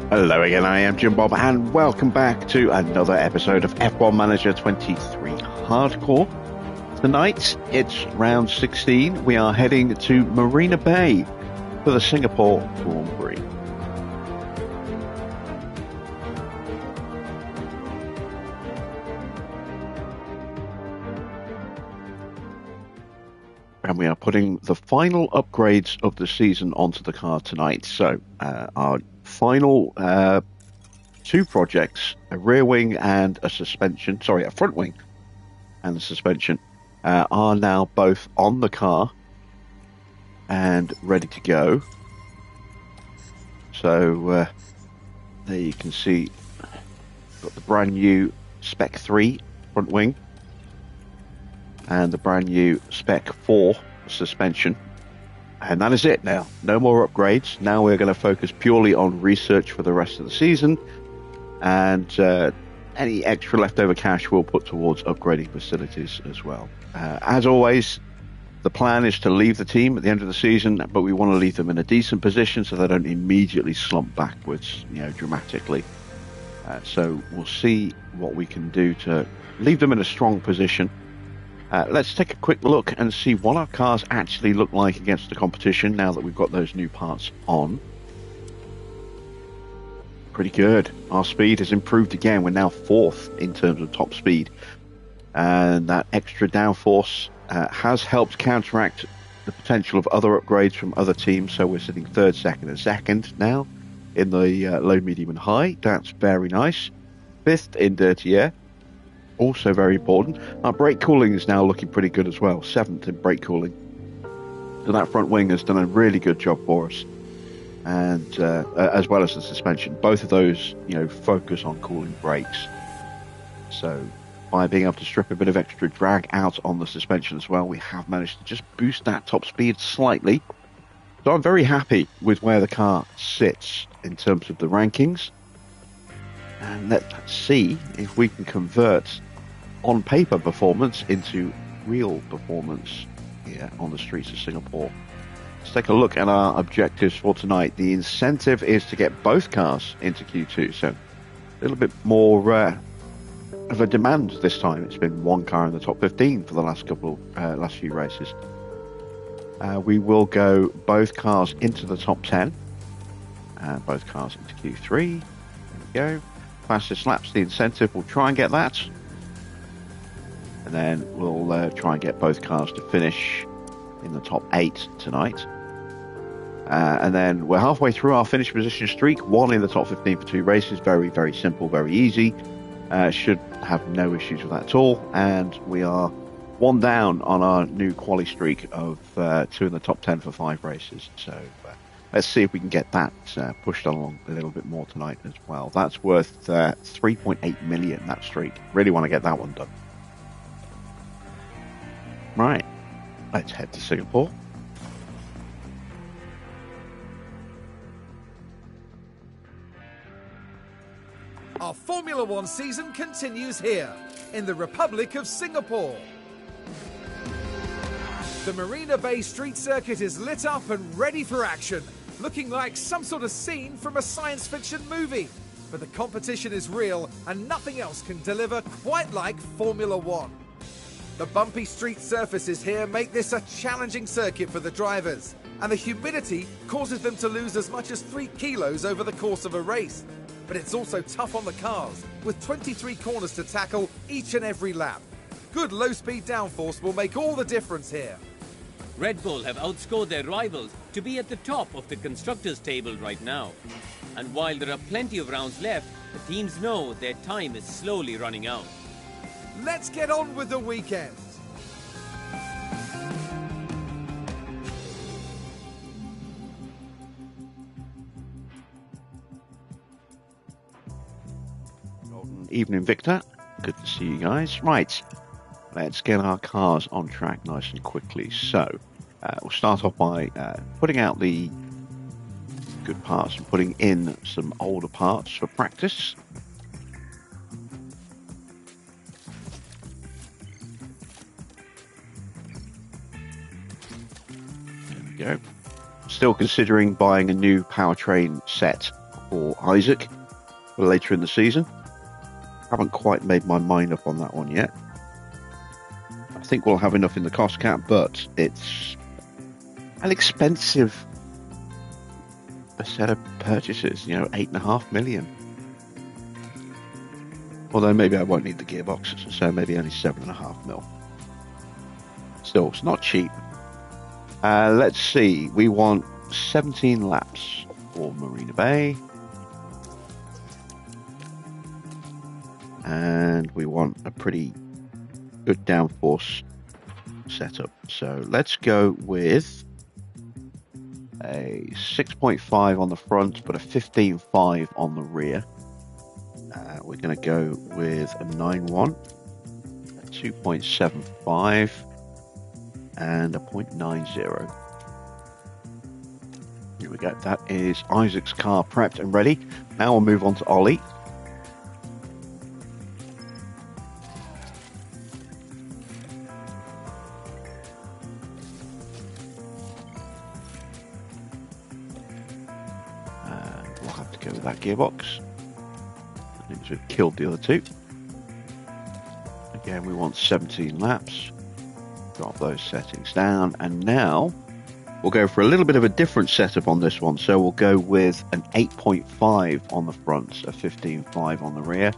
Hello again, I am Jim Bob, and welcome back to another episode of F1 Manager 23 Hardcore. Tonight, it's round 16. We are heading to Marina Bay for the Singapore Grand Prix. And we are putting the final upgrades of the season onto the car tonight. So, our final two projects, a rear wing and a suspension, sorry, a front wing and a suspension, are now both on the car and ready to go. So there you can see, got the brand new Spec 3 front wing and the brand new Spec 4 suspension. And that is it now. No more upgrades. Now we're going to focus purely on research for the rest of the season. And any extra leftover cash we'll put towards upgrading facilities as well. As always, the plan is to leave the team at the end of the season, but we want to leave them in a decent position so they don't immediately slump backwards, dramatically. So we'll see what we can do to leave them in a strong position. Let's take a quick look and see what our cars actually look like against the competition now that we've got those new parts on. Pretty good. Our speed has improved again. We're now 4th in terms of top speed. And that extra downforce has helped counteract the potential of other upgrades from other teams. So we're sitting 3rd, 2nd and 2nd now in the low, medium and high. That's very nice. 5th in dirty air. Also very important. Our brake cooling is now looking pretty good as well. 7th in brake cooling. So that front wing has done a really good job for us. And as well as the suspension. Both of those, focus on cooling brakes. So by being able to strip a bit of extra drag out on the suspension as well, we have managed to just boost that top speed slightly. So I'm very happy with where the car sits in terms of the rankings. And let's see if we can convert on paper performance into real performance here on the streets of Singapore. Let's take a look at our objectives for tonight. The incentive is to get both cars into Q2, so a little bit more of a demand this time. It's been one car in the top 15 for the last few races. We will go both cars into the top 10, both cars into Q3. There we go. Fastest laps, the incentive, we'll try and get that. And then we'll try and get both cars to finish in the top 8 tonight. And then we're halfway through our finish position streak. 1 in the top 15 for 2 races. Very, very simple, very easy. Should have no issues with that at all. And we are 1 down on our new quali streak of 2 in the top 10 for 5 races. So let's see if we can get that pushed along a little bit more tonight as well. That's worth 3.8 million, that streak. Really want to get that one done. Right, let's head to Singapore. Our Formula One season continues here, in the Republic of Singapore. The Marina Bay Street Circuit is lit up and ready for action, looking like some sort of scene from a science fiction movie. But the competition is real, and nothing else can deliver quite like Formula One. The bumpy street surfaces here make this a challenging circuit for the drivers, and the humidity causes them to lose as much as 3 kilos over the course of a race. But it's also tough on the cars, with 23 corners to tackle each and every lap. Good low-speed downforce will make all the difference here. Red Bull have outscored their rivals to be at the top of the constructors' table right now. And while there are plenty of rounds left, the teams know their time is slowly running out. Let's get on with the weekend. Evening, Victor. Good to see you guys. Right, let's get our cars on track nice and quickly. So we'll start off by putting out the good parts and putting in some older parts for practice. There we go. Still considering buying a new powertrain set for Isaac for later in the season. Haven't quite made my mind up on that one yet. I think we'll have enough in the cost cap, but it's an expensive set of purchases, 8.5 million. Although maybe I won't need the gearbox, so maybe only 7.5 mil. Still, it's not cheap. Let's see, we want 17 laps for Marina Bay. And we want a pretty good downforce setup. So let's go with a 6.5 on the front, but a 15.5 on the rear. We're going to go with a 9.1, a 2.75, and a 0.90. Here we go. That is Isaac's car prepped and ready. Now we'll move on to Ollie. We'll have to go with that gearbox. I think we've killed the other two. Again, we want 17 laps. Drop those settings down, and now we'll go for a little bit of a different setup on this one. So we'll go with an 8.5 on the front, a 15.5 on the rear.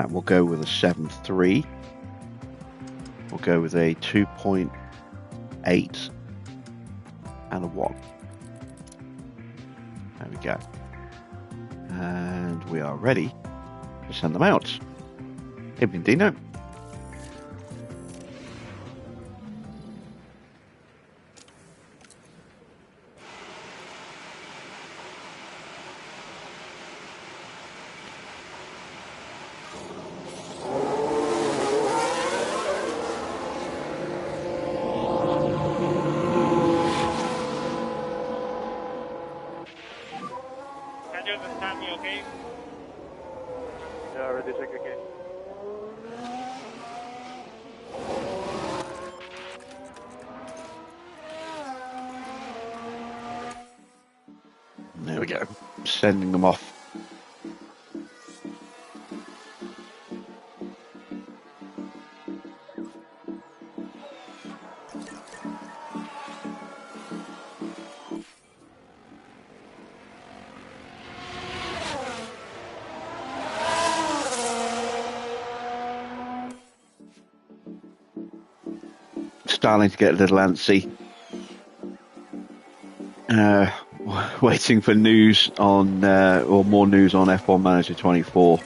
We'll go with a 7.3. We'll go with a 2.8 and a 1. There we go. And we are ready to send them out. Evening, Dino. There we go, sending them off. Starting to get a little antsy. Waiting for news on, or more news on F1 Manager 24.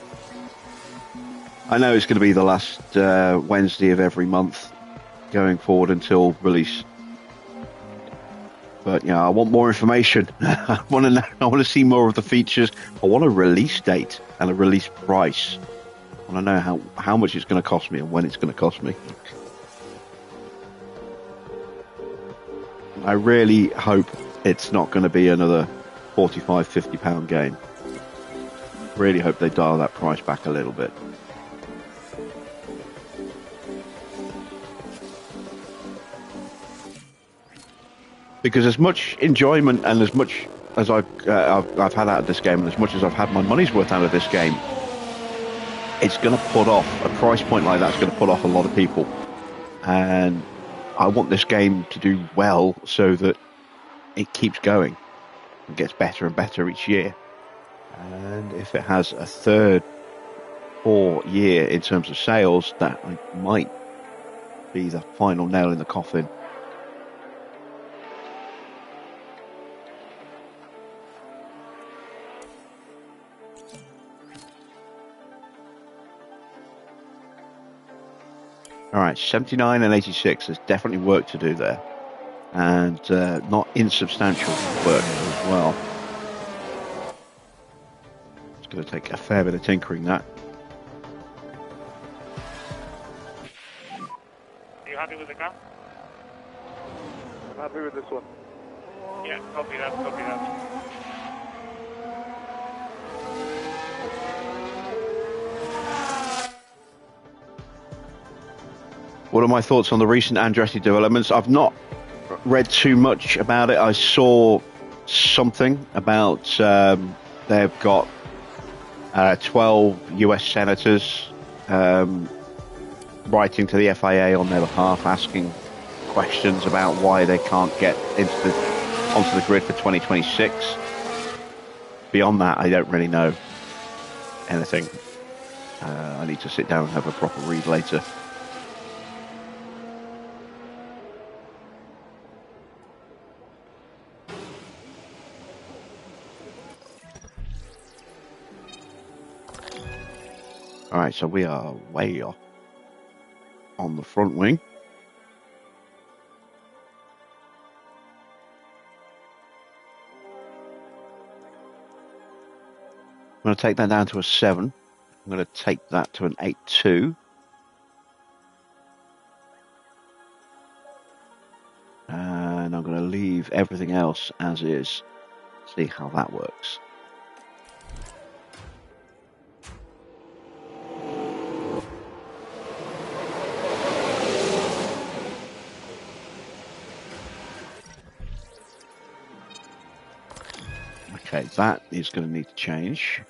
I know it's going to be the last Wednesday of every month going forward until release. But I want more information. I want to know. I want to see more of the features. I want a release date and a release price. I want to know how much it's going to cost me and when it's going to cost me. I really hope it's not going to be another £45-50 game. Really hope they dial that price back a little bit. Because as much enjoyment and as much as I've had out of this game, and as much as I've had my money's worth out of this game, it's going to put off, a price point like that's going to put off a lot of people. And I want this game to do well so that it keeps going and gets better and better each year. And if it has a third or year in terms of sales, that might be the final nail in the coffin. All right, 79 and 86. There's definitely work to do there. And not insubstantial work as well. It's going to take a fair bit of tinkering, that. Are you happy with the car? I'm happy with this one. Yeah, copy that, copy that. What are my thoughts on the recent Andretti developments? I've not read too much about it. I saw something about they've got 12 US senators writing to the FIA on their behalf, asking questions about why they can't get onto the grid for 2026. Beyond that, I don't really know anything. I need to sit down and have a proper read later. All right, so we are way off on the front wing. I'm going to take that down to a 7. I'm going to take that to an 8.2. And I'm going to leave everything else as is. See how that works. Okay, that is going to need to change.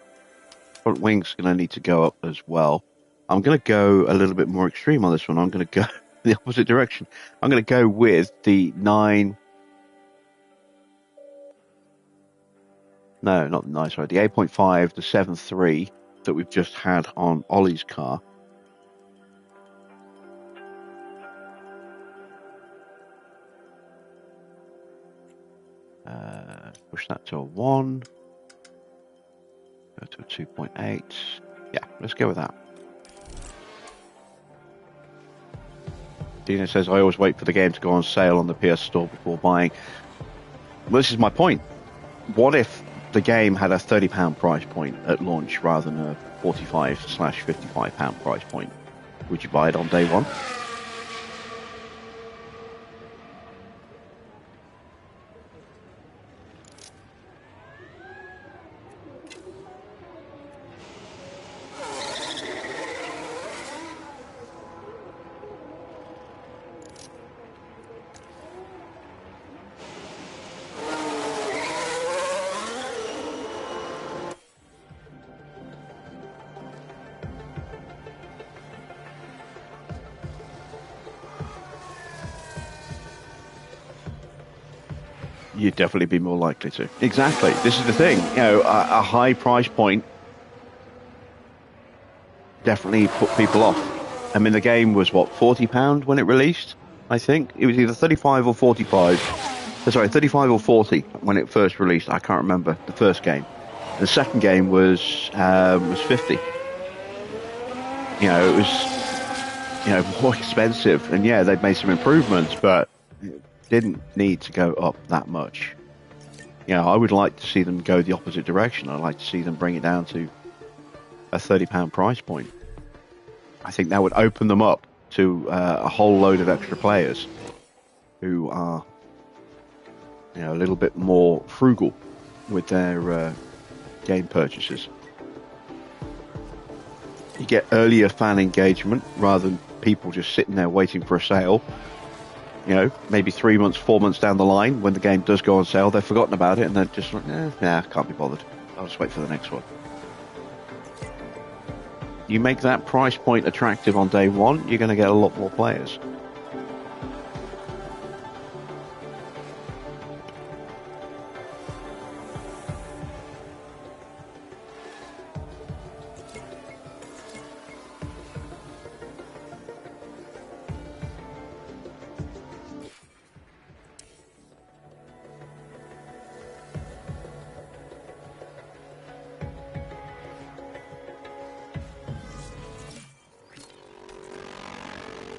Front wing's going to need to go up as well. I'm going to go a little bit more extreme on this one. I'm going to go the opposite direction. I'm going to go with the 9... No, not the 9, sorry. The 8.5, the 7.3 that we've just had on Ollie's car. Push that to a 1. Go to a 2.8. Yeah, let's go with that. Dina says, I always wait for the game to go on sale on the PS Store before buying. Well, this is my point. What if the game had a £30 price point at launch rather than a £45/£55 price point? Would you buy it on day one? You'd definitely be more likely to. Exactly. This is the thing. You know, a high price point definitely put people off. I mean, the game was, what, £40 when it released? I think it was either 35 or 45. Sorry, 35 or 40 when it first released. I can't remember the first game. The second game was 50. You know, it was more expensive, and yeah, they've made some improvements, but didn't need to go up that much. You know, I would like to see them go the opposite direction. I'd like to see them bring it down to a £30 price point. I think that would open them up to a whole load of extra players who are, you know, a little bit more frugal with their game purchases. You get earlier fan engagement rather than people just sitting there waiting for a sale. You know, maybe 3 months, 4 months down the line, when the game does go on sale, they've forgotten about it and they're just like, can't be bothered. I'll just wait for the next one. You make that price point attractive on day one, you're going to get a lot more players.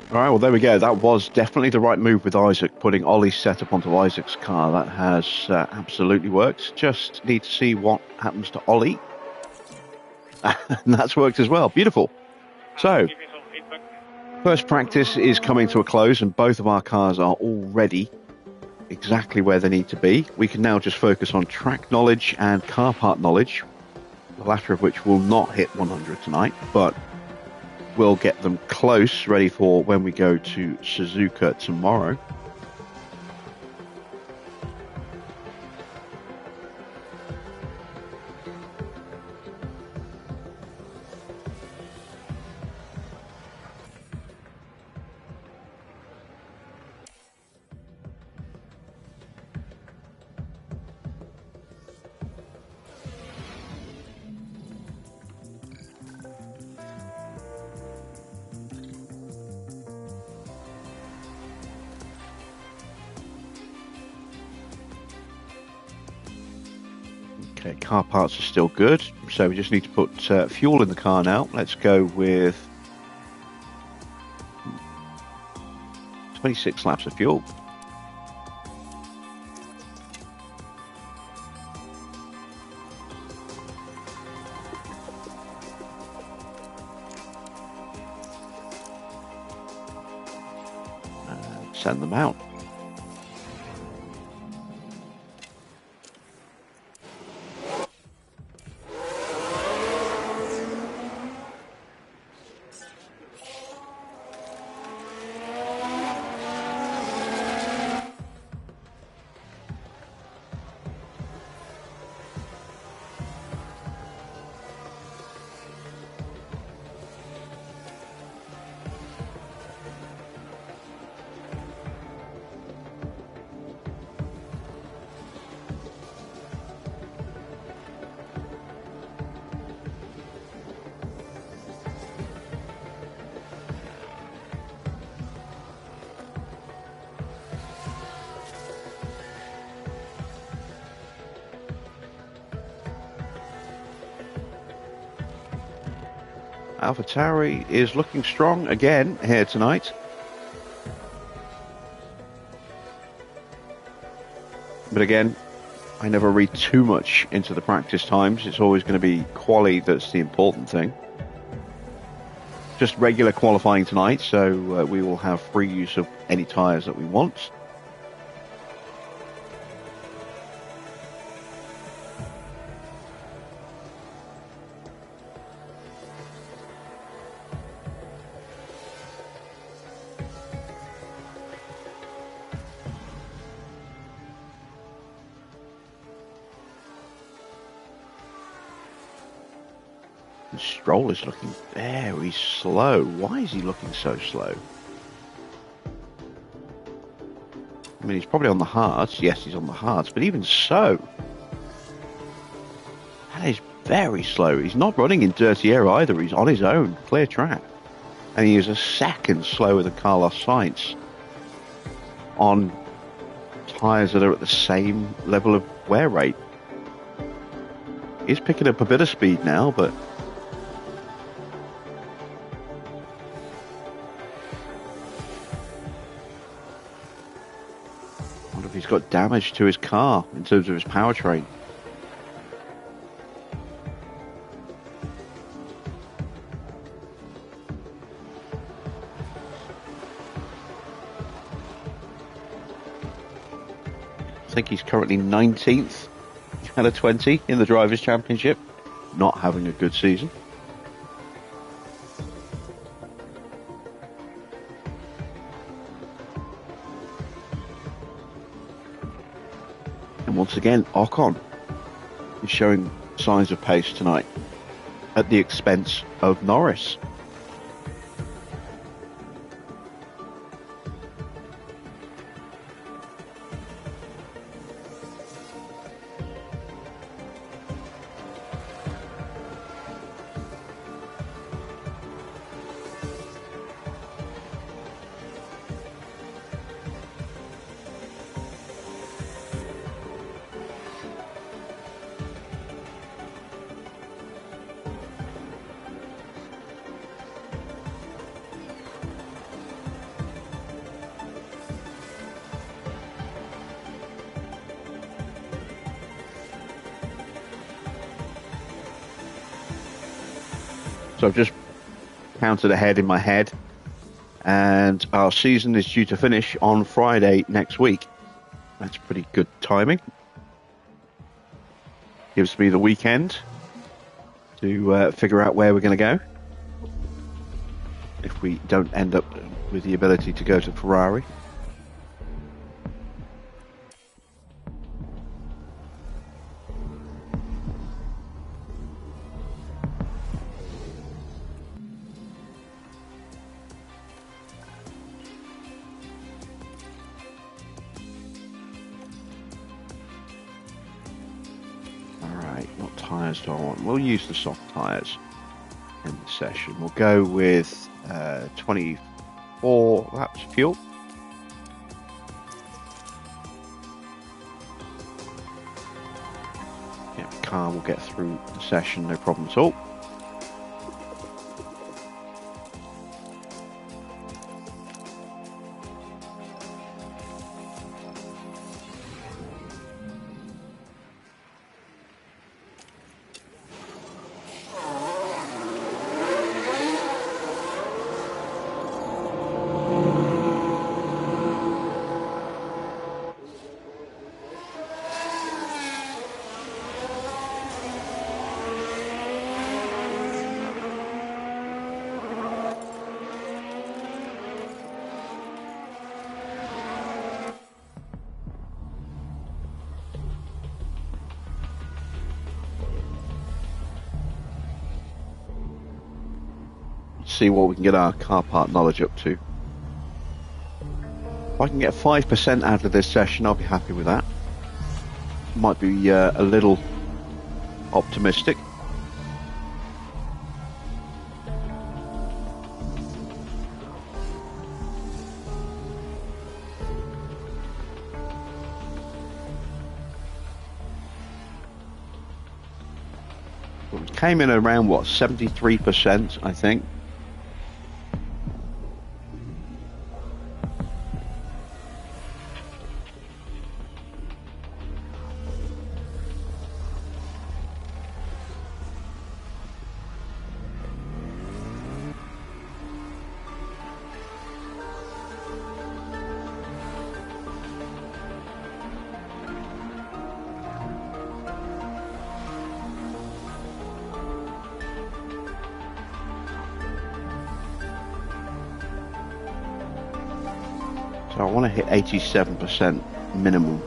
All right, well, there we go. That was definitely the right move with Isaac, putting Ollie's setup onto Isaac's car. That has absolutely worked. Just need to see what happens to Ollie. And that's worked as well. Beautiful. So, first practice is coming to a close, and both of our cars are already exactly where they need to be. We can now just focus on track knowledge and car part knowledge, the latter of which will not hit 100 tonight, but we'll get them close, ready for when we go to Suzuka tomorrow. Okay, car parts are still good, so we just need to put fuel in the car now. Let's go with 26 laps of fuel. And send them out. AlphaTauri is looking strong again here tonight. But again, I never read too much into the practice times. It's always going to be quali that's the important thing. Just regular qualifying tonight, so we will have free use of any tyres that we want. Stroll is looking very slow. Why is he looking so slow? I mean, he's probably on the hards. Yes, he's on the hards, but even so, that is very slow. He's not running in dirty air either. He's on his own, clear track. And he is a second slower than Carlos Sainz on tyres that are at the same level of wear rate. He's picking up a bit of speed now, but he's got damage to his car in terms of his powertrain. I think he's currently 19th out of 20 in the Drivers' Championship, not having a good season. Once again, Ocon is showing signs of pace tonight at the expense of Norris. So I've just counted ahead in my head, and our season is due to finish on Friday next week. That's pretty good timing. Gives me the weekend to figure out where we're going to go if we don't end up with the ability to go to Ferrari. Tyres do I want? We'll use the soft tyres in the session. We'll go with 24 laps of fuel. Yeah, car will get through the session, no problem at all. See what we can get our car part knowledge up to. If I can get 5% out of this session, I'll be happy with that. Might be a little optimistic. But we came in around, what, 73%, I think. So I want to hit 87% minimum.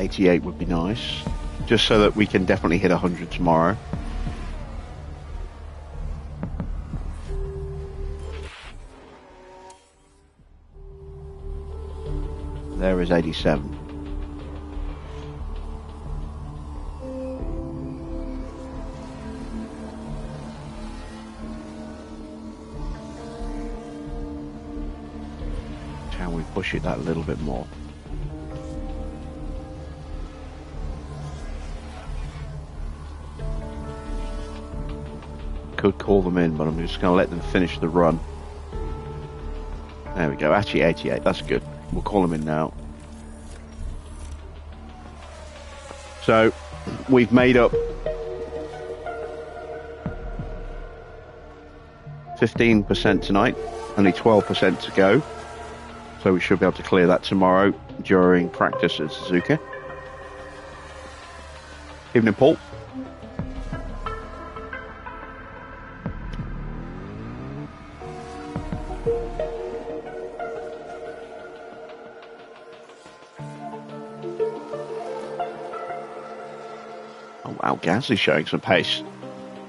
88 would be nice, just so that we can definitely hit 100 tomorrow. There is 87. Can we push it that a little bit more? Could call them in, but I'm just going to let them finish the run. There we go, actually 88, that's good. We'll call them in now. So, we've made up 15% tonight, only 12% to go. So we should be able to clear that tomorrow during practice at Suzuka. Evening, Paul. Oh wow, Gasly's showing some pace.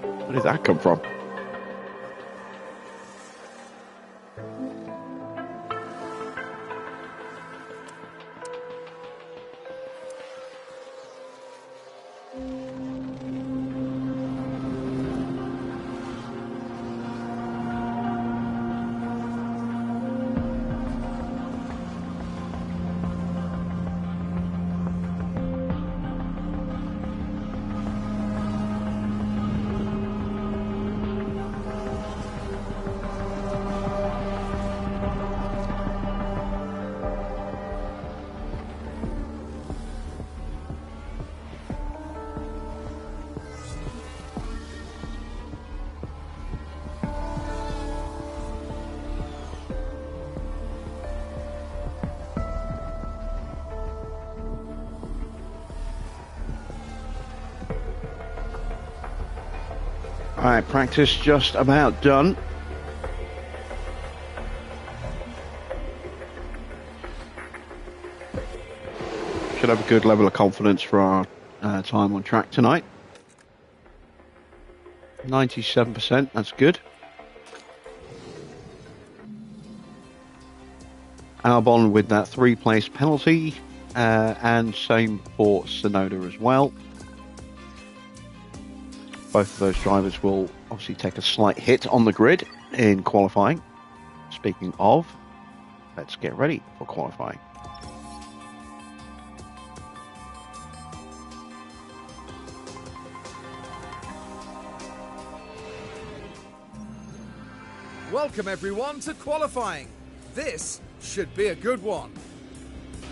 Where did that come from? Alright, practice just about done. Should have a good level of confidence for our time on track tonight. 97%, that's good. Albon with that 3-place penalty, and same for Tsunoda as well. Both of those drivers will obviously take a slight hit on the grid in qualifying. Speaking of, let's get ready for qualifying. Welcome everyone to qualifying. This should be a good one.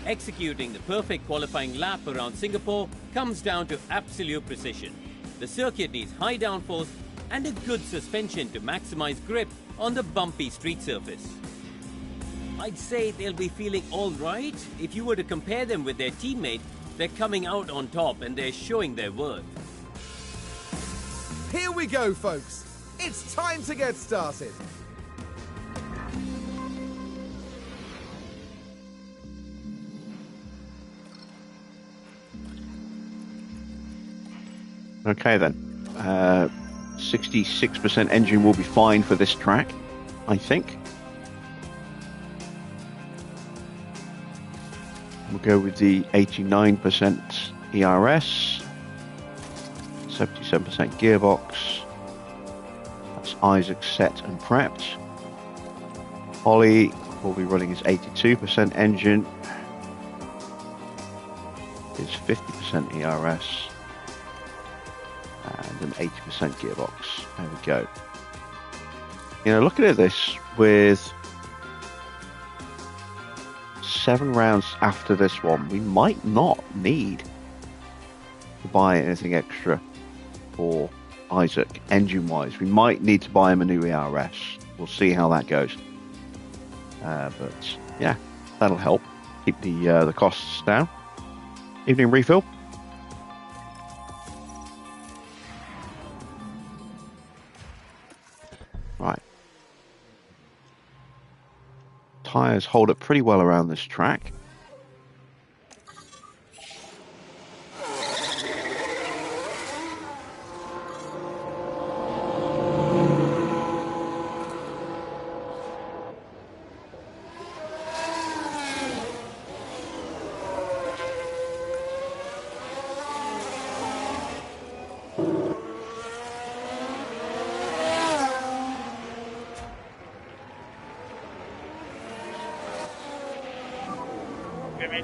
Executing the perfect qualifying lap around Singapore comes down to absolute precision. The circuit needs high downforce and a good suspension to maximize grip on the bumpy street surface. I'd say they'll be feeling all right. If you were to compare them with their teammate, they're coming out on top and they're showing their worth. Here we go, folks. It's time to get started. Okay then. 66% engine will be fine for this track, I think. We'll go with the 89% ERS, 77% gearbox. That's Isaac set and prepped. Ollie will be running his 82% engine. His 50% ERS. And an 80% gearbox. There we go. You know, looking at this with 7 rounds after this one, we might not need to buy anything extra for Isaac engine-wise. We might need to buy him a new ERS. We'll see how that goes. But yeah, that'll help keep the costs down. Evening refill. Right. Tyres hold up pretty well around this track.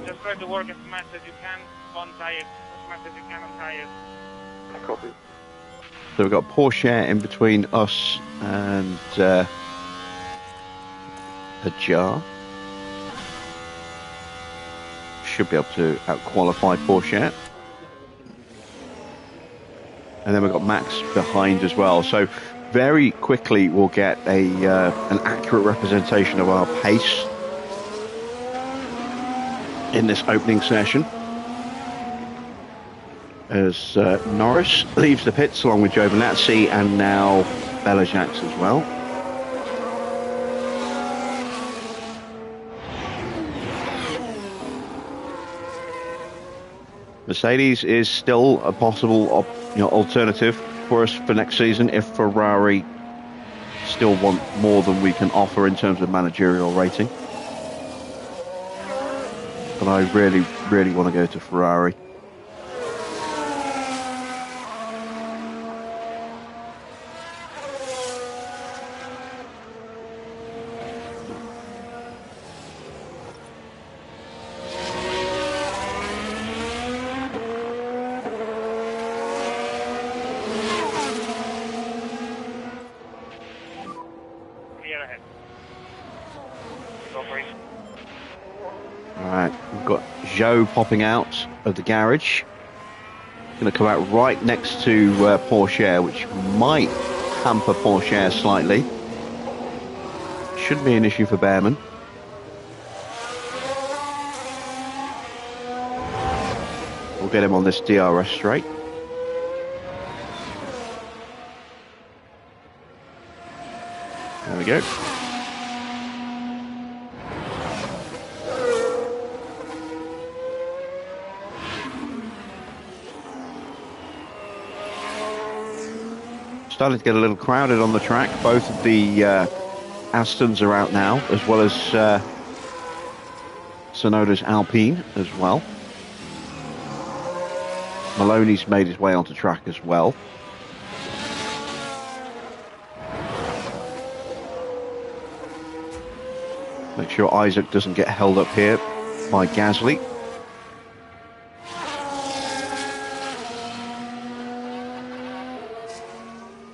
Just try to work as much as you can on tires, as much as you can on tires. Copy. So we've got Porsche in between us and a jar. Should be able to out-qualify Porsche. And then we've got Max behind as well. So very quickly we'll get an accurate representation of our pace in this opening session, as Norris leaves the pits along with Giovinazzi and now Belajax as well. Mercedes is still a possible alternative for us for next season if Ferrari still want more than we can offer in terms of managerial rating. But I really, really want to go to Ferrari. Clear ahead. Go for it. Alright, we've got Zhou popping out of the garage. Going to come out right next to Porsche, which might hamper Porsche slightly. Shouldn't be an issue for Behrman. We'll get him on this DRS straight. There we go. Starting to get a little crowded on the track. Both of the Astons are out now, as well as Tsunoda's Alpine as well. Maloney's made his way onto track as well. Make sure Isaac doesn't get held up here by Gasly.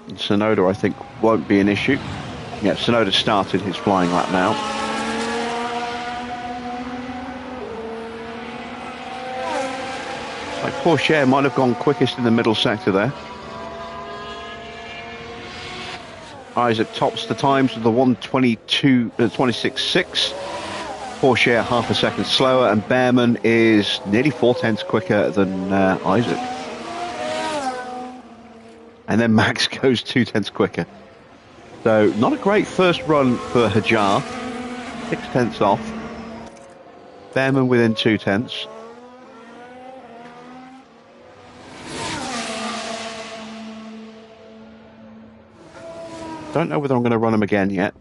And Tsunoda, I think, won't be an issue. Yeah, Tsunoda started his flying lap now. Like Porsche might have gone quickest in the middle sector there. Isaac tops the times with the 1:22.26.6. Porsche half a second slower, and Behrman is nearly 4/10 quicker than Isaac. And then Max goes 2/10 quicker. So not a great first run for Hajar. 6/10 off. Behrman within 2/10. Don't know whether I'm going to run him again yet.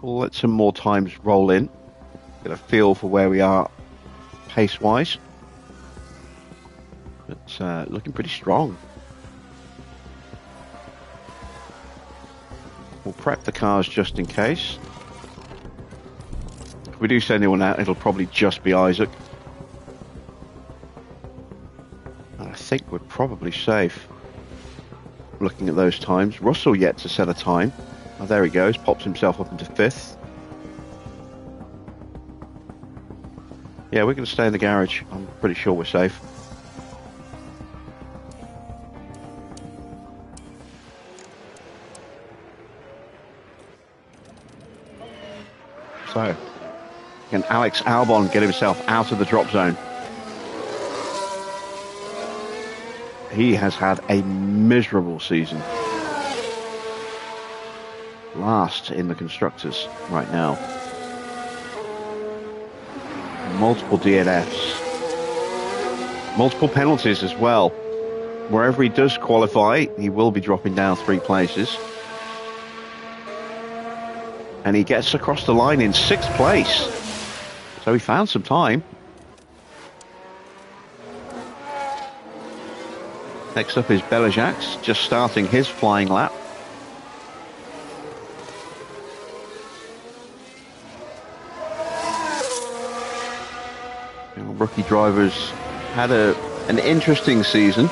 We'll let some more times roll in. Get a feel for where we are pace-wise. But looking pretty strong. We'll prep the cars just in case. If we do send anyone out, it'll probably just be Isaac. And I think we're probably safe. Looking at those times. Russell yet to set a time. Oh, there he goes. Pops himself up into 5th. Yeah, we're going to stay in the garage. I'm pretty sure we're safe. So, can Alex Albon get himself out of the drop zone? He has had a miserable season. Last in the Constructors right now. Multiple DNFs. Multiple penalties as well. Wherever he does qualify, he will be dropping down 3 places. And he gets across the line in 6th place. So he found some time. Next up is Belajax, just starting his flying lap. Rookie drivers had an interesting season.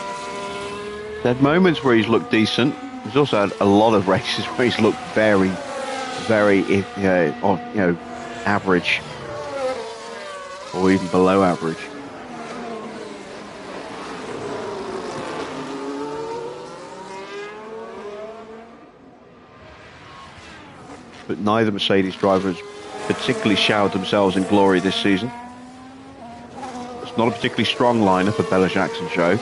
He had moments where he's looked decent. He's also had a lot of races where he's looked very, average, or even below average. But neither Mercedes drivers particularly showered themselves in glory this season. It's not a particularly strong lineup for Belajax and Joe.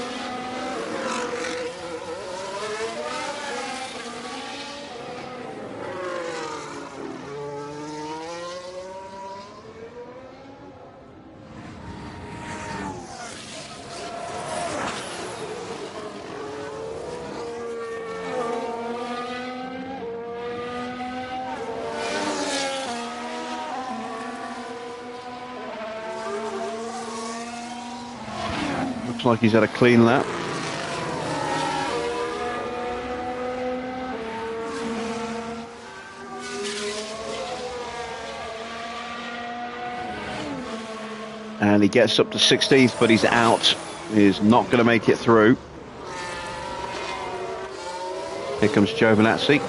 Looks like he's had a clean lap. And he gets up to 16th, but he's out. He's not going to make it through. Here comes Giovinazzi.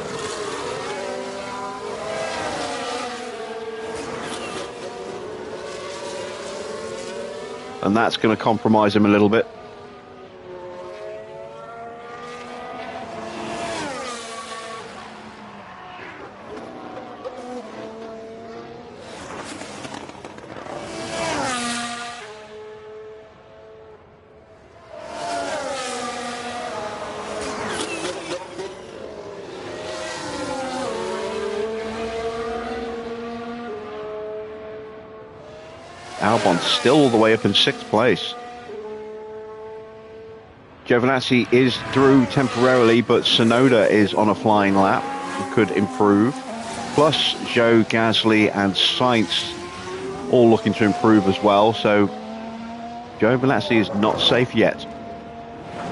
And that's going to compromise him a little bit. Albon still all the way up in 6th place. Giovinazzi is through temporarily, but Tsunoda is on a flying lap and could improve. Plus, Zhou, Gasly and Sainz all looking to improve as well. So, Giovinazzi is not safe yet.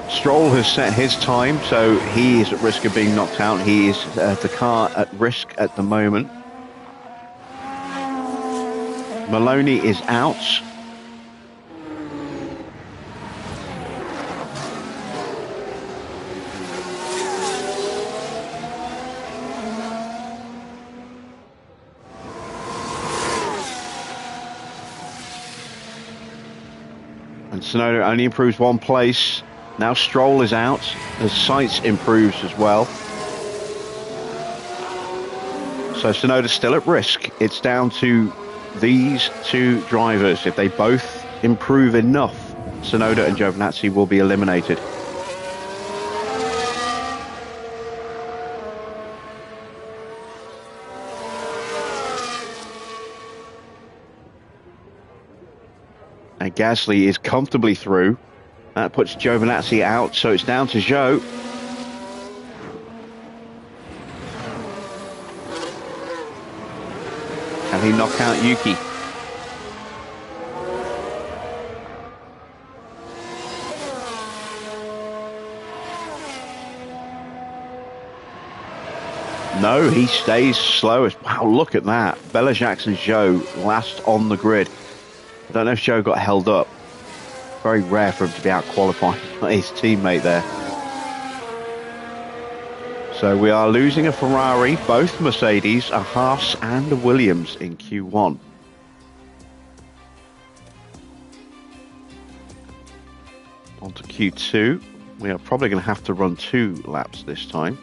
Stroll has set his time, so he is at risk of being knocked out. He is the car at risk at the moment. Maloney is out. And Tsunoda only improves one place. Now Stroll is out as Sainz improves as well. So Tsunoda's still at risk. It's down to these two drivers. If they both improve enough, Tsunoda and Giovinazzi will be eliminated. And Gasly is comfortably through. That puts Giovinazzi out, so it's down to Zhou. Can he knock out Yuki? No, he stays slowest. Wow, look at that. Bella-Jacques and Zhou last on the grid. I don't know if Zhou got held up. Very rare for him to be out qualified by his teammate there. So we are losing a Ferrari, both Mercedes, a Haas and a Williams in Q1. On to Q2. We are probably going to have to run 2 laps this time.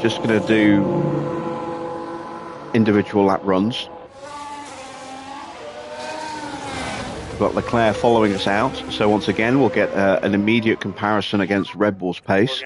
Just going to do individual lap runs. We've got Leclerc following us out, so once again we'll get an immediate comparison against Red Bull's pace.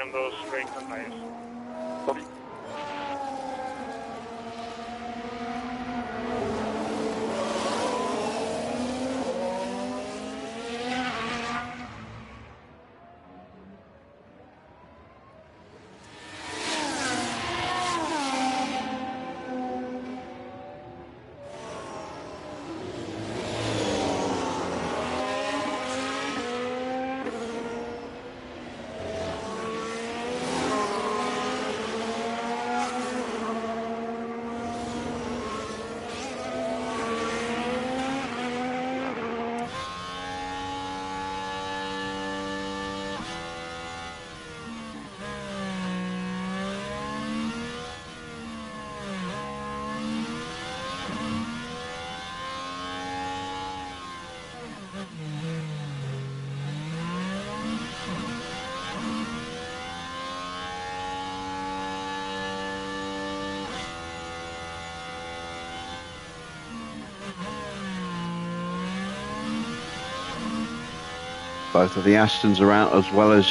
Both of the Astons are out, as well as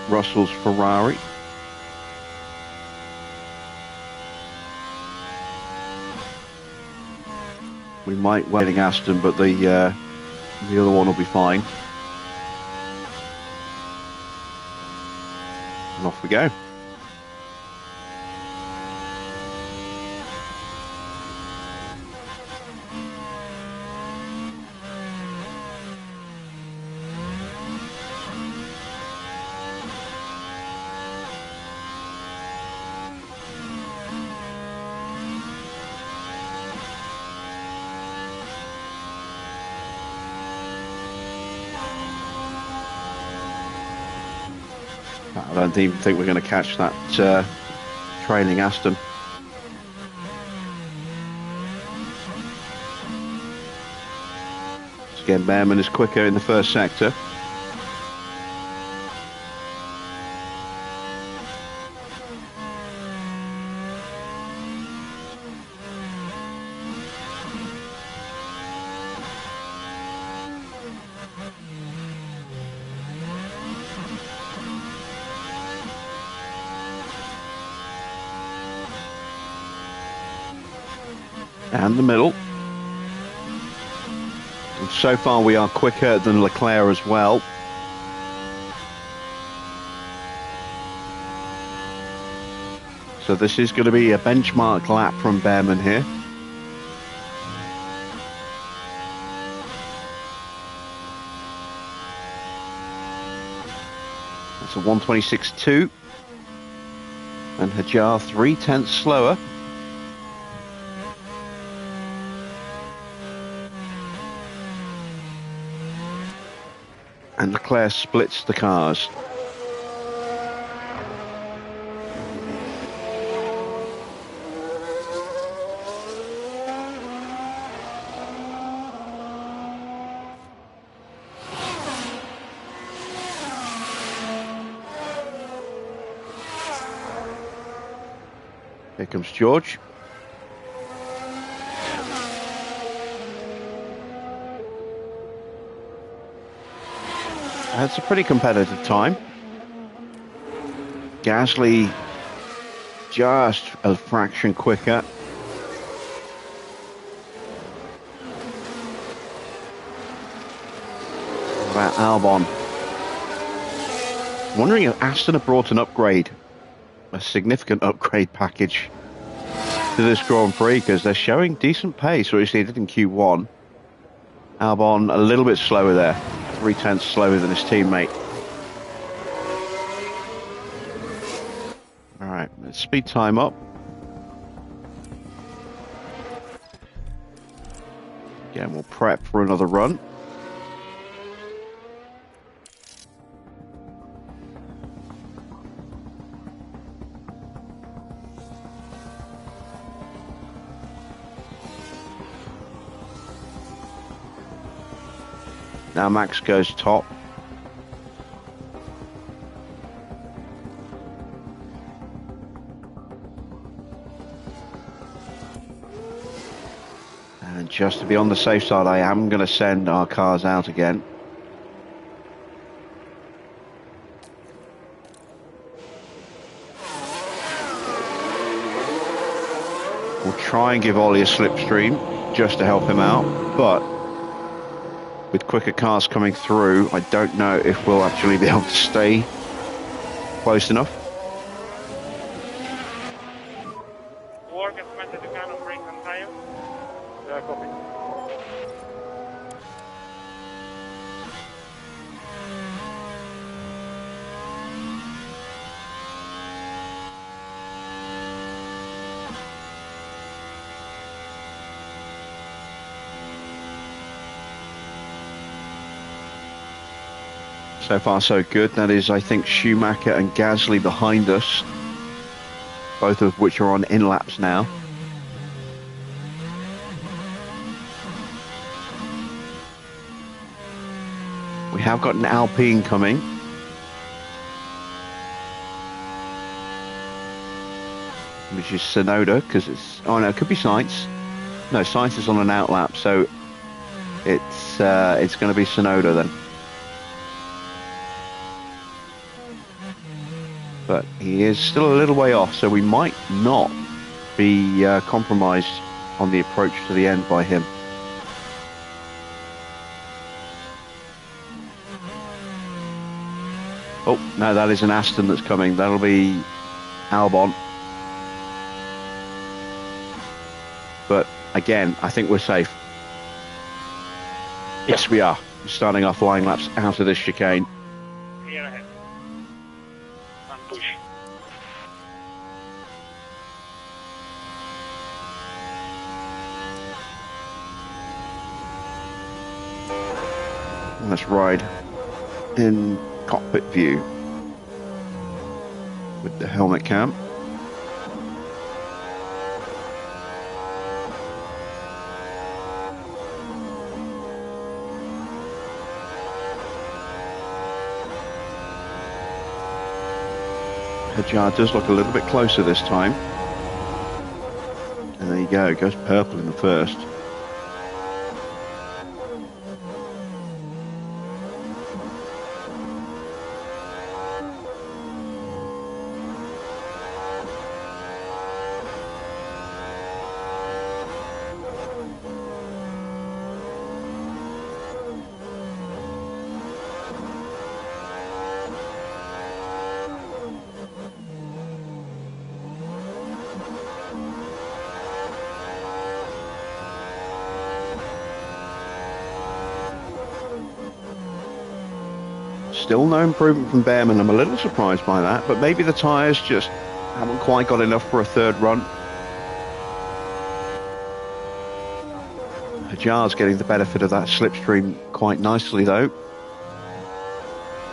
Russell's Ferrari. We might wait Aston, but the other one will be fine. And off we go. I don't even think we're going to catch that trailing Aston. So again, Behrman is quicker in the first sector. And the middle. And so far we are quicker than Leclerc as well. So this is going to be a benchmark lap from Behrman here. That's a 1:26.2. And Hajar 0.3 slower. And Leclerc splits the cars. Here comes George. It's a pretty competitive time. Gasly just a fraction quicker. What about Albon? Wondering if Aston have brought an upgrade, a significant upgrade package to this Grand Prix, because they're showing decent pace, or at least they did in Q1. Albon a little bit slower there, 0.3 slower than his teammate. All right, let's speed time up. Again, we'll prep for another run. Now Max goes top. And just to be on the safe side, I am going to send our cars out again. We'll try and give Ollie a slipstream just to help him out, but with quicker cars coming through, I don't know if we'll actually be able to stay close enough. Work as much as you can on brakes and tires. Yeah, copy. So far so good. That is, I think, Schumacher and Gasly behind us, both of which are on in-laps now. We have got an Alpine coming. Which is Sonoda, because it's... Oh no, it could be Sainz. No, Sainz is on an outlap, so it's going to be Sonoda then. But he is still a little way off, so we might not be compromised on the approach to the end by him. Oh, no, that is an Aston that's coming. That'll be Albon. But again, I think we're safe. Yes, we are. We're starting our flying laps out of this chicane. Clear ahead. And push. Let's ride in cockpit view with the helmet cam. Hajar does look a little bit closer this time. And there you go, it goes purple in the first. Still no improvement from Behrman. I'm a little surprised by that, but maybe the tyres just haven't quite got enough for a third run. Hajar's getting the benefit of that slipstream quite nicely though.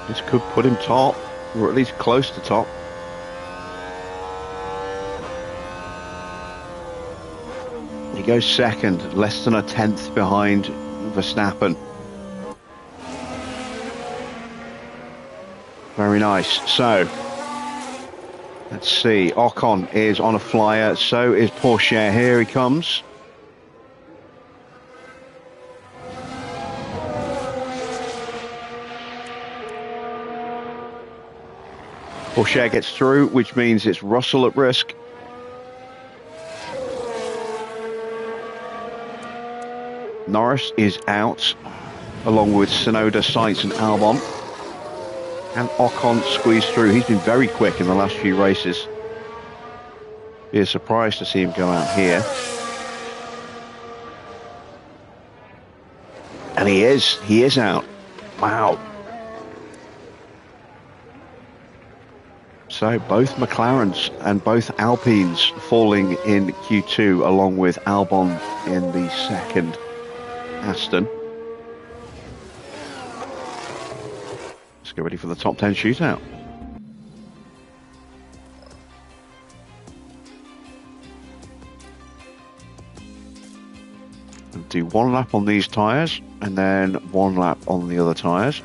This could put him top, or at least close to top. He goes second, less than a tenth behind Verstappen. Very nice. So, let's see. Ocon is on a flyer. So is Porsche. Here he comes. Porsche gets through, which means it's Russell at risk. Norris is out, along with Tsunoda, Sainz and Albon. And Ocon squeezed through. He's been very quick in the last few races. Be a surprise to see him go out here. And he is out. Wow. So both McLarens and both Alpines falling in Q2, along with Albon in the second Aston. Let's get ready for the top 10 shootout. And do one lap on these tyres and then one lap on the other tyres.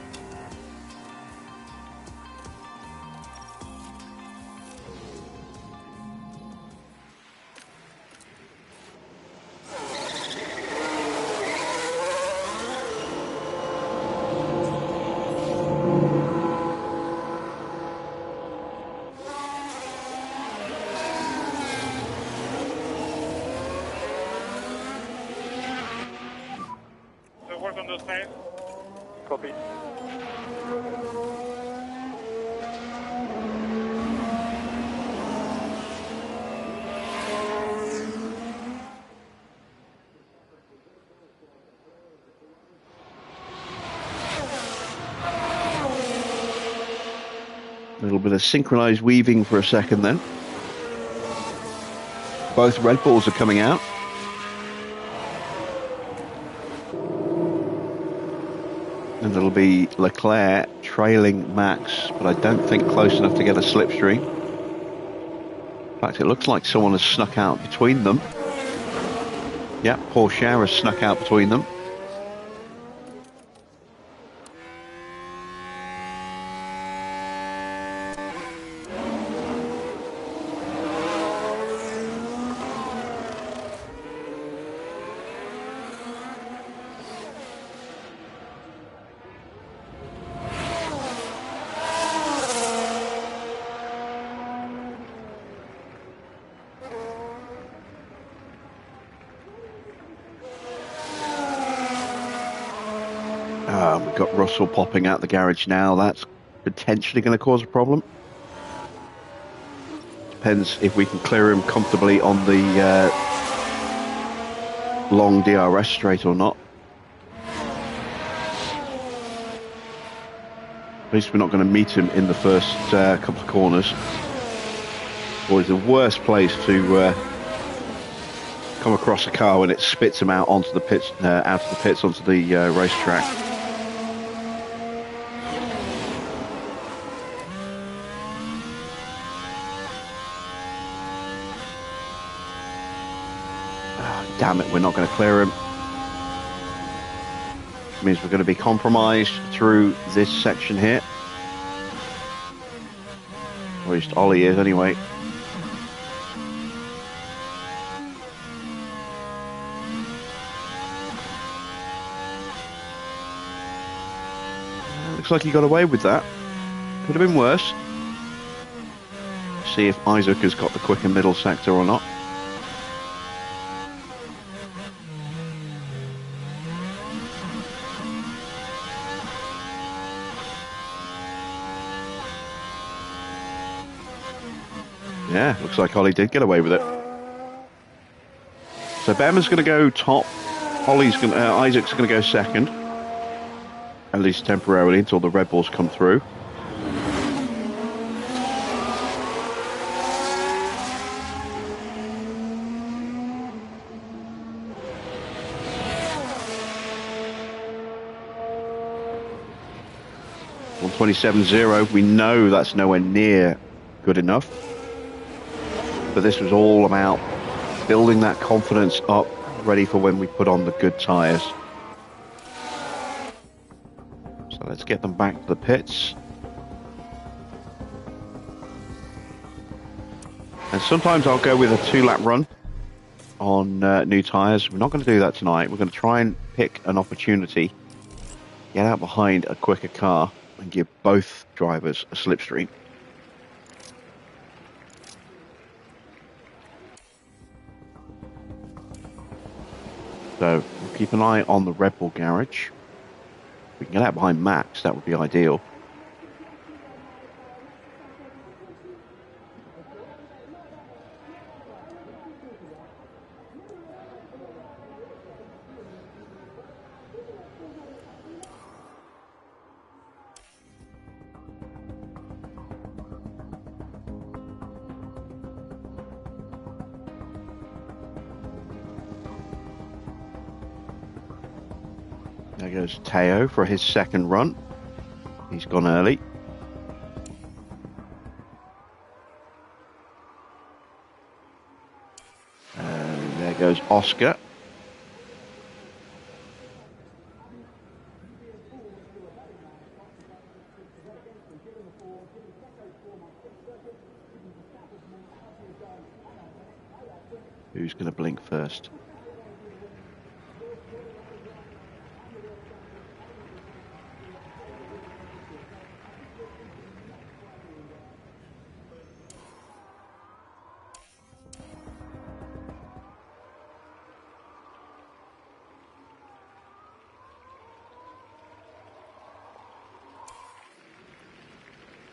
Copy. A little bit of synchronized weaving for a second then. Both Red Bulls are coming out. And it'll be Leclerc trailing Max, but I don't think close enough to get a slipstream. In fact, it looks like someone has snuck out between them. Yeah, Porsche has snuck out between them. We've got Russell popping out the garage now. That's potentially going to cause a problem. Depends if we can clear him comfortably on the long DRS straight or not. At least we're not going to meet him in the first couple of corners. Always the worst place to come across a car when it spits him out onto the pits, onto the racetrack. Damn it, we're not going to clear him. Which means we're going to be compromised through this section here. Or at least Ollie is anyway. Looks like he got away with that. Could have been worse. See if Isaac has got the quicker middle sector or not. Yeah, looks like Ollie did get away with it. So Bema's going to go top. Isaac's going to go second. At least temporarily until the Red Bulls come through. 127.0. We know that's nowhere near good enough. But this was all about building that confidence up, ready for when we put on the good tyres. So let's get them back to the pits. And sometimes I'll go with a 2-lap run on new tyres. We're not going to do that tonight. We're going to try and pick an opportunity, get out behind a quicker car and give both drivers a slipstream. So we'll keep an eye on the Red Bull garage. If we can get out behind Max, that would be ideal. There goes Teo for his second run. He's gone early. And there goes Oscar. Who's going to blink first?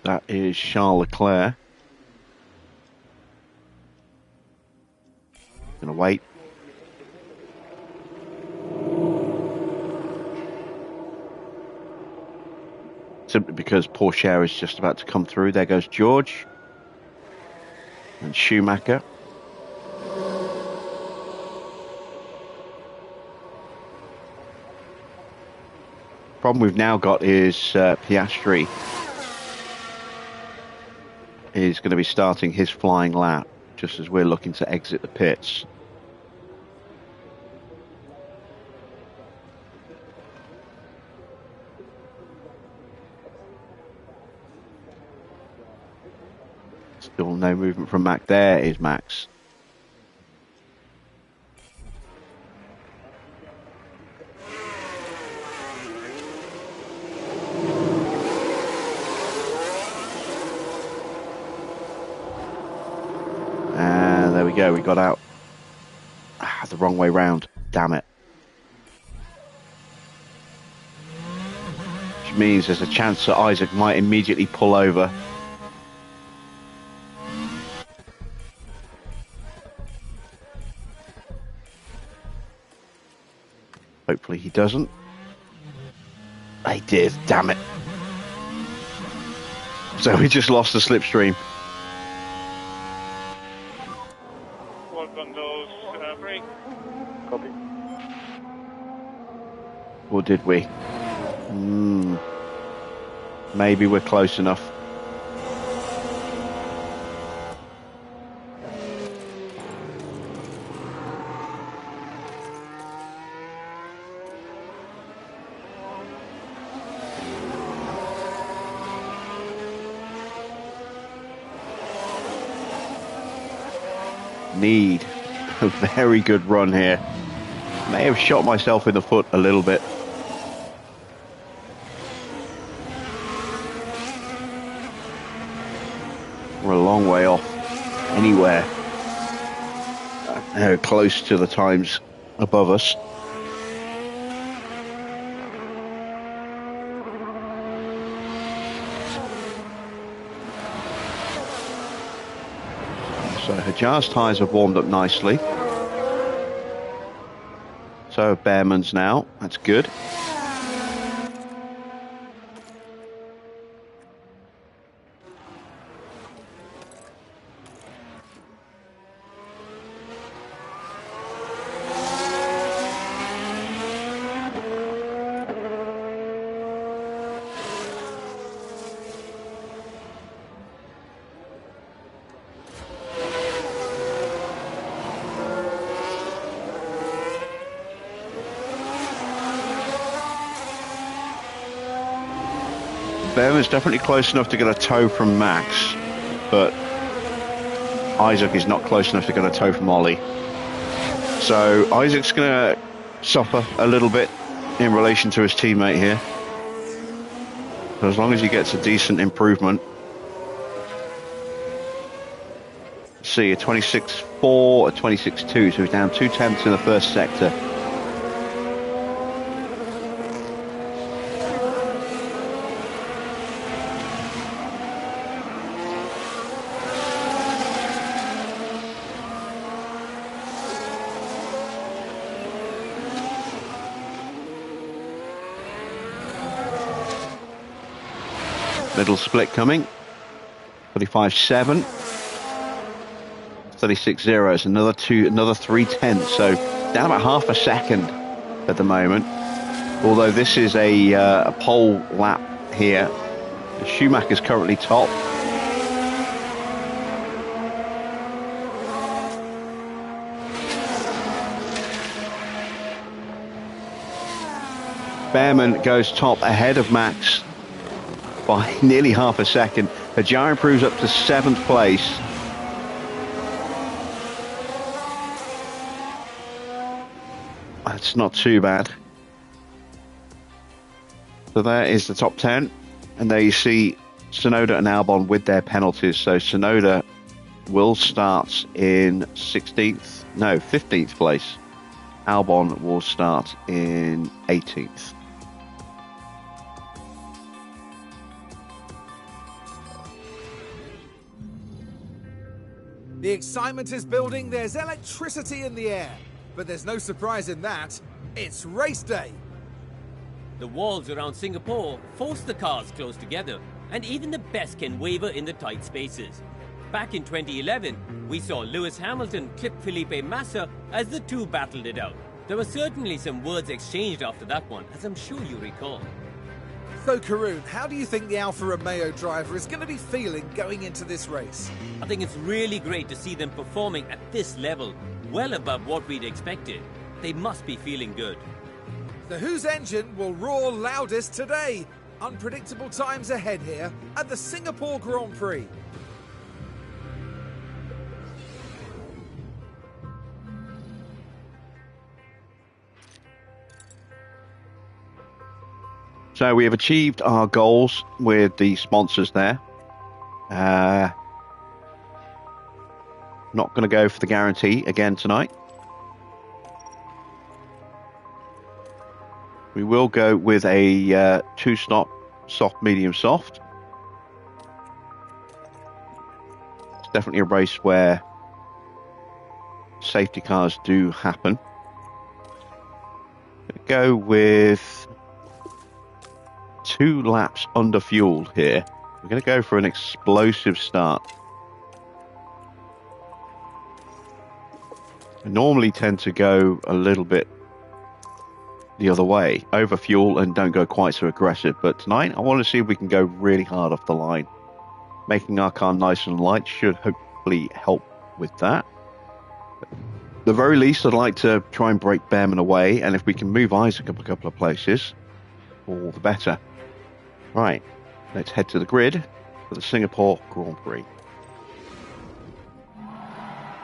That is Charles Leclerc. Gonna wait. Simply because Porsche is just about to come through. There goes George. And Schumacher. Problem we've now got is Piastri is going to be starting his flying lap just as we're looking to exit the pits. Still no movement from Max. There is Max. There we go, we got out the wrong way round, damn it. Which means there's a chance that Isaac might immediately pull over. Hopefully he doesn't. He did, damn it. So we just lost the slipstream. Or did we? Maybe we're close enough. Need a very good run here. May have shot myself in the foot a little bit. We're a long way off anywhere close to the times above us. So Hajar's tyres have warmed up nicely. So have Behrman's now. That's good. Behrman's definitely close enough to get a toe from Max, but Isaac is not close enough to get a toe from Ollie. So Isaac's going to suffer a little bit in relation to his teammate here. But as long as he gets a decent improvement. See, a 26.4, a 26.2, so he's down 0.2 in the first sector. Little split coming. 35.7. 36.0. It's another 3/10. So down about half a second at the moment. Although this is a pole lap here. Schumacher's currently top. Behrman goes top ahead of Max by nearly half a second. Hajar improves up to 7th place. That's not too bad. So there is the top 10. And there you see Tsunoda and Albon with their penalties. So Tsunoda will start in 15th place. Albon will start in 18th. The excitement is building, there's electricity in the air. But there's no surprise in that. It's race day. The walls around Singapore force the cars close together, and even the best can waver in the tight spaces. Back in 2011, we saw Lewis Hamilton clip Felipe Massa as the two battled it out. There were certainly some words exchanged after that one, as I'm sure you recall. So Karun, how do you think the Alfa Romeo driver is going to be feeling going into this race? I think it's really great to see them performing at this level, well above what we'd expected. They must be feeling good. So whose engine will roar loudest today? Unpredictable times ahead here at the Singapore Grand Prix. So we have achieved our goals with the sponsors there. Not going to go for the guarantee again tonight. We will go with a 2-stop soft, medium, soft. It's definitely a race where safety cars do happen. Go with 2 laps under fueled here. We're going to go for an explosive start. I normally tend to go a little bit the other way, over fuel and don't go quite so aggressive, but tonight I want to see if we can go really hard off the line. Making our car nice and light should hopefully help with that. At the very least, I'd like to try and break Behrman away, and if we can move Isaac up a couple of places, all the better. Right, let's head to the grid for the Singapore Grand Prix.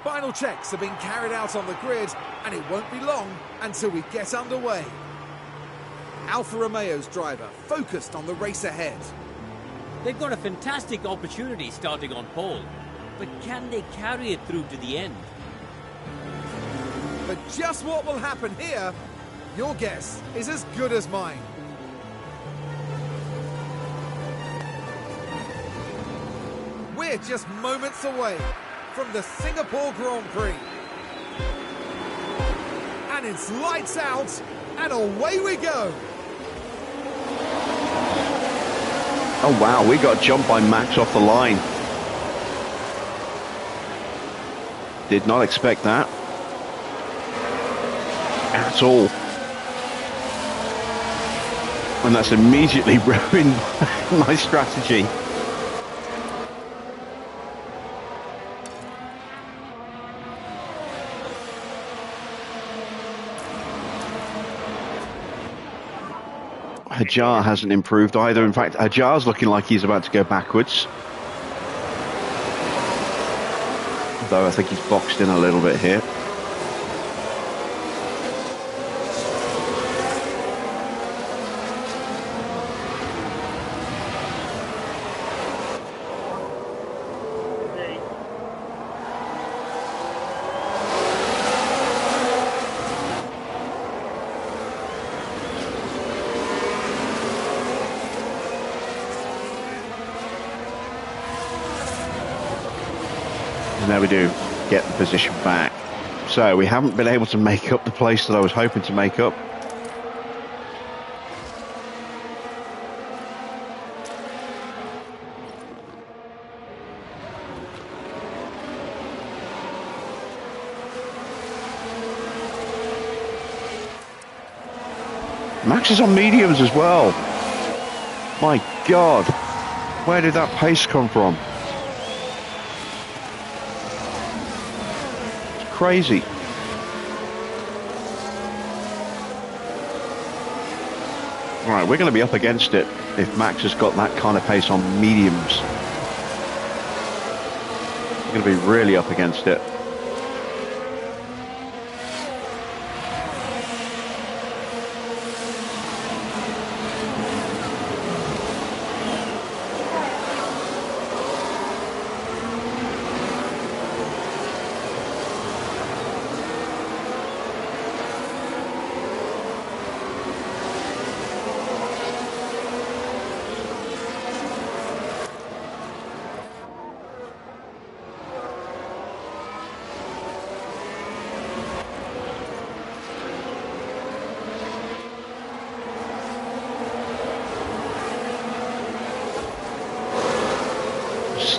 Final checks have been carried out on the grid, and it won't be long until we get underway. Alfa Romeo's driver focused on the race ahead. They've got a fantastic opportunity starting on pole, but can they carry it through to the end? But just what will happen here, your guess is as good as mine. We're just moments away from the Singapore Grand Prix. And it's lights out, and away we go. Oh wow, we got jumped by Max off the line. Did not expect that at all. And that's immediately ruined my strategy. Hajar hasn't improved either. In fact, Hajar's looking like he's about to go backwards. Though I think he's boxed in a little bit here. And there we do, get the position back. So we haven't been able to make up the place that I was hoping to make up. Max is on mediums as well. My God, where did that pace come from? Crazy. Right, we're going to be up against it if Max has got that kind of pace on mediums. We're going to be really up against it.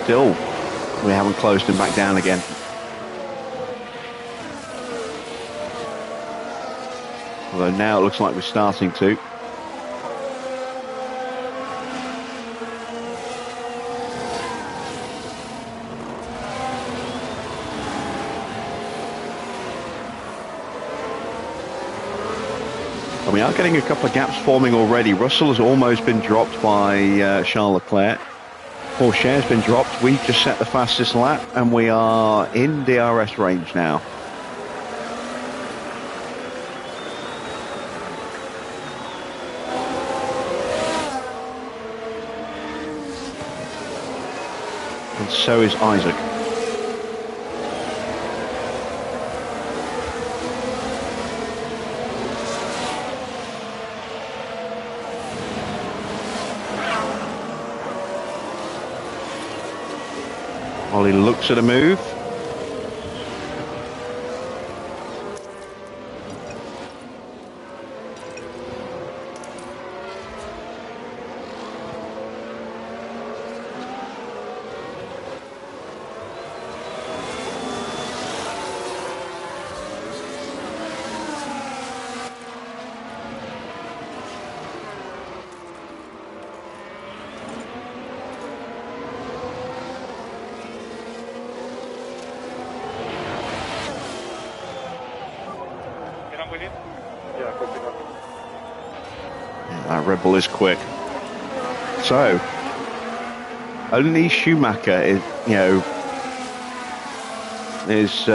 Still, we haven't closed him back down again. Although now it looks like we're starting to. And we are getting a couple of gaps forming already. Russell has almost been dropped by Charles Leclerc. Pourchaire's been dropped. We've just set the fastest lap and we are in DRS range now. And so is Isaac. Ollie looks at a move. That Red Bull is quick. So, only Schumacher is,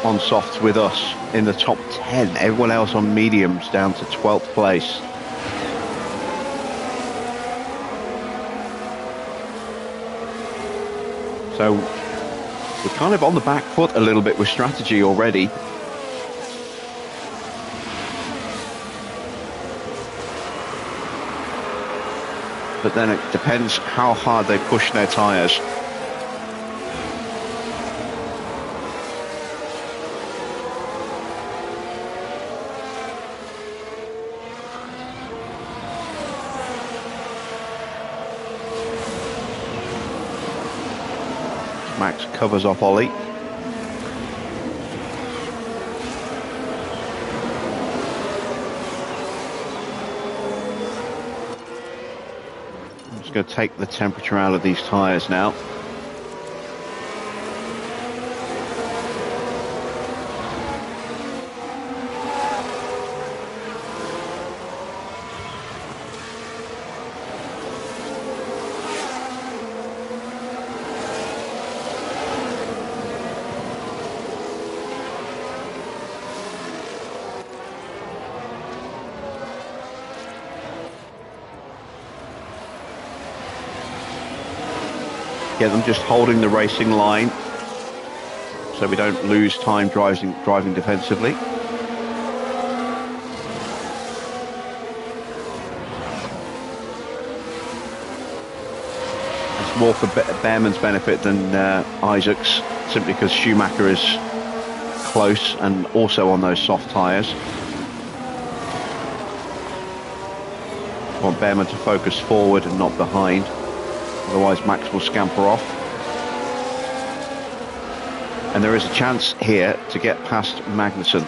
on softs with us in the top 10. Everyone else on mediums down to 12th place. So, we're kind of on the back foot a little bit with strategy already. But then it depends how hard they push their tyres. Max covers off Ollie. I'm just going to take the temperature out of these tyres now. Get them just holding the racing line so we don't lose time driving defensively. It's more for Behrman's benefit than Isaac's, simply because Schumacher is close and also on those soft tyres. I want Behrman to focus forward and not behind, otherwise Max will scamper off. And there is a chance here to get past Magnussen.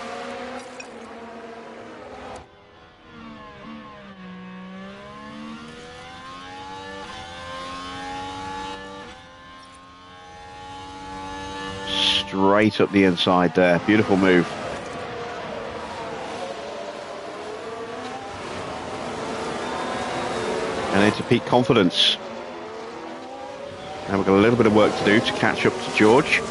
Straight up the inside there, beautiful move. And into peak confidence. Now we've got a little bit of work to do to catch up to George.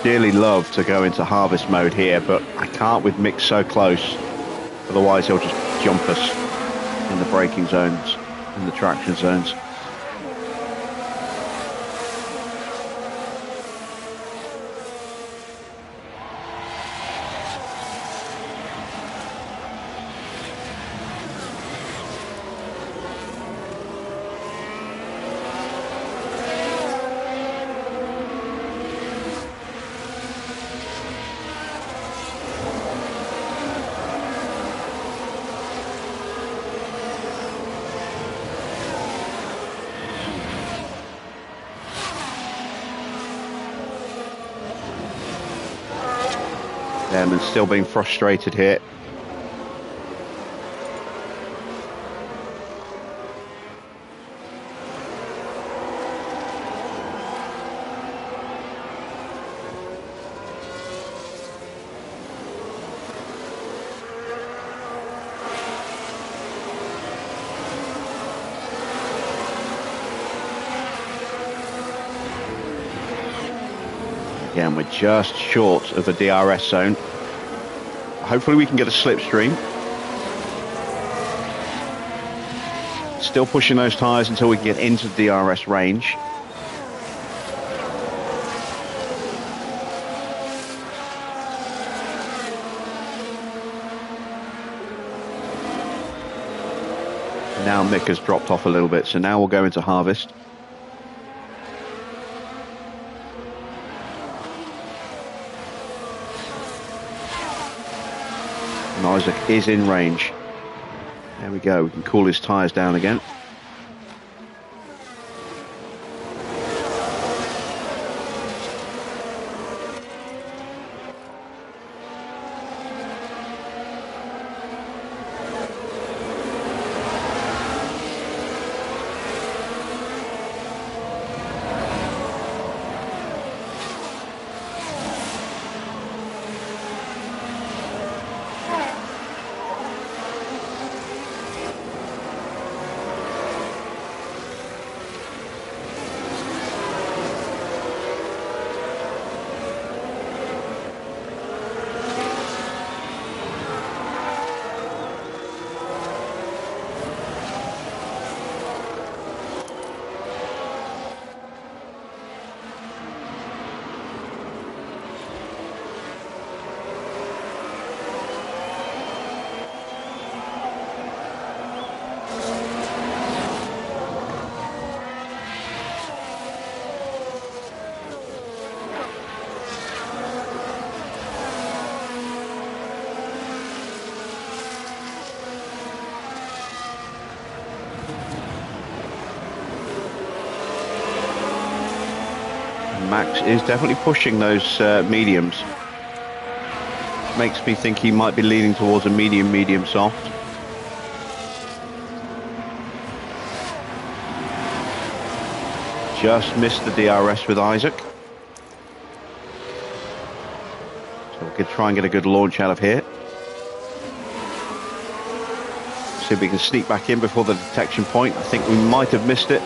Dearly love to go into harvest mode here, but I can't with Mick so close, otherwise he'll just jump us in the braking zones, in the traction zones. And still being frustrated here. Again, we're just short of the DRS zone. Hopefully we can get a slipstream. Still pushing those tyres until we get into the DRS range. Now Mick has dropped off a little bit, so now we'll go into harvest. And Isaac is in range. There we go, we can cool his tyres down again. Max is definitely pushing those mediums. Makes me think he might be leaning towards a medium soft. just missed the DRS with Isaac. So we could try and get a good launch out of here. See if we can sneak back in before the detection point. I think we might have missed it.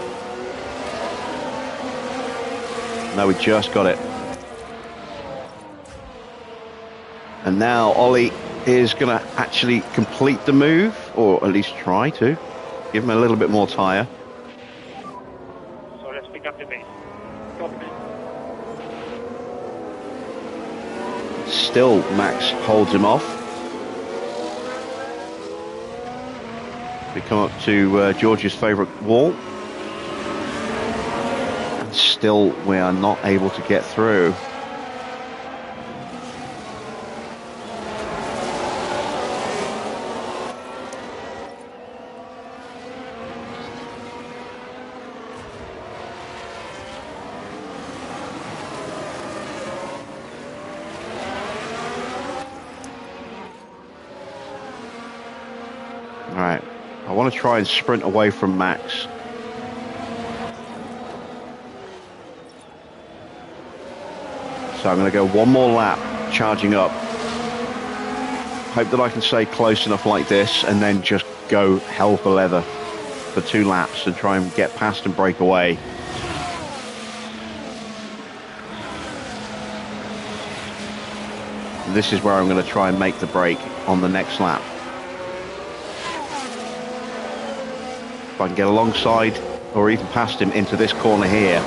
No, we just got it. And now Ollie is going to actually complete the move, or at least try to. Give him a little bit more tyre. So let's pick up the pace. Still, Max holds him off. We come up to George's favourite wall. And still, we are not able to get through. Right, I want to try and sprint away from Max. So I'm going to go one more lap, charging up. Hope that I can stay close enough like this and then just go hell for leather for 2 laps and try and get past and break away. And this is where I'm going to try and make the break on the next lap. If I can get alongside or even past him into this corner here,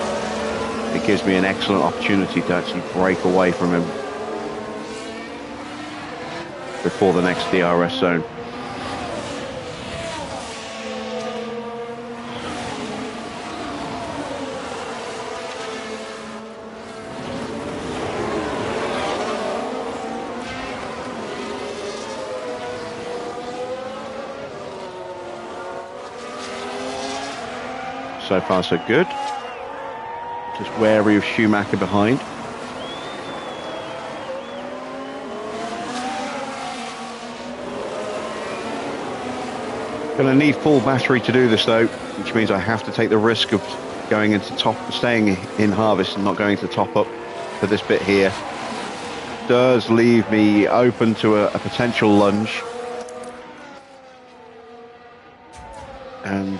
it gives me an excellent opportunity to actually break away from him before the next DRS zone. So far so good. Just wary of Schumacher behind. Gonna need full battery to do this though, which means I have to take the risk of going into staying in harvest and not going to top up for this bit here. Does leave me open to a potential lunge. And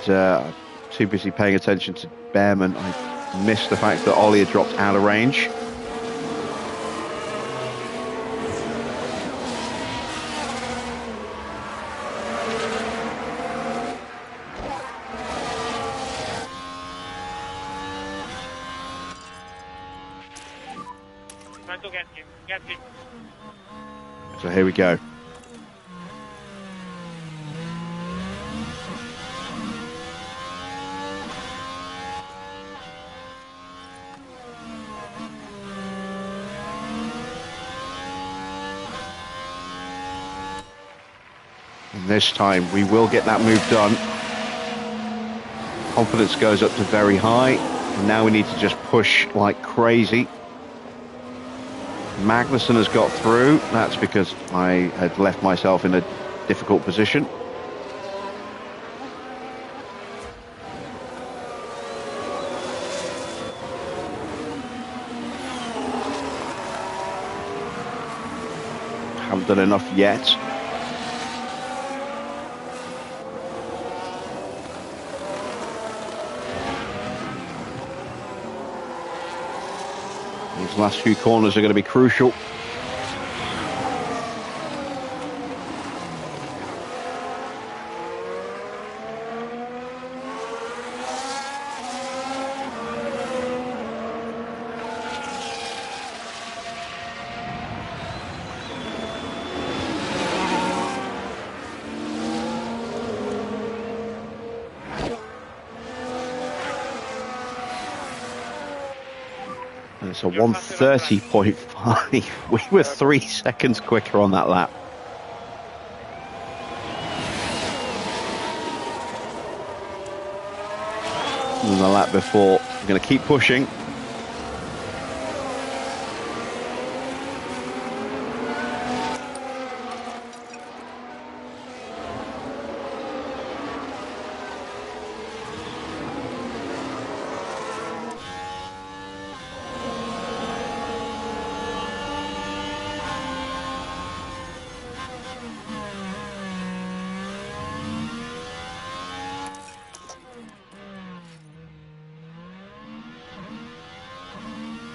too busy paying attention to Behrman, I missed the fact that Ollie had dropped out of range. Try to get him. So here we go. And this time we will get that move done. Confidence goes up to very high. And now we need to just push like crazy. Magnussen has got through. That's because I had left myself in a difficult position. Haven't done enough yet. These last few corners are going to be crucial. It's a 1:30.5. We were 3 seconds quicker on that lap. Than the lap before. I'm going to keep pushing.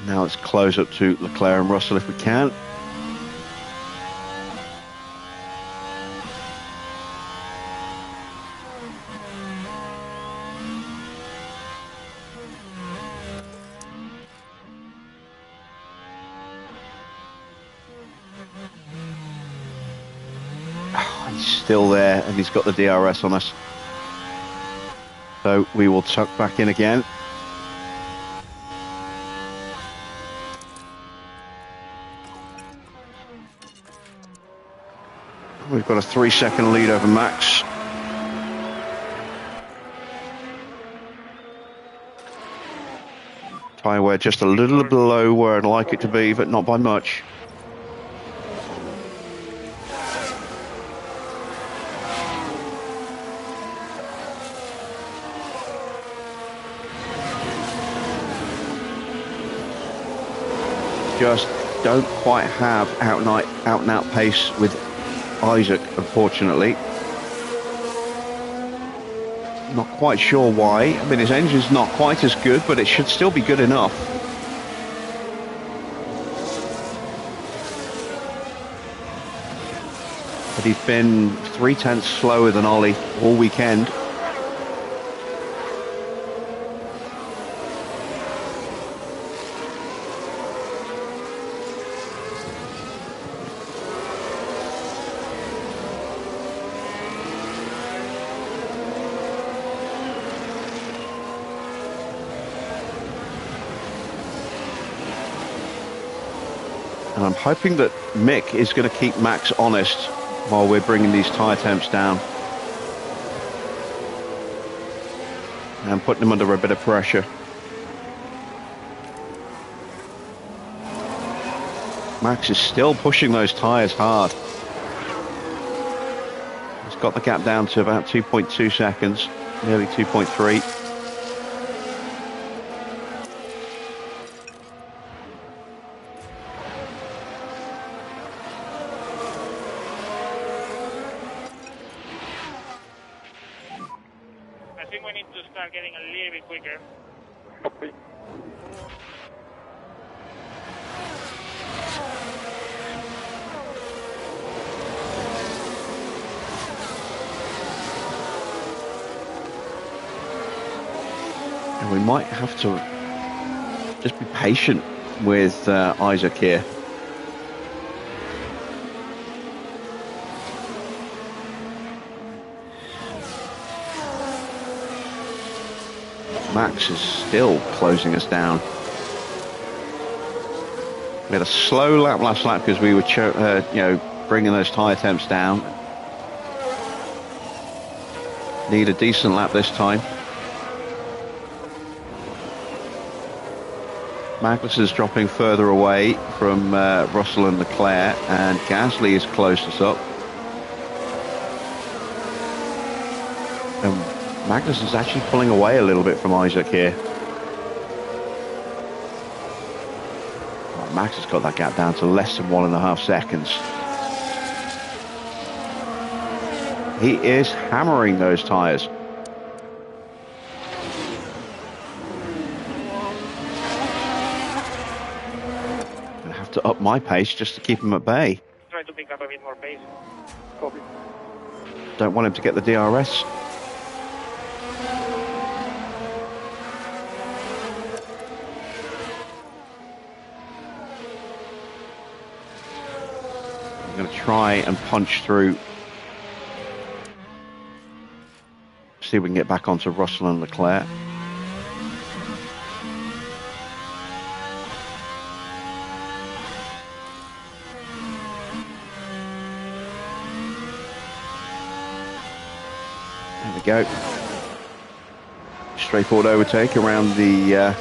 Now let's close up to Leclerc and Russell if we can. He's still there and he's got the DRS on us. So we will tuck back in again. We've got a 3-second lead over Max. Tyre wear just a little below where I'd like it to be, but not by much. Just don't quite have out and out pace with Isaac, unfortunately. Not quite sure why. I mean, his engine's not quite as good, but it should still be good enough. But he's been 0.3 slower than Ollie all weekend. And I'm hoping that Mick is going to keep Max honest while we're bringing these tyre temps down. And putting him under a bit of pressure. Max is still pushing those tyres hard. He's got the gap down to about 2.2 seconds, nearly 2.3. I think we need to start getting a little bit quicker. Copy. And we might have to just be patient with Isaac here. Max is still closing us down. We had a slow lap last lap because we were, bringing those tyre temps down. Need a decent lap this time. Magnus is dropping further away from Russell and Leclerc, and Gasly has closed us up. And Magnus is actually pulling away a little bit from Isaac here. Oh, Max has got that gap down to less than 1.5 seconds. He is hammering those tyres. Gonna have to up my pace just to keep him at bay. Try to pick up a bit more pace. Copy. Don't want him to get the DRS. I'm going to try and punch through. See if we can get back onto Russell and Leclerc. There we go. Straightforward overtake around the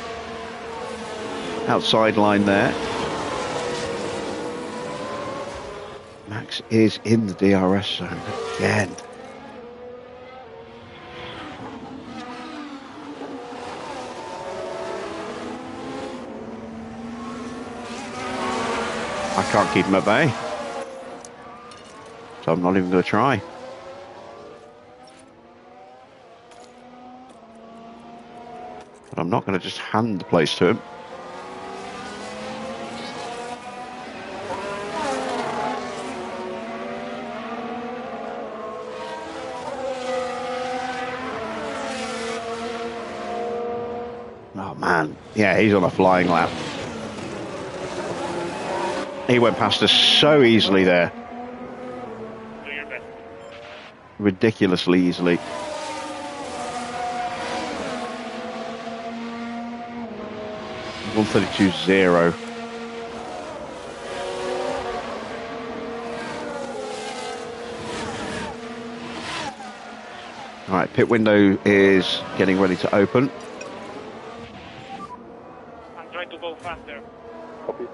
outside line there. Max is in the DRS zone again. I can't keep him at bay. So I'm not even going to try. But I'm not going to just hand the place to him. man. Yeah, he's on a flying lap. He went past us so easily there. Do your best. Ridiculously easily. .132.0. All right, pit window is getting ready to open. I'm trying to go faster. Copy.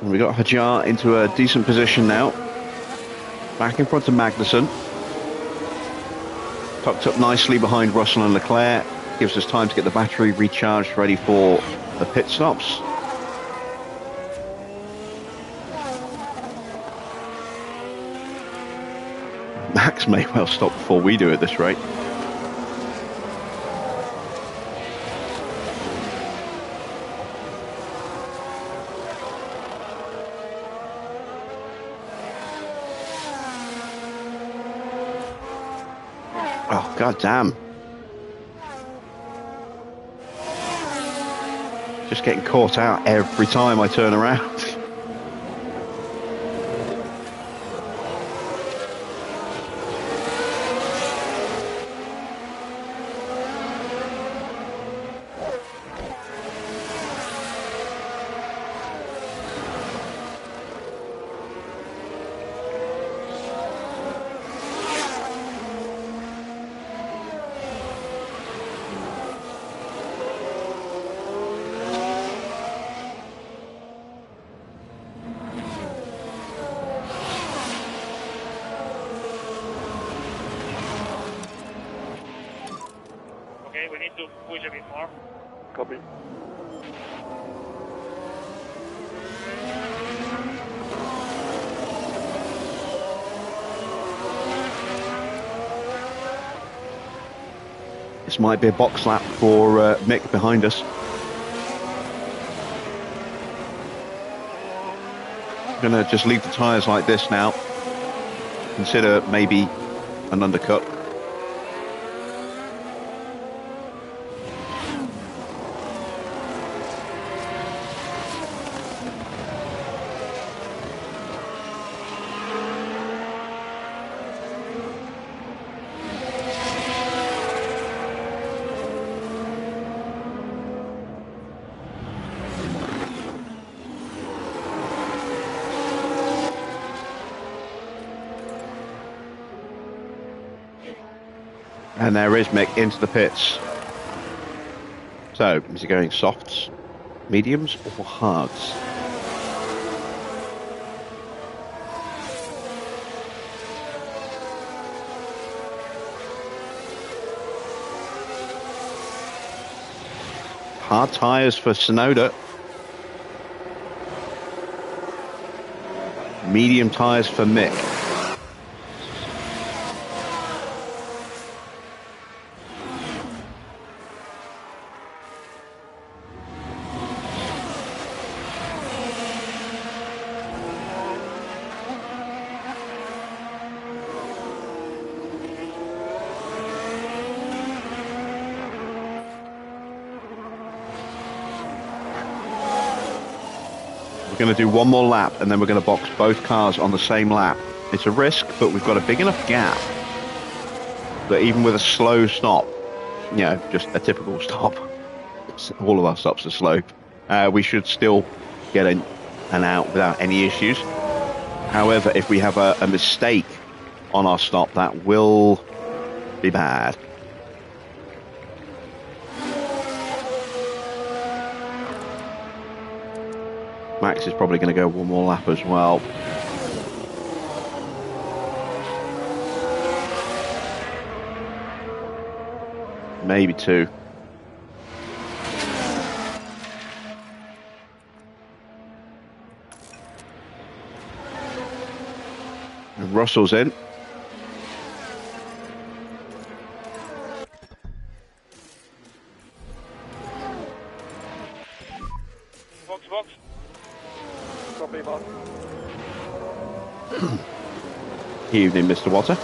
And we got Hajar into a decent position now. Back in front of Magnussen. Tucked up nicely behind Russell and Leclerc. Gives us time to get the battery recharged, ready for the pit stops. Max may well stop before we do at this rate. Oh, god damn. Just getting caught out every time I turn around. Okay, we need to push a bit more. Copy. This might be a box lap for Mick behind us. I'm going to just leave the tyres like this now. Consider maybe an undercut. And there is Mick into the pits. So, is he going softs, mediums, or hards? Hard tyres for Sonoda. Medium tyres for Mick. We're going to do one more lap and then we're going to box both cars on the same lap. It's a risk, but we've got a big enough gap that even with a slow stop, you know, just a typical stop, all of our stops are slow, we should still get in and out without any issues. However, if we have a mistake on our stop, that will be bad. Max is probably going to go one more lap as well. Maybe two. And Russell's in. box. Copy, boss. Evening, Mr. Water.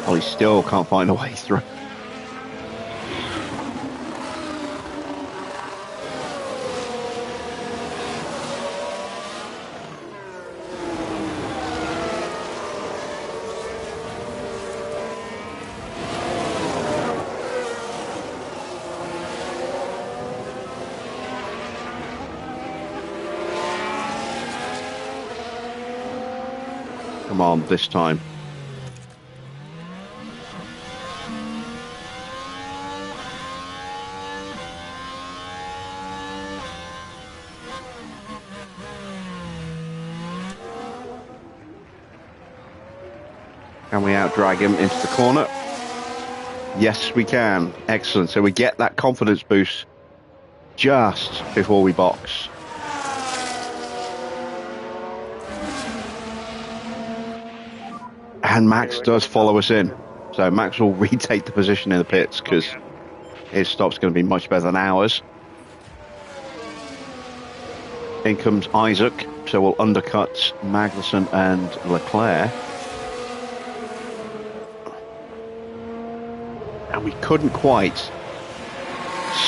Ollie still can't find a way through. Come on, this time. Can we outdrag him into the corner? Yes, we can. Excellent. So we get that confidence boost just before we box. And Max does follow us in. So Max will retake the position in the pits because his stop's going to be much better than ours. In comes Isaac, so we'll undercut Magnussen and Leclerc. And we couldn't quite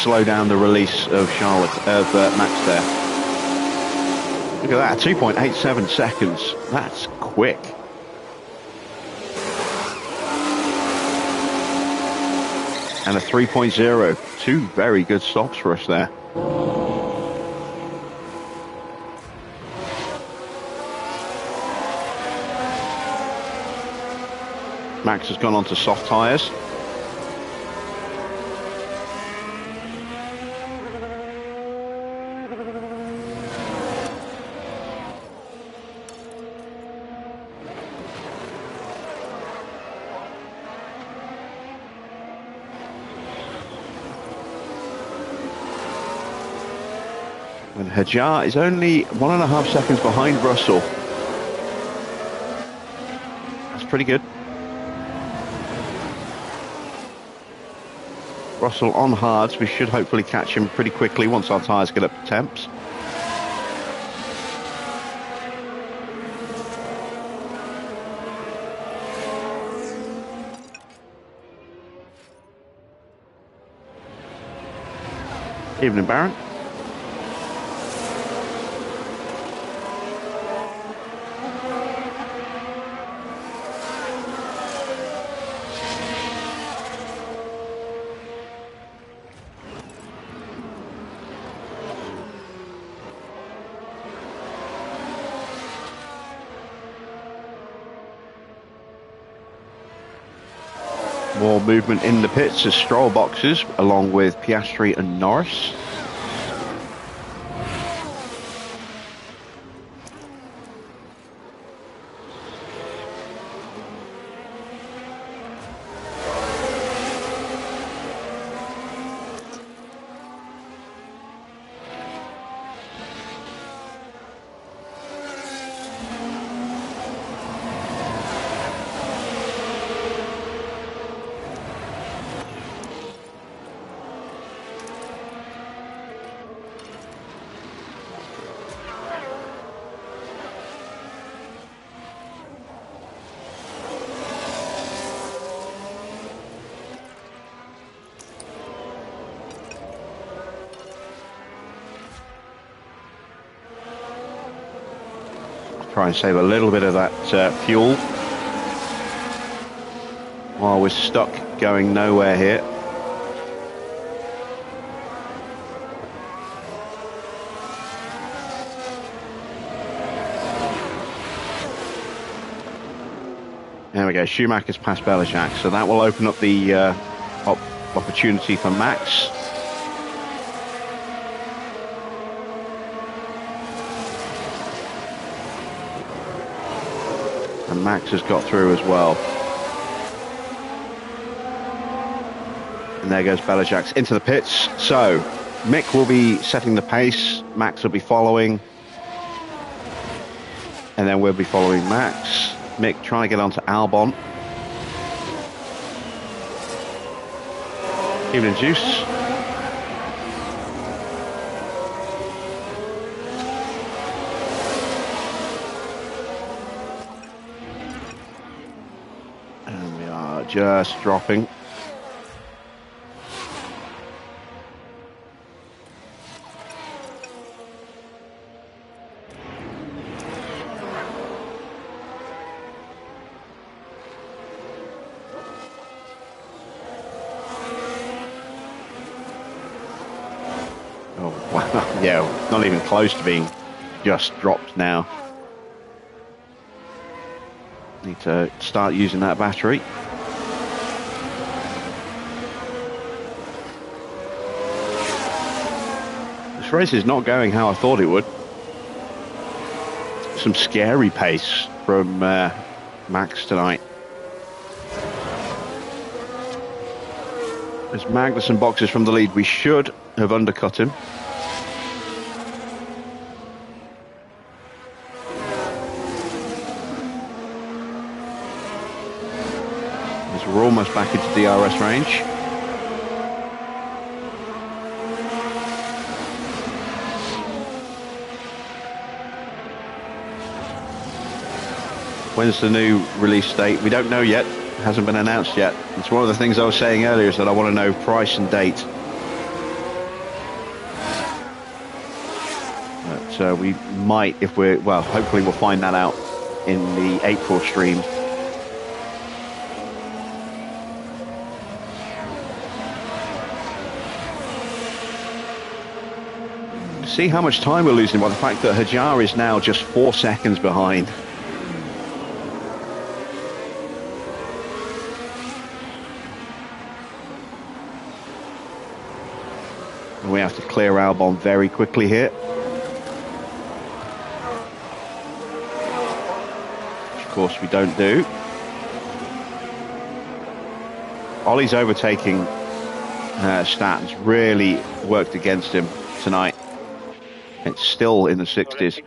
slow down the release of Max there. Look at that, 2.87 seconds. That's quick. And a 3.0. Two very good stops for us there. Max has gone on to soft tyres. And Hajar is only 1.5 seconds behind Russell. That's pretty good. Russell on hards. We should hopefully catch him pretty quickly once our tyres get up to temps. Evening, Baron. More movement in the pits as Stroll boxes, along with Piastri and Norris. Try and save a little bit of that fuel while we're stuck going nowhere here. There we go, Schumacher's past Belichick, so that will open up the opportunity for Max. And Max has got through as well. And there goes Belichick into the pits. So Mick will be setting the pace, Max will be following. And then we'll be following Max. Mick trying to get onto Albon. Even Juice. And we are just dropping. Yeah, not even close to being just dropped now. Need to start using that battery. This race is not going how I thought it would. Some scary pace from Max tonight. As Magnussen boxes from the lead, we should have undercut him. We're almost back into DRS range. When's the new release date? We don't know yet. It hasn't been announced yet. It's one of the things I was saying earlier, is that I want to know price and date. But we might, if we're, well, hopefully we'll find that out in the April stream. See how much time we're losing by the fact that Hajar is now just 4 seconds behind. And we have to clear Albon very quickly here. Which of course we don't do. Ollie's overtaking Statton's really worked against him tonight. It's still in the 60s.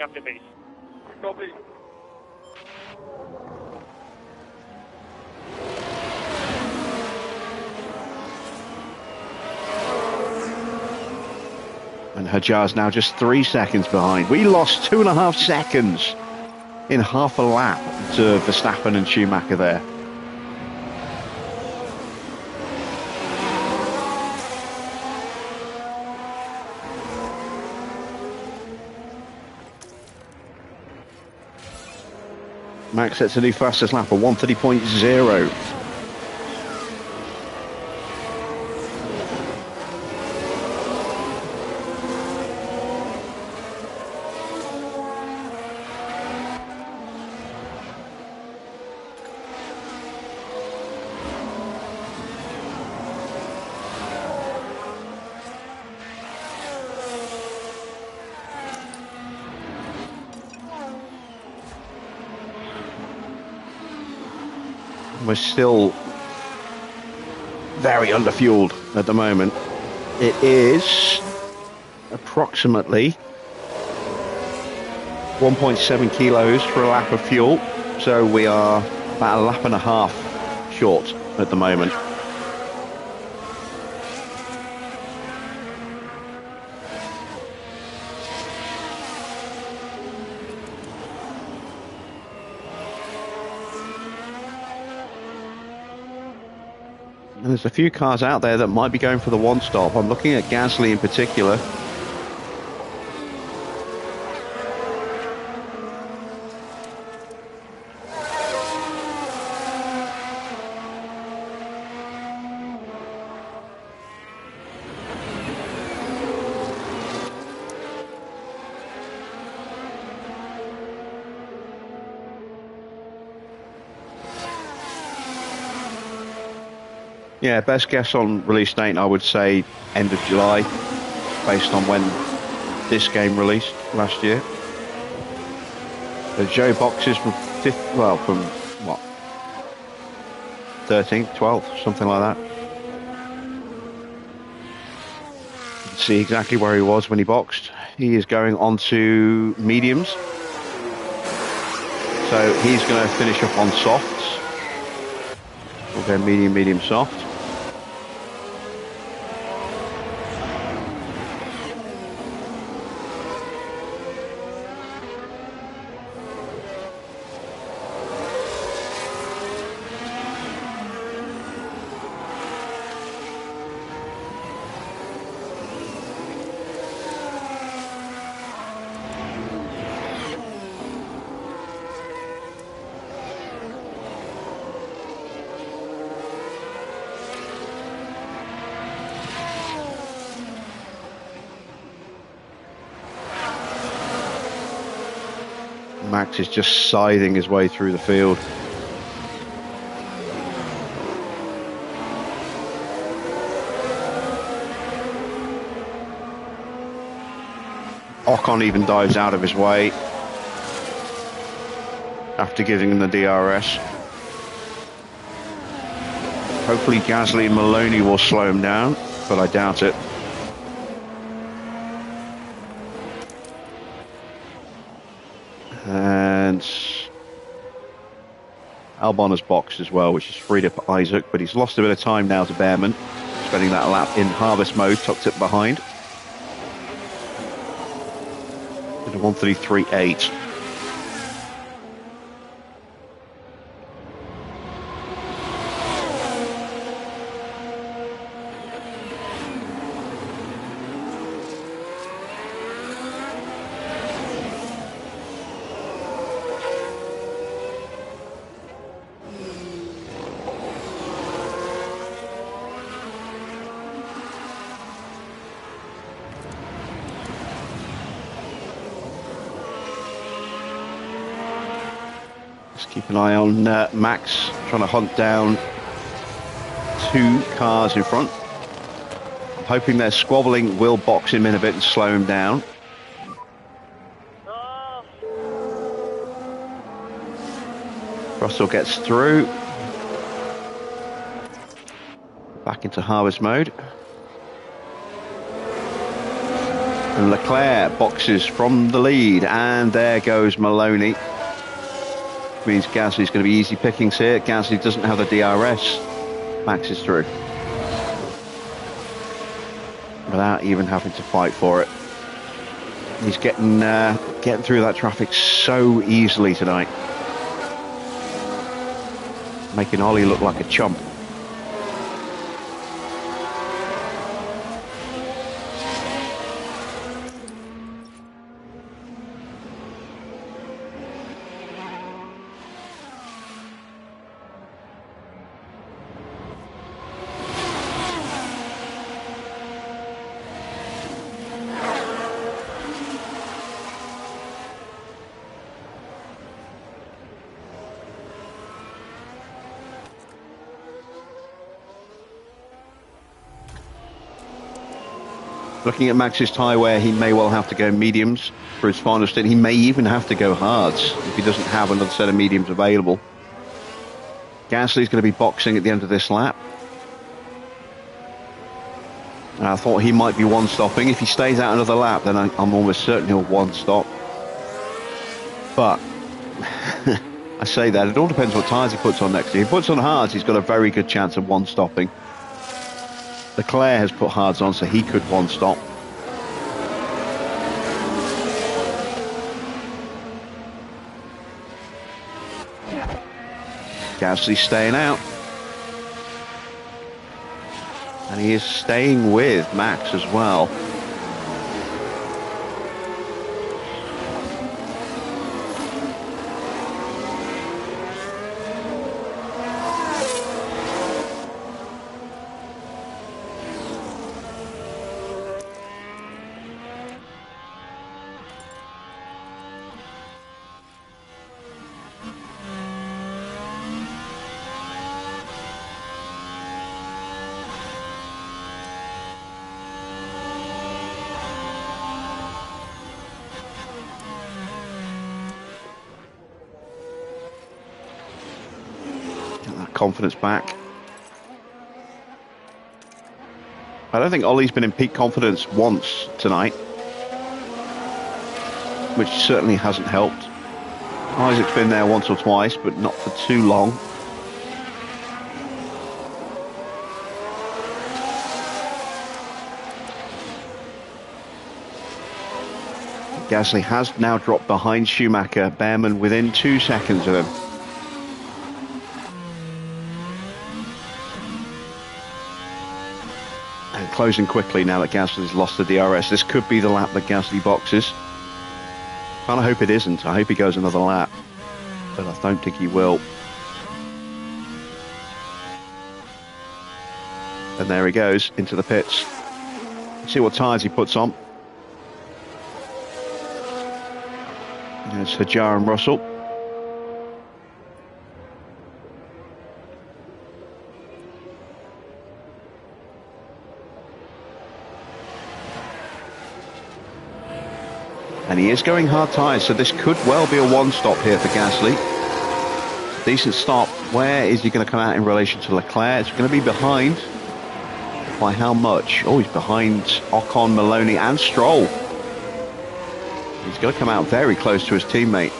Copy. And Hajar's now just 3 seconds behind. We lost 2.5 seconds in half a lap to Verstappen and Schumacher there. Max sets a new fastest lap of 1:30.0. We're still very underfueled at the moment. It is approximately 1.7 kilos for a lap of fuel, so we are about a lap and a half short at the moment. And there's a few cars out there that might be going for the one stop. I'm looking at Gasly in particular. Yeah, best guess on release date, I would say end of July, based on when this game released last year. The Joe boxes from from what, 13th, 12th, something like that. You can see exactly where he was when he boxed. He is going on to mediums. So he's going to finish up on softs. We'll go medium, medium, soft. Max is just scything his way through the field. Ocon even dives out of his way after giving him the DRS. Hopefully Gasly and Maloney will slow him down, but I doubt it. And Albon has boxed as well, which has freed up Isaac, but he's lost a bit of time now to Behrman, spending that lap in harvest mode, tucked it behind. At 1:33.8. Keep an eye on Max, trying to hunt down two cars in front. I'm hoping their squabbling will box him in a bit and slow him down. Russell gets through. Back into harvest mode. And Leclerc boxes from the lead, and there goes Maloney. Means Gasly's going to be easy pickings here. Gasly doesn't have the DRS. Max is through without even having to fight for it. He's getting through that traffic so easily tonight, making Ollie look like a chump. Looking at Max's tyre wear, he may well have to go mediums for his final stint. He may even have to go hards if he doesn't have another set of mediums available. Gasly's going to be boxing at the end of this lap. And I thought he might be one-stopping. If he stays out another lap, then I'm almost certain he'll one-stop. But I say that, it all depends what tyres he puts on next year. If he puts on hards, he's got a very good chance of one-stopping. Leclerc has put hards on, so he could one-stop. Gasly staying out. And he is staying with Max as well. Confidence back. I don't think Ollie's been in peak confidence once tonight, which certainly hasn't helped. Isaac's been there once or twice, but not for too long. Gasly has now dropped behind Schumacher. Behrman within 2 seconds of him. And closing quickly now that Gasly's lost the DRS. This could be the lap that Gasly boxes. Kind of hope it isn't. I hope he goes another lap, but I don't think he will. And there he goes into the pits. Let's see what tyres he puts on. There's Hajar and Russell. And he is going hard tyres, so this could well be a one-stop here for Gasly. Decent stop. Where is he going to come out in relation to Leclerc? It's going to be behind. By how much? Oh, he's behind Ocon, Maloney and Stroll. He's going to come out very close to his teammate.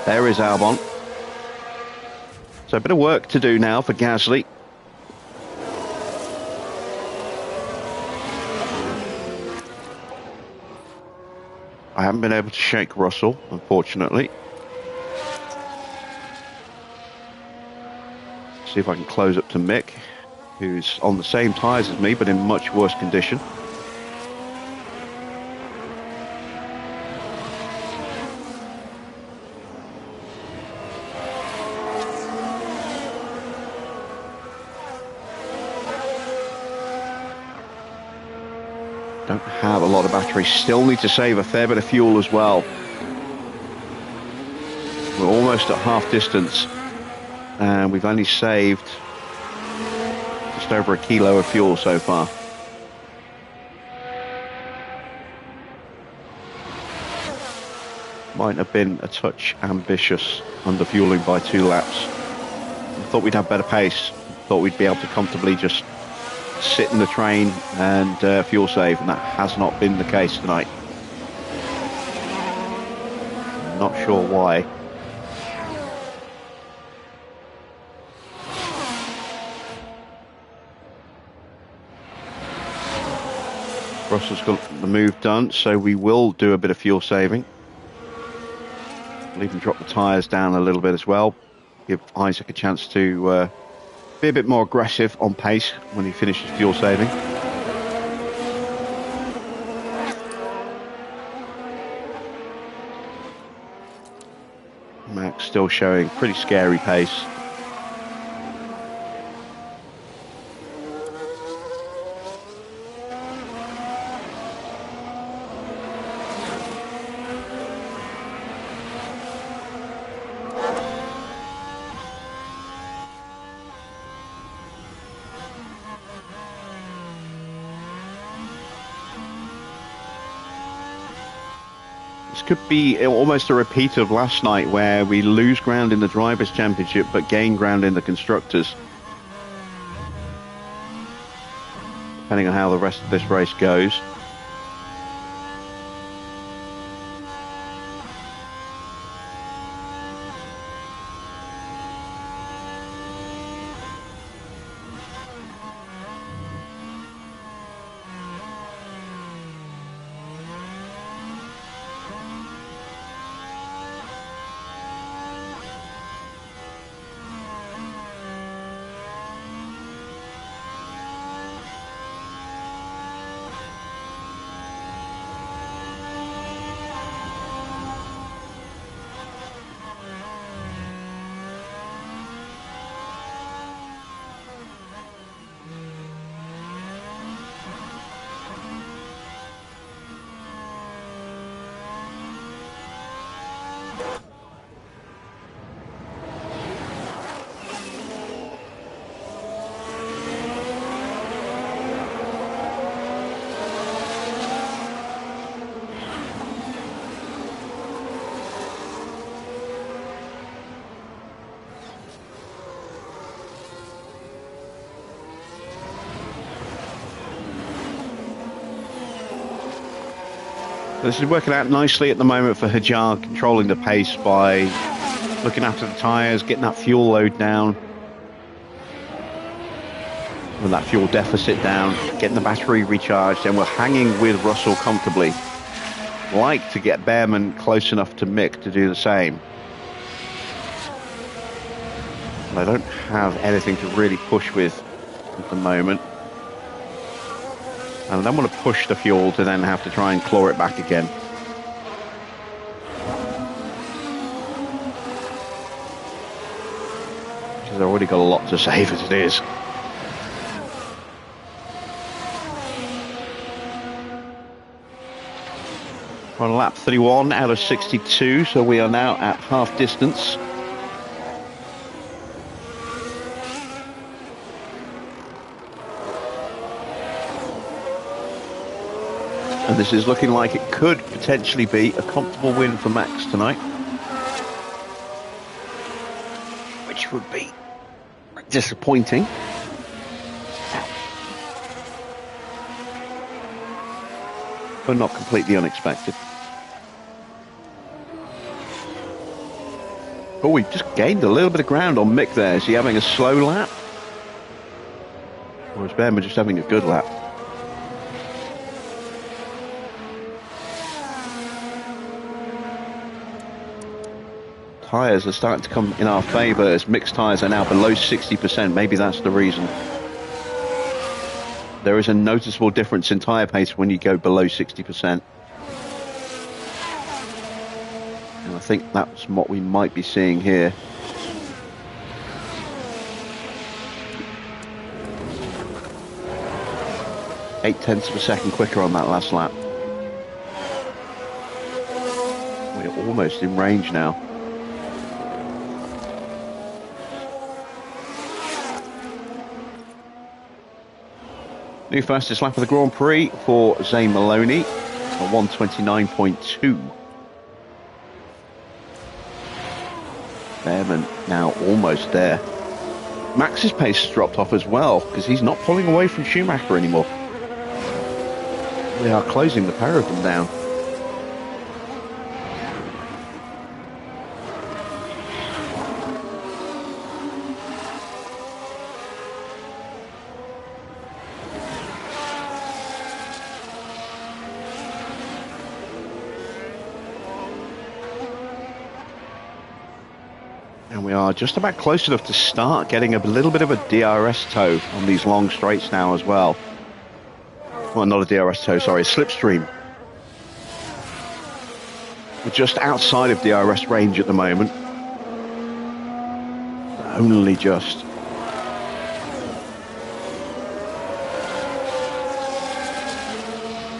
There is Albon. So a bit of work to do now for Gasly. I haven't been able to shake Russell, unfortunately. See if I can close up to Mick, who's on the same tyres as me, but in much worse condition. Don't have a lot of battery. Still need to save a fair bit of fuel as well. We're almost at half distance, and we've only saved just over a kilo of fuel so far. Might have been a touch ambitious, under fueling by 2 laps. I thought we'd have better pace. Thought we'd be able to comfortably just sit in the train and fuel save, and that has not been the case tonight. Not sure why. Russell's got the move done, so we will do a bit of fuel saving. We'll even drop the tyres down a little bit as well. Give Isaac a chance to be a bit more aggressive on pace when he finishes fuel saving. Max still showing pretty scary pace. This could be almost a repeat of last night, where we lose ground in the Drivers' Championship but gain ground in the Constructors. Depending on how the rest of this race goes. This is working out nicely at the moment for Hajar, controlling the pace by looking after the tyres, getting that fuel load down, with that fuel deficit down, getting the battery recharged, and we're hanging with Russell comfortably. Like to get Behrman close enough to Mick to do the same. And I don't have anything to really push with at the moment. And I don't want to push the fuel to then have to try and claw it back again. Because I've already got a lot to save as it is. On lap 31 out of 62, so we are now at half distance. And this is looking like it could potentially be a comfortable win for Max tonight. Which would be disappointing. But not completely unexpected. Oh, we just gained a little bit of ground on Mick there. Is he having a slow lap? Or is Behrman just having a good lap? Tyres are starting to come in our favour as Mick's tyres are now below 60%. Maybe that's the reason. There is a noticeable difference in tyre pace when you go below 60%. And I think that's what we might be seeing here. Eight-tenths of a second quicker on that last lap. We're almost in range now. New fastest lap of the Grand Prix for Zane Maloney, a 1:29.2. Behrman now almost there. Max's pace has dropped off as well because he's not pulling away from Schumacher anymore. We are closing the pair of them down. And we are just about close enough to start getting a little bit of a DRS tow on these long straights now as well. Well, not a DRS tow, sorry, a slipstream. We're just outside of DRS range at the moment. Only just.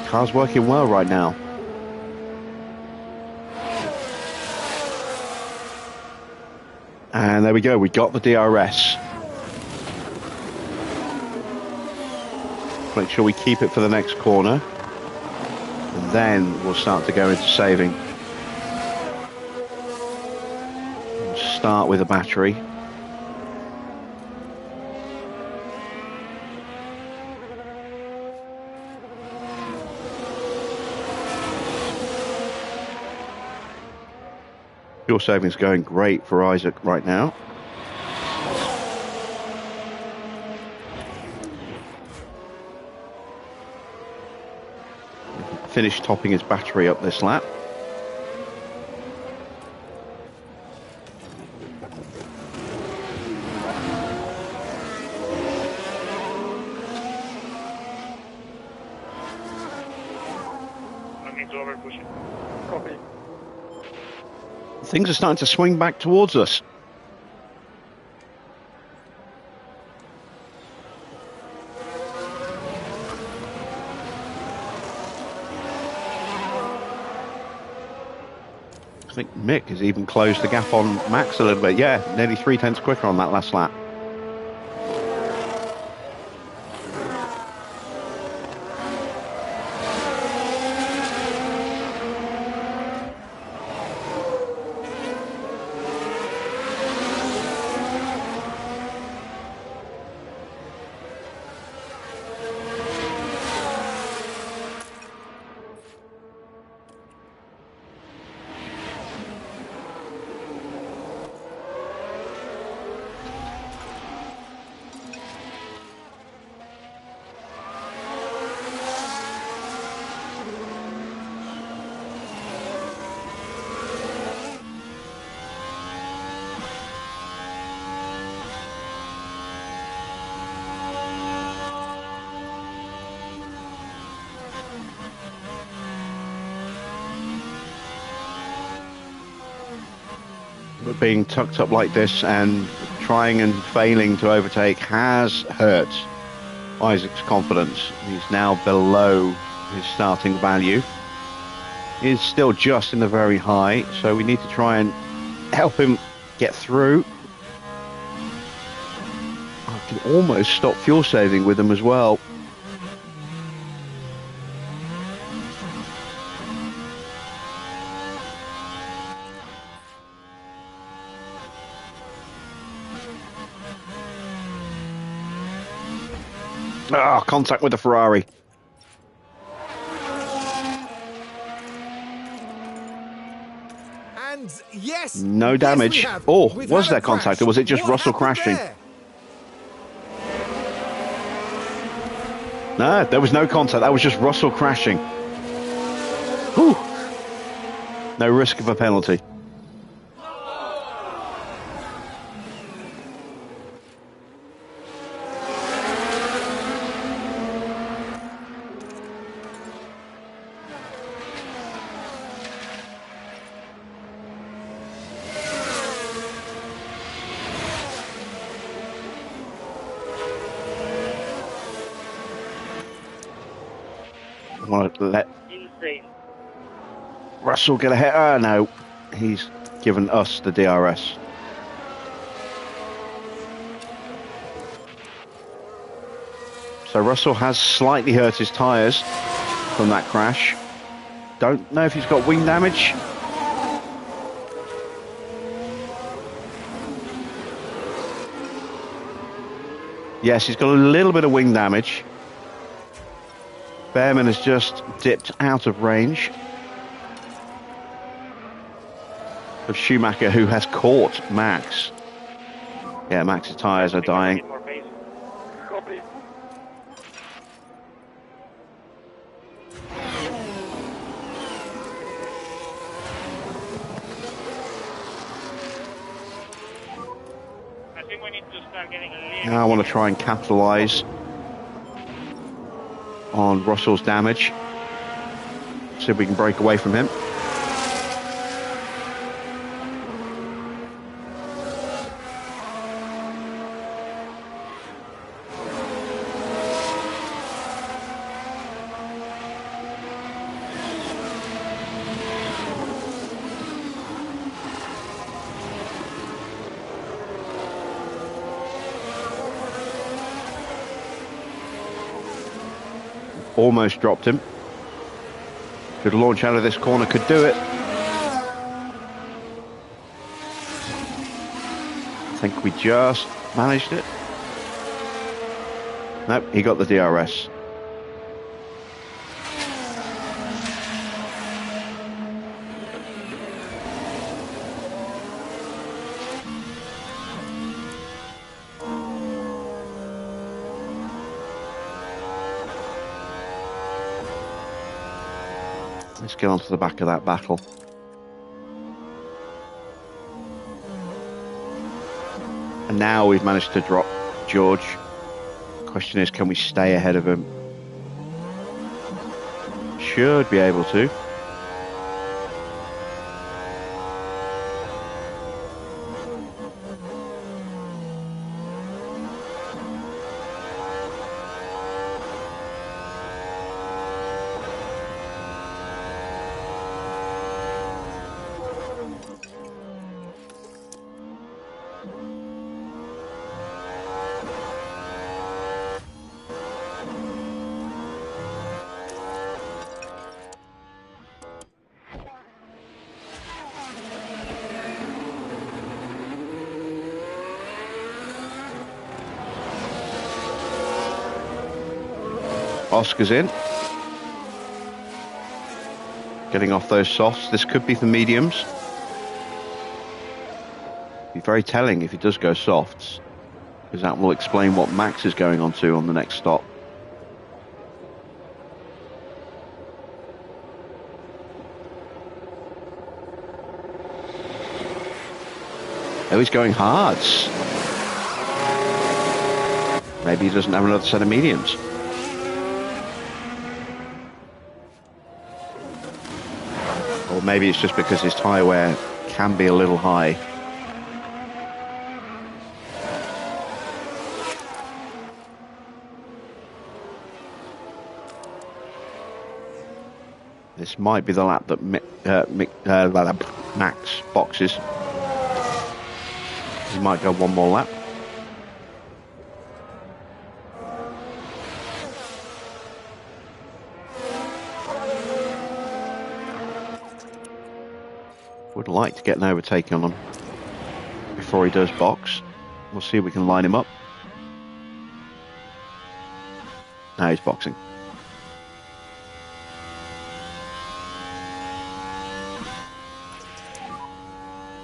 Car's working well right now. And there we go, we got the DRS. Make sure we keep it for the next corner. And then we'll start to go into saving. We'll start with a battery. Fuel savings going great for Isaac right now. Finish topping his battery up this lap. I need to overpush it. Copy. Things are starting to swing back towards us. I think Mick has even closed the gap on Max a little bit. Yeah, nearly 3/10 quicker on that last lap. being tucked up like this and trying and failing to overtake has hurt Isaac's confidence. He's now below his starting value. He's still just in the very high, so we need to try and help him get through. I can almost stop fuel saving with him as well. Ah, contact with the Ferrari. And yes, No damage. Yes, we have. Oh, We've was had a there contact, crash. or was it just What Russell happened crashing? there? No, there was no contact. That was just Russell crashing. Whew. No risk of a penalty. I want to let Insane. Russell get ahead. No, he's given us the DRS. So Russell has slightly hurt his tyres from that crash. Don't know if he's got wing damage. Yes, he's got a little bit of wing damage. Behrman has just dipped out of range of Schumacher, who has caught Max. Yeah, Max's tyres are dying. More pace. Copy. I think we need to start getting a little. Now I want to try and capitalise on Russell's damage. See if we can break away from him. Almost dropped him. Could launch out of this corner, could do it. I think we just managed it. Nope, he got the DRS. Let's get onto the back of that battle. And now we've managed to drop George. Question is, can we stay ahead of him? Should be able to. Oscar's in. Getting off those softs. This could be the mediums. Be very telling if he does go softs, because that will explain what Max is going on to on the next stop. Oh, he's going hards. Maybe he doesn't have another set of mediums. Or maybe it's just because his tyre wear can be a little high. This might be the lap that Max boxes. He might go one more lap. Would like to get an overtake on him before he does box. We'll see if we can line him up. Now he's boxing.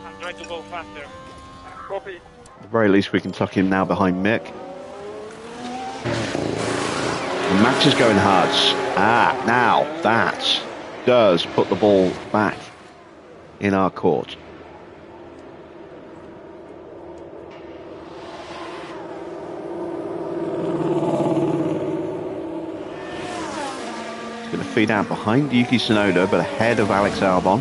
I'm trying to go faster. Copy. At the very least, we can tuck him now behind Mick. And Max is going hard. Now that does put the ball back in our court. He's going to feed out behind Yuki Tsunoda, but ahead of Alex Albon.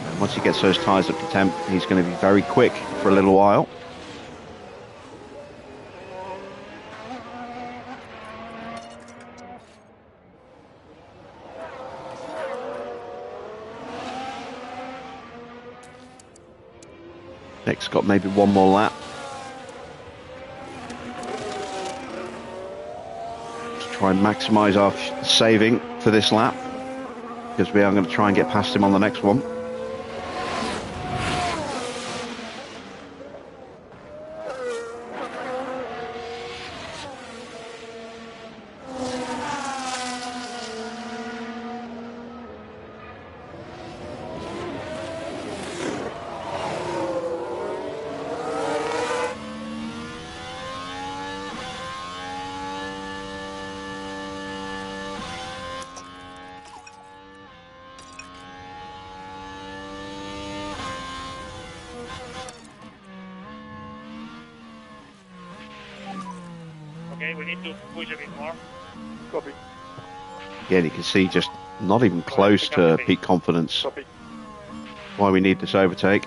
And once he gets those tyres up to temp, he's going to be very quick for a little while. Nick's got maybe one more lap. Let's try and maximise our saving for this lap, because we are going to try and get past him on the next one. Okay, we need to push a bit more. Copy. Again, you can see just not even close to peak confidence. Copy. Why we need this overtake.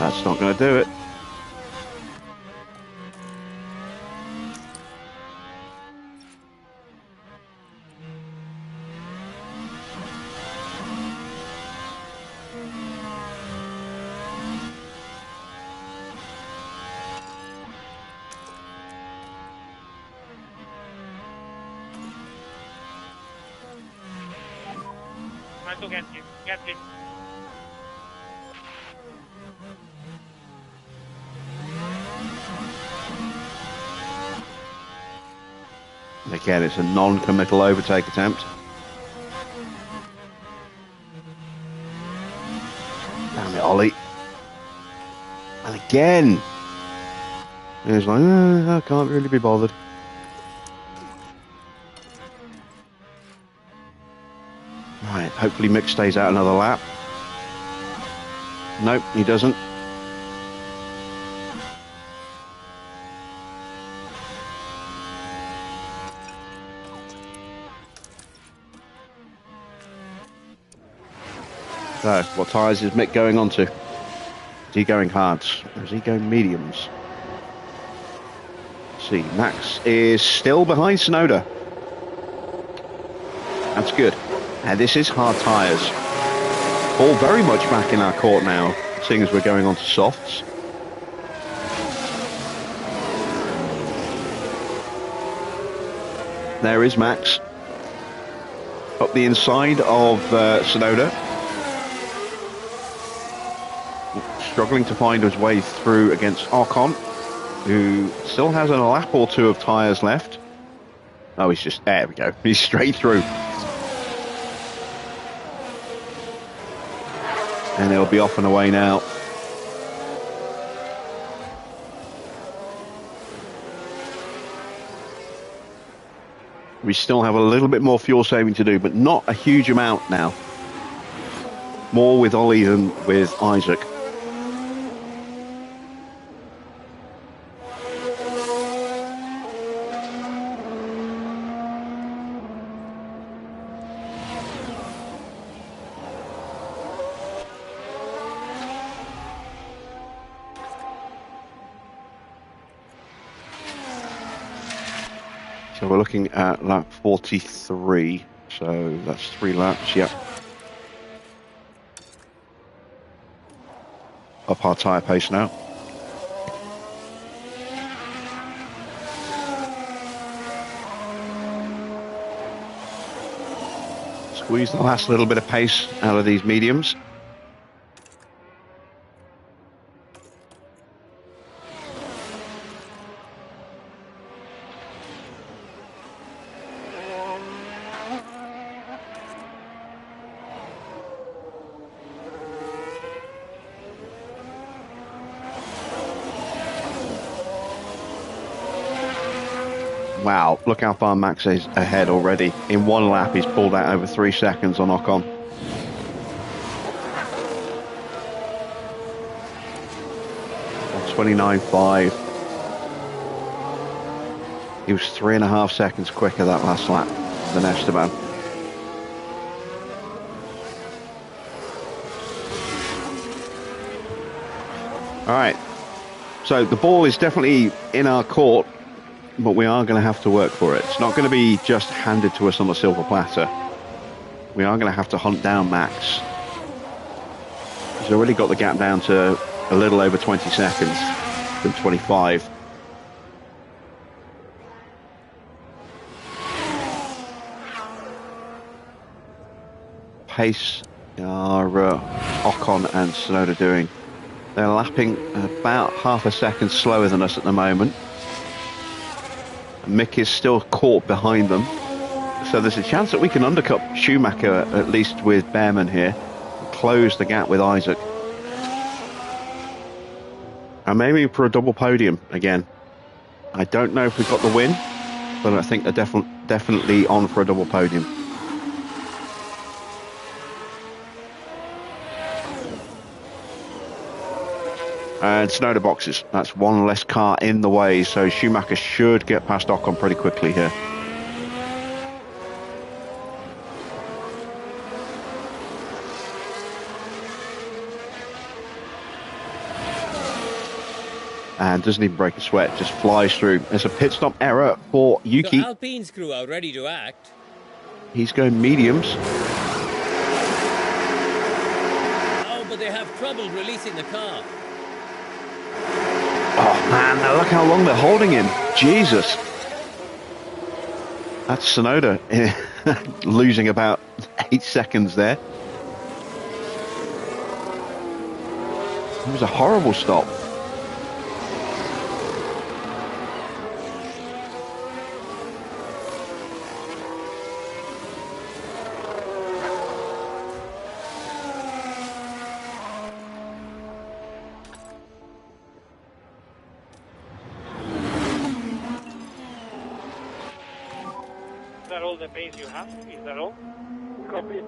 That's not going to do it. Try to get him. Get him. And again, it's a non-committal overtake attempt. Damn it, Ollie. And again, he's like, I can't really be bothered. Right, hopefully Mick stays out another lap. Nope, he doesn't. So, what tyres is Mick going on to? Is he going hards? Or is he going mediums? Let's see, Max is still behind Tsunoda. That's good. And this is hard tyres. All very much back in our court now, seeing as we're going on to softs. There is Max. Up the inside of Tsunoda. Struggling to find his way through against Ocon, who still has a lap or two of tyres left. Oh, he's just, there we go, he's straight through. And he'll be off and away now. We still have a little bit more fuel saving to do, but not a huge amount now. More with Ollie than with Isaac. So we're looking at lap 43. So that's 3 laps. Yep. Up our tyre pace now. Squeeze the last little bit of pace out of these mediums. Wow, look how far Max is ahead already. In one lap, he's pulled out over 3 seconds on Ocon. On 29.5. He was 3.5 seconds quicker that last lap than Esteban. All right, so the ball is definitely in our court, but we are going to have to work for it. It's not going to be just handed to us on a silver platter. We are going to have to hunt down Max. He's already got the gap down to a little over 20 seconds from 25. Pace are Ocon and Tsunoda doing? They're lapping about half a second slower than us at the moment. Mick is still caught behind them, so there's a chance that we can undercut Schumacher, at least with Behrman here, and close the gap with Isaac, and maybe for a double podium again. I don't know if we've got the win, but I think they're definitely on for a double podium. And Tsunoda boxes. That's one less car in the way, so Schumacher should get past Ocon pretty quickly here. And doesn't even break a sweat, just flies through. There's a pit stop error for Yuki. The Alpine's crew are ready to act. He's going mediums. Oh, but they have trouble releasing the car. Oh man, now look how long they're holding him. Jesus. That's Tsunoda losing about 8 seconds there. It was a horrible stop. Is that all the pace you have? Is that all? Copy.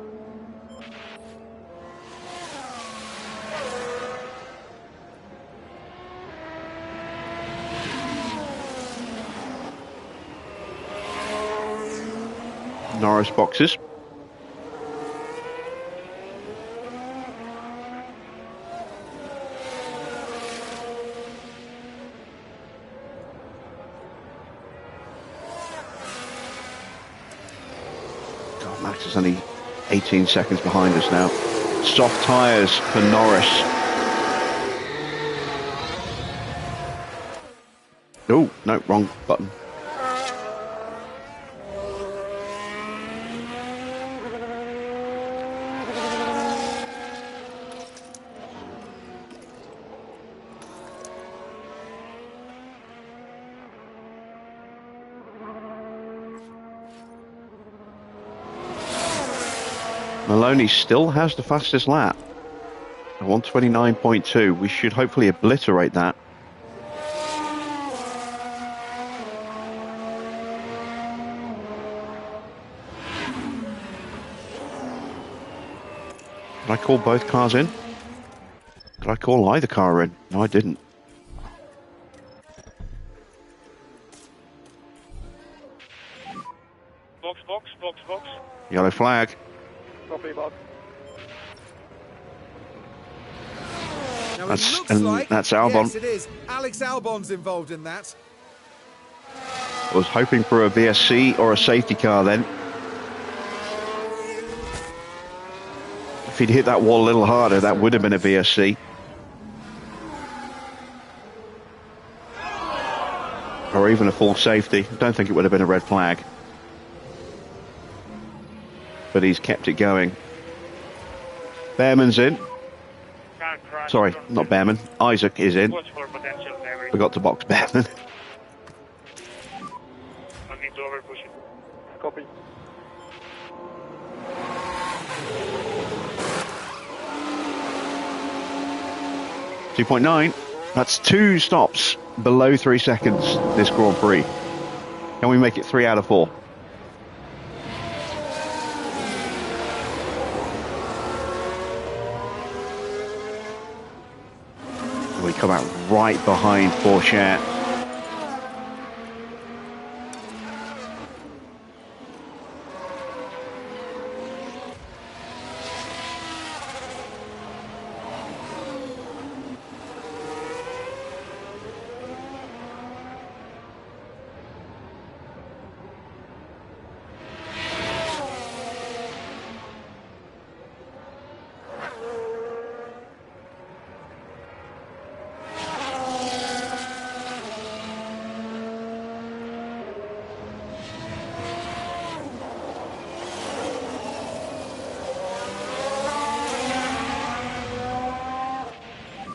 Norris boxes. God, Max is only 18 seconds behind us now. Soft tyres for Norris. Oh, no, wrong button. Maloney still has the fastest lap. 129.2. We should hopefully obliterate that. Did I call both cars in? Did I call either car in? No, I didn't. Box, box, box, box. Yellow flag. Copy, box. Now That's- it looks and like, that's Albon. yes, it is. Alex Albon's involved in that. Was hoping for a VSC or a safety car then. If he'd hit that wall a little harder, that would have been a VSC. Or even a full safety. I don't think it would have been a red flag. But he's kept it going. Behrman's in. Car crash. Sorry, not Behrman. Isaac is in. Watch for potential damage. Forgot to box Behrman. Don't need to overpush it. Copy. .9. That's 2 stops below 3 seconds this Grand Prix. Can we make it 3 out of 4? We come out right behind Porsche.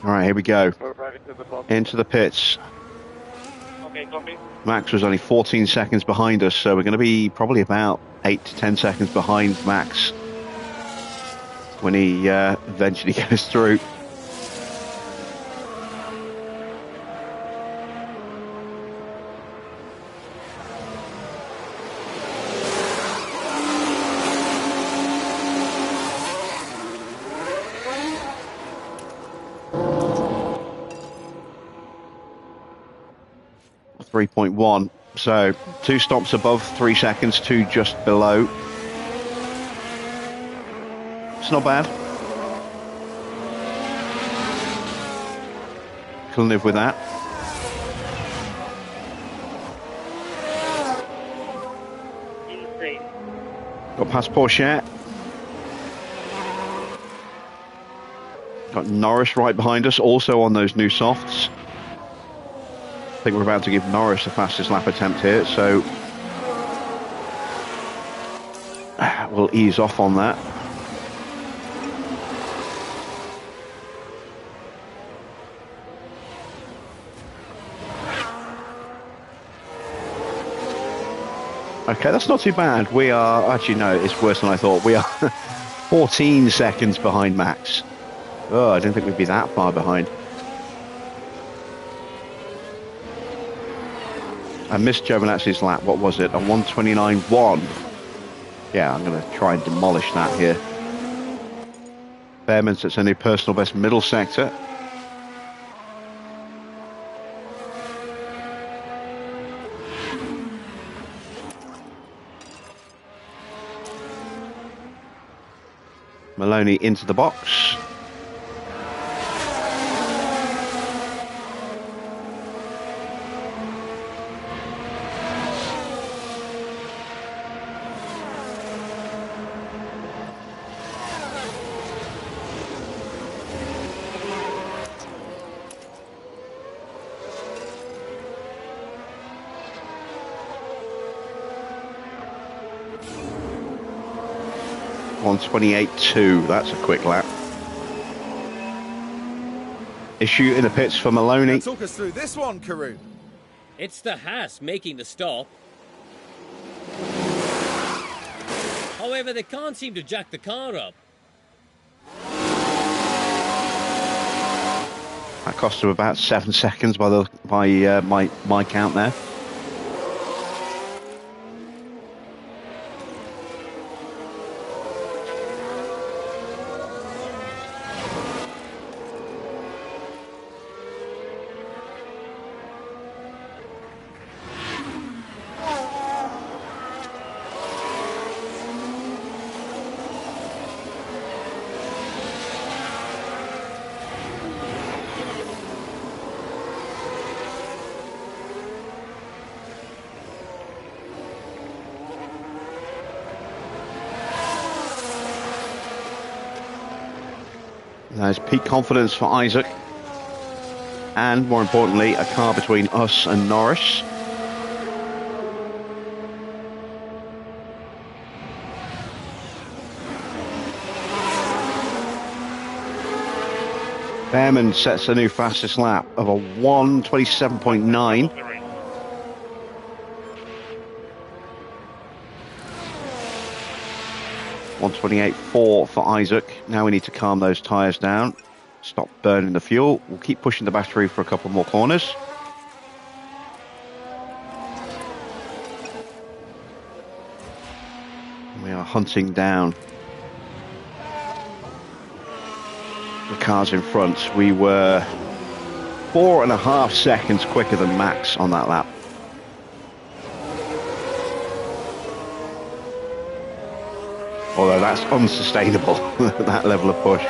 All right, here we go. We're driving to the box. Into the pits. Okay, copy. Max was only 14 seconds behind us, so we're going to be probably about 8 to 10 seconds behind Max when he eventually goes through. .1, so 2 stops above 3 seconds, 2 just below. It's not bad. Can live with that. Insane. Got past Porsche. Got Norris right behind us, also on those new softs. I think we're about to give Norris the fastest lap attempt here, so we'll ease off on that. Okay, that's not too bad. We are, actually no, it's worse than I thought. We are 14 seconds behind Max. Oh, I didn't think we'd be that far behind. I missed Giovanazzi's lap. What was it? A 1:29.1. Yeah, I'm going to try and demolish that here. Behrman sets a new personal best middle sector. Maloney into the box. On 28.2, that's a quick lap. Issue in the pits for Maloney. Now talk us through this one, Karun. It's the Haas making the stop. However, they can't seem to jack the car up. That cost him about 7 seconds by my count there. There's peak confidence for Isaac. And more importantly, a car between us and Norris. Behrman sets a new fastest lap of a 1:27.9. 1:28.4 for Isaac. Now we need to calm those tyres down. Stop burning the fuel. We'll keep pushing the battery for a couple more corners. We are hunting down the cars in front. We were 4.5 seconds quicker than Max on that lap. Although that's unsustainable, that level of push.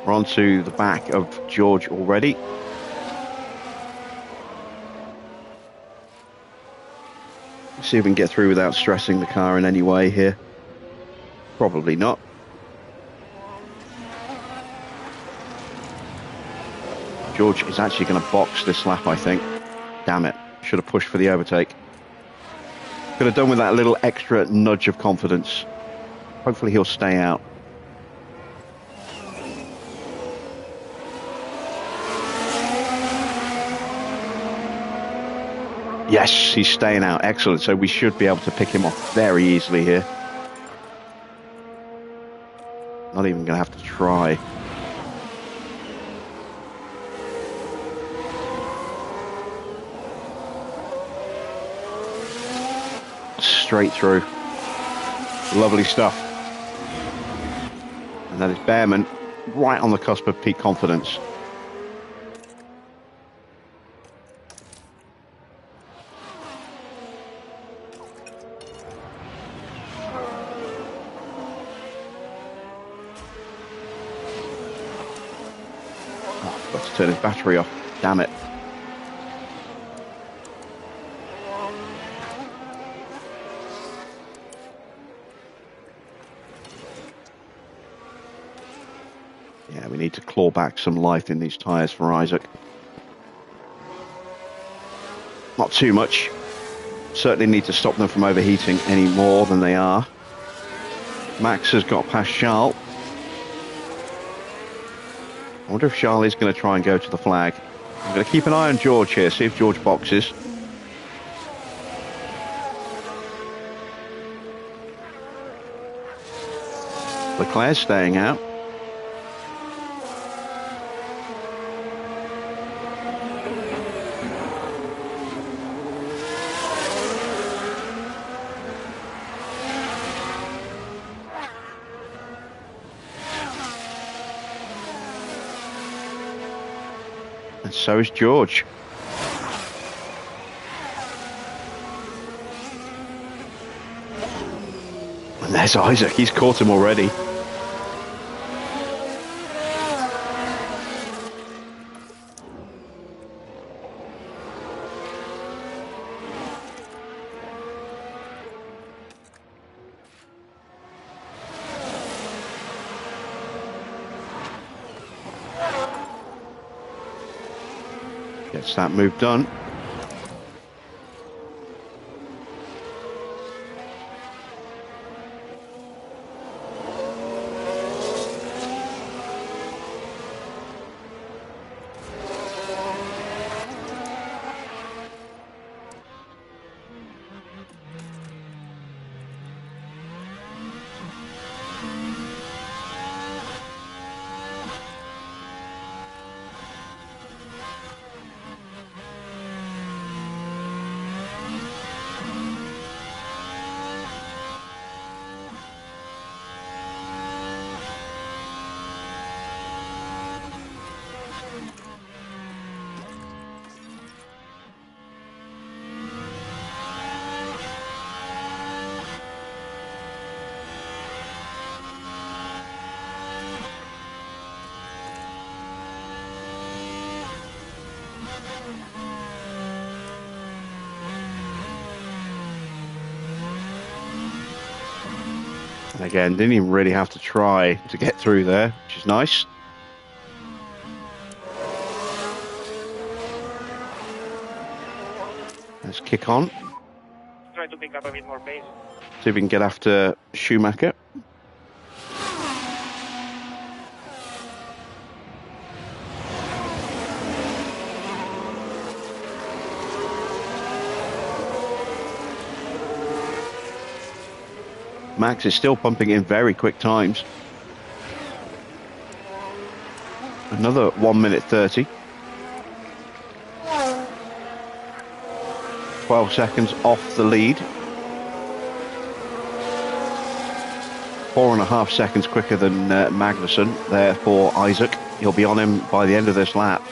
We're onto the back of George already. Let's see if we can get through without stressing the car in any way here. Probably not. George is actually going to box this lap, I think. Damn it. Should have pushed for the overtake. Could have done with that little extra nudge of confidence. Hopefully he'll stay out. Yes, he's staying out. Excellent. So we should be able to pick him off very easily here. Not even going to have to try. Straight through. Lovely stuff. And that is Behrman right on the cusp of peak confidence. Oh, got to turn his battery off. Damn it. Yeah, we need to claw back some life in these tyres for Isaac. Not too much. Certainly need to stop them from overheating any more than they are. Max has got past Charles. I wonder if Charles is going to try and go to the flag. I'm going to keep an eye on George here, see if George boxes. Leclerc's staying out. And so is George. And there's Isaac, he's caught him already. Gets that move done. Again, didn't even really have to try to get through there, which is nice. Let's kick on. Try to pick up a bit more pace. See if we can get after Schumacher. Max is still pumping in very quick times. Another 1 minute 30. 12 seconds off the lead. 4.5 seconds quicker than Magnussen there for Isaac. He'll be on him by the end of this lap.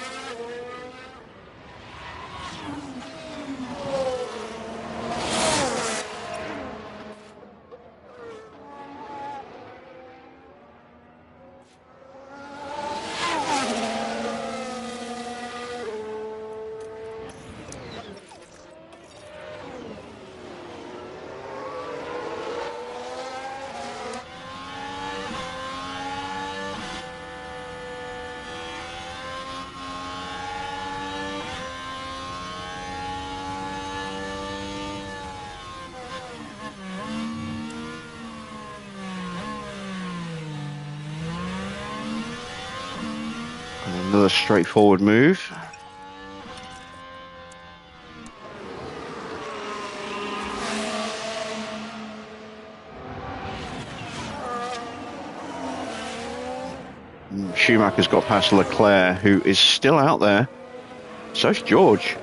Another straightforward move. Schumacher's got past Leclerc, who is still out there. So's George.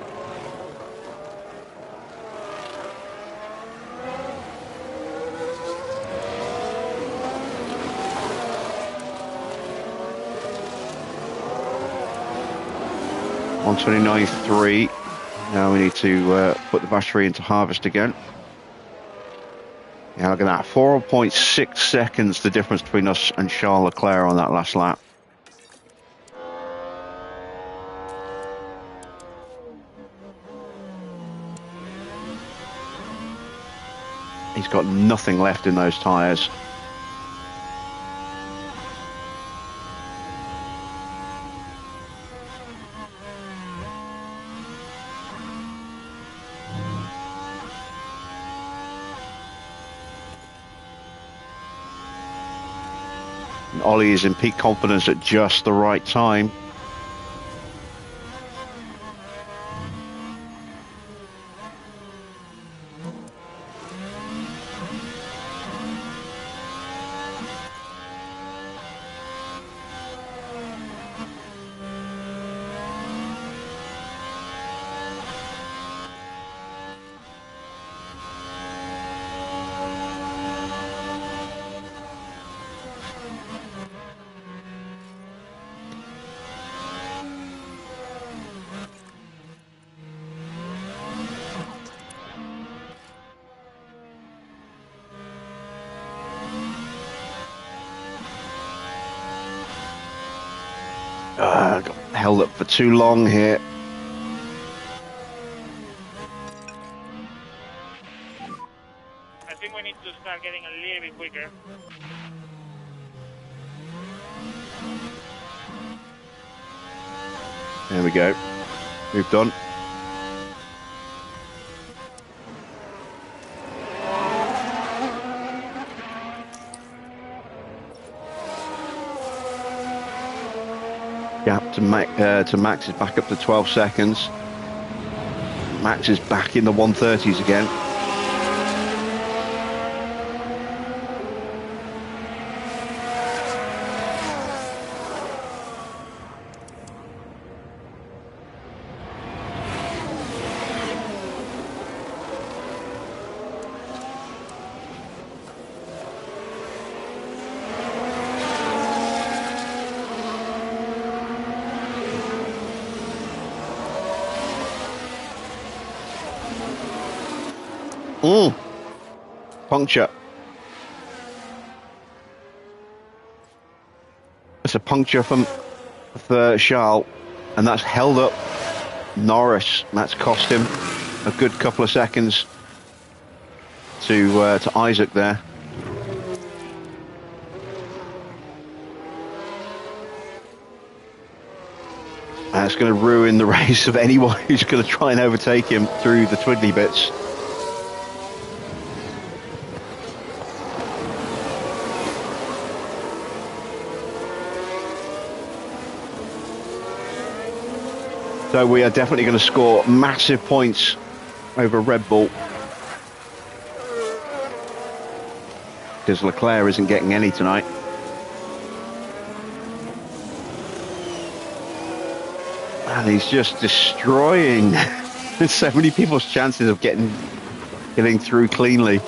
On 29.3. Now we need to put the battery into harvest again. Yeah, look at that. 4.6 seconds the difference between us and Charles Leclerc on that last lap. He's got nothing left in those tyres. Ollie is in peak confidence at just the right time. Got held up for too long here. I think we need to start getting a little bit quicker. There we go. Moved on. Gap to Max is back up to 12 seconds. Max is back in the 130s again. Puncture. It's a puncture for Charles, and that's held up Norris. That's cost him a good couple of seconds to Isaac there. That's going to ruin the race of anyone who's going to try and overtake him through the twiggly bits. So we are definitely going to score massive points over Red Bull, because Leclerc isn't getting any tonight. And he's just destroying so many people's chances of getting through cleanly.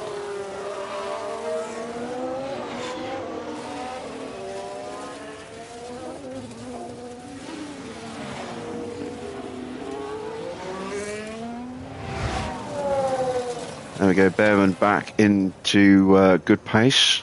There we go, Behrman back into good pace.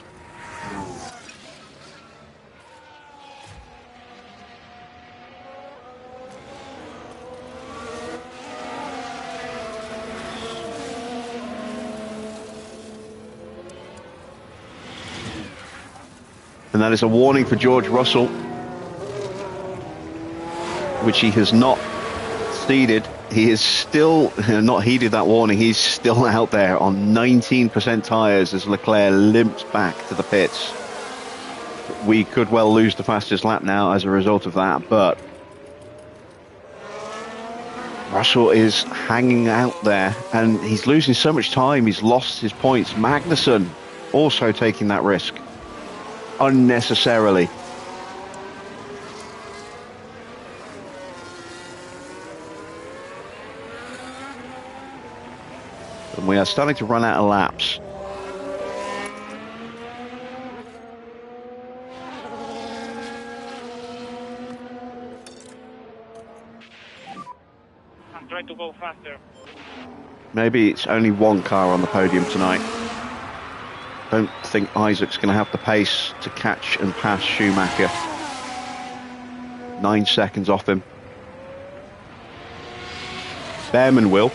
And that is a warning for George Russell, which he has not ceded. He is still not heeded that warning. He's still out there on 19% tyres as Leclerc limps back to the pits. We could well lose the fastest lap now as a result of that, but Russell is hanging out there and he's losing so much time. He's lost his points. Magnussen also taking that risk unnecessarily. And we are starting to run out of laps. I'm trying to go faster. Maybe it's only one car on the podium tonight. Don't think Isaac's going to have the pace to catch and pass Schumacher. 9 seconds off him. Behrman will.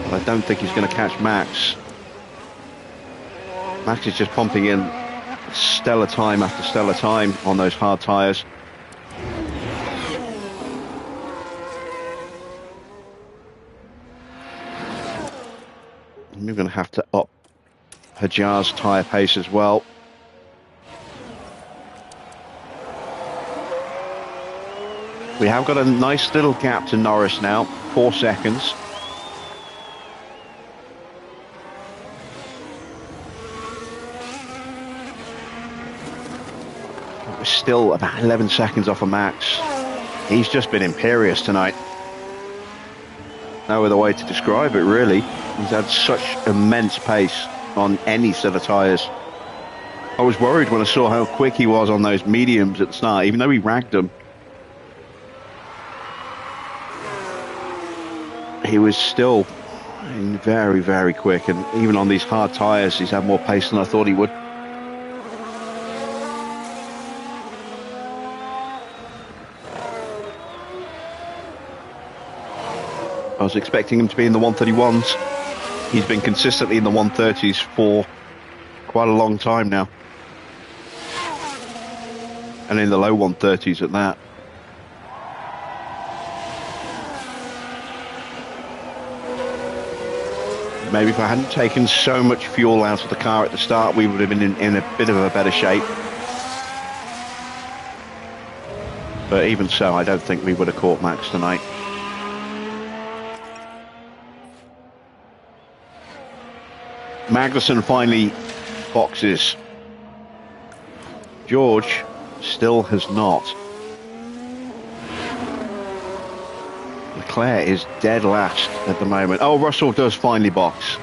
But I don't think he's going to catch Max. Max is just pumping in stellar time after stellar time on those hard tyres. We're going to have to up Hajar's tyre pace as well. We have got a nice little gap to Norris now, 4 seconds. We're still about 11 seconds off of Max. He's just been imperious tonight. No other way to describe it, really. He's had such immense pace on any set of tyres. I was worried when I saw how quick he was on those mediums at the start, even though he ragged them. He was still very, very quick, and even on these hard tyres, he's had more pace than I thought he would. I was expecting him to be in the 131s. He's been consistently in the 130s for quite a long time now. And in the low 130s at that. Maybe if I hadn't taken so much fuel out of the car at the start, we would have been in a bit of a better shape. But even so, I don't think we would have caught Max tonight. Magnussen finally boxes. George still has not. Leclerc is dead last at the moment. Oh, Russell does finally box.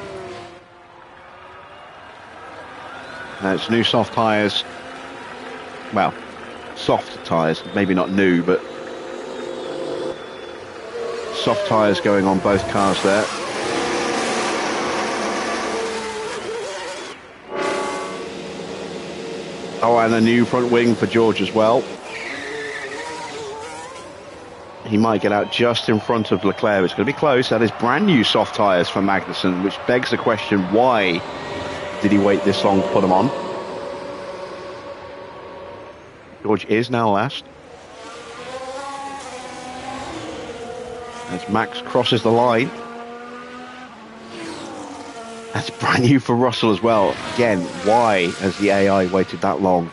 It's new soft tyres. Well, soft tyres, maybe not new, but soft tyres going on both cars there. Oh, and a new front wing for George as well. He might get out just in front of Leclerc. It's going to be close. That is brand new soft tyres for Magnussen, which begs the question, why did he wait this long to put them on? George is now last. As Max crosses the line. That's brand new for Russell as well. Again, why has the AI waited that long?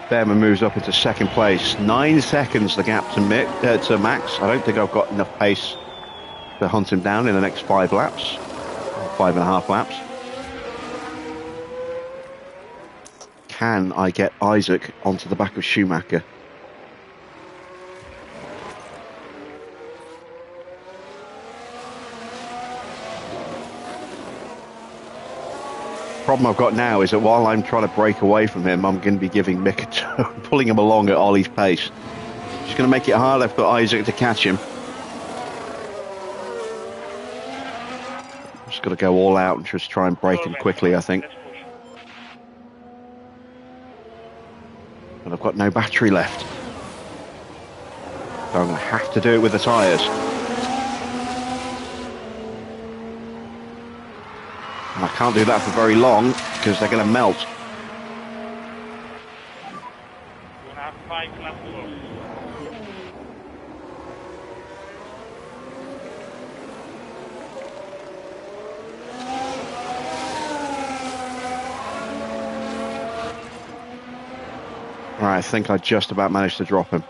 Behrman moves up into second place. 9 seconds the gap to Max. I don't think I've got enough pace to hunt him down in the next 5 laps. 5.5 laps. Can I get Isaac onto the back of Schumacher? Problem I've got now is that while I'm trying to break away from him, I'm going to be giving Mick a turn, pulling him along at Ollie's pace. Just going to make it harder for Isaac to catch him. Just got to go all out and just try and break him quickly, I think. But I've got no battery left. So I'm going to have to do it with the tyres. And I can't do that for very long because they're going to melt. You have 5 laps to go. Right, I think I just about managed to drop him.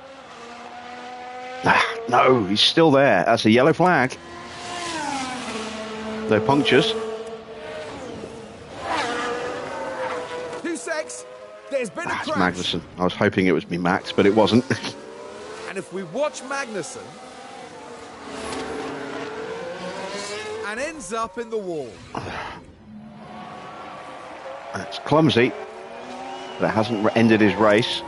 No, he's still there. That's a yellow flag. No punctures. There's been a It's crash. Magnussen. I was hoping it was me, Max, but it wasn't. And if we watch Magnussen, and ends up in the wall. That's clumsy. But it hasn't ended his race.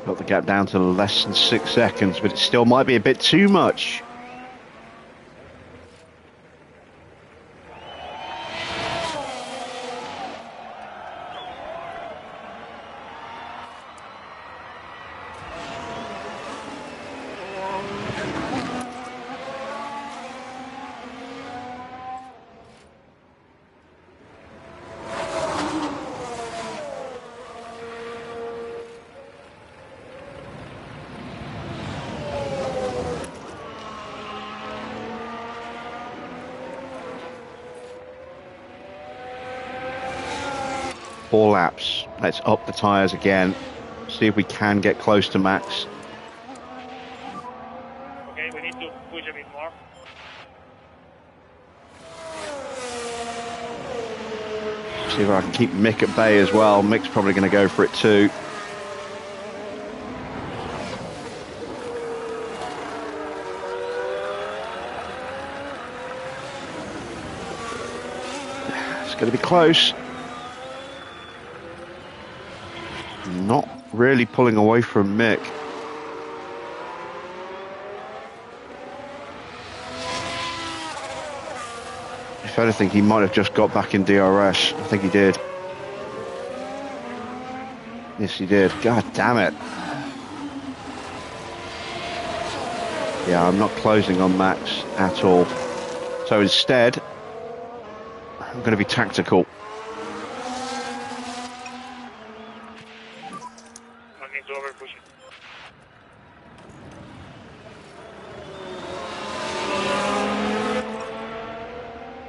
Got the gap down to less than 6 seconds, but it still might be a bit too much. Four laps. Let's up the tyres again. See if we can get close to Max. Okay, we need to push a bit more. See if I can keep Mick at bay as well. Mick's probably going to go for it too. It's going to be close. Not really pulling away from Mick. If anything, he might have just got back in DRS. I think he did. Yes, he did. God damn it. Yeah, I'm not closing on Max at all. So instead, I'm going to be tactical.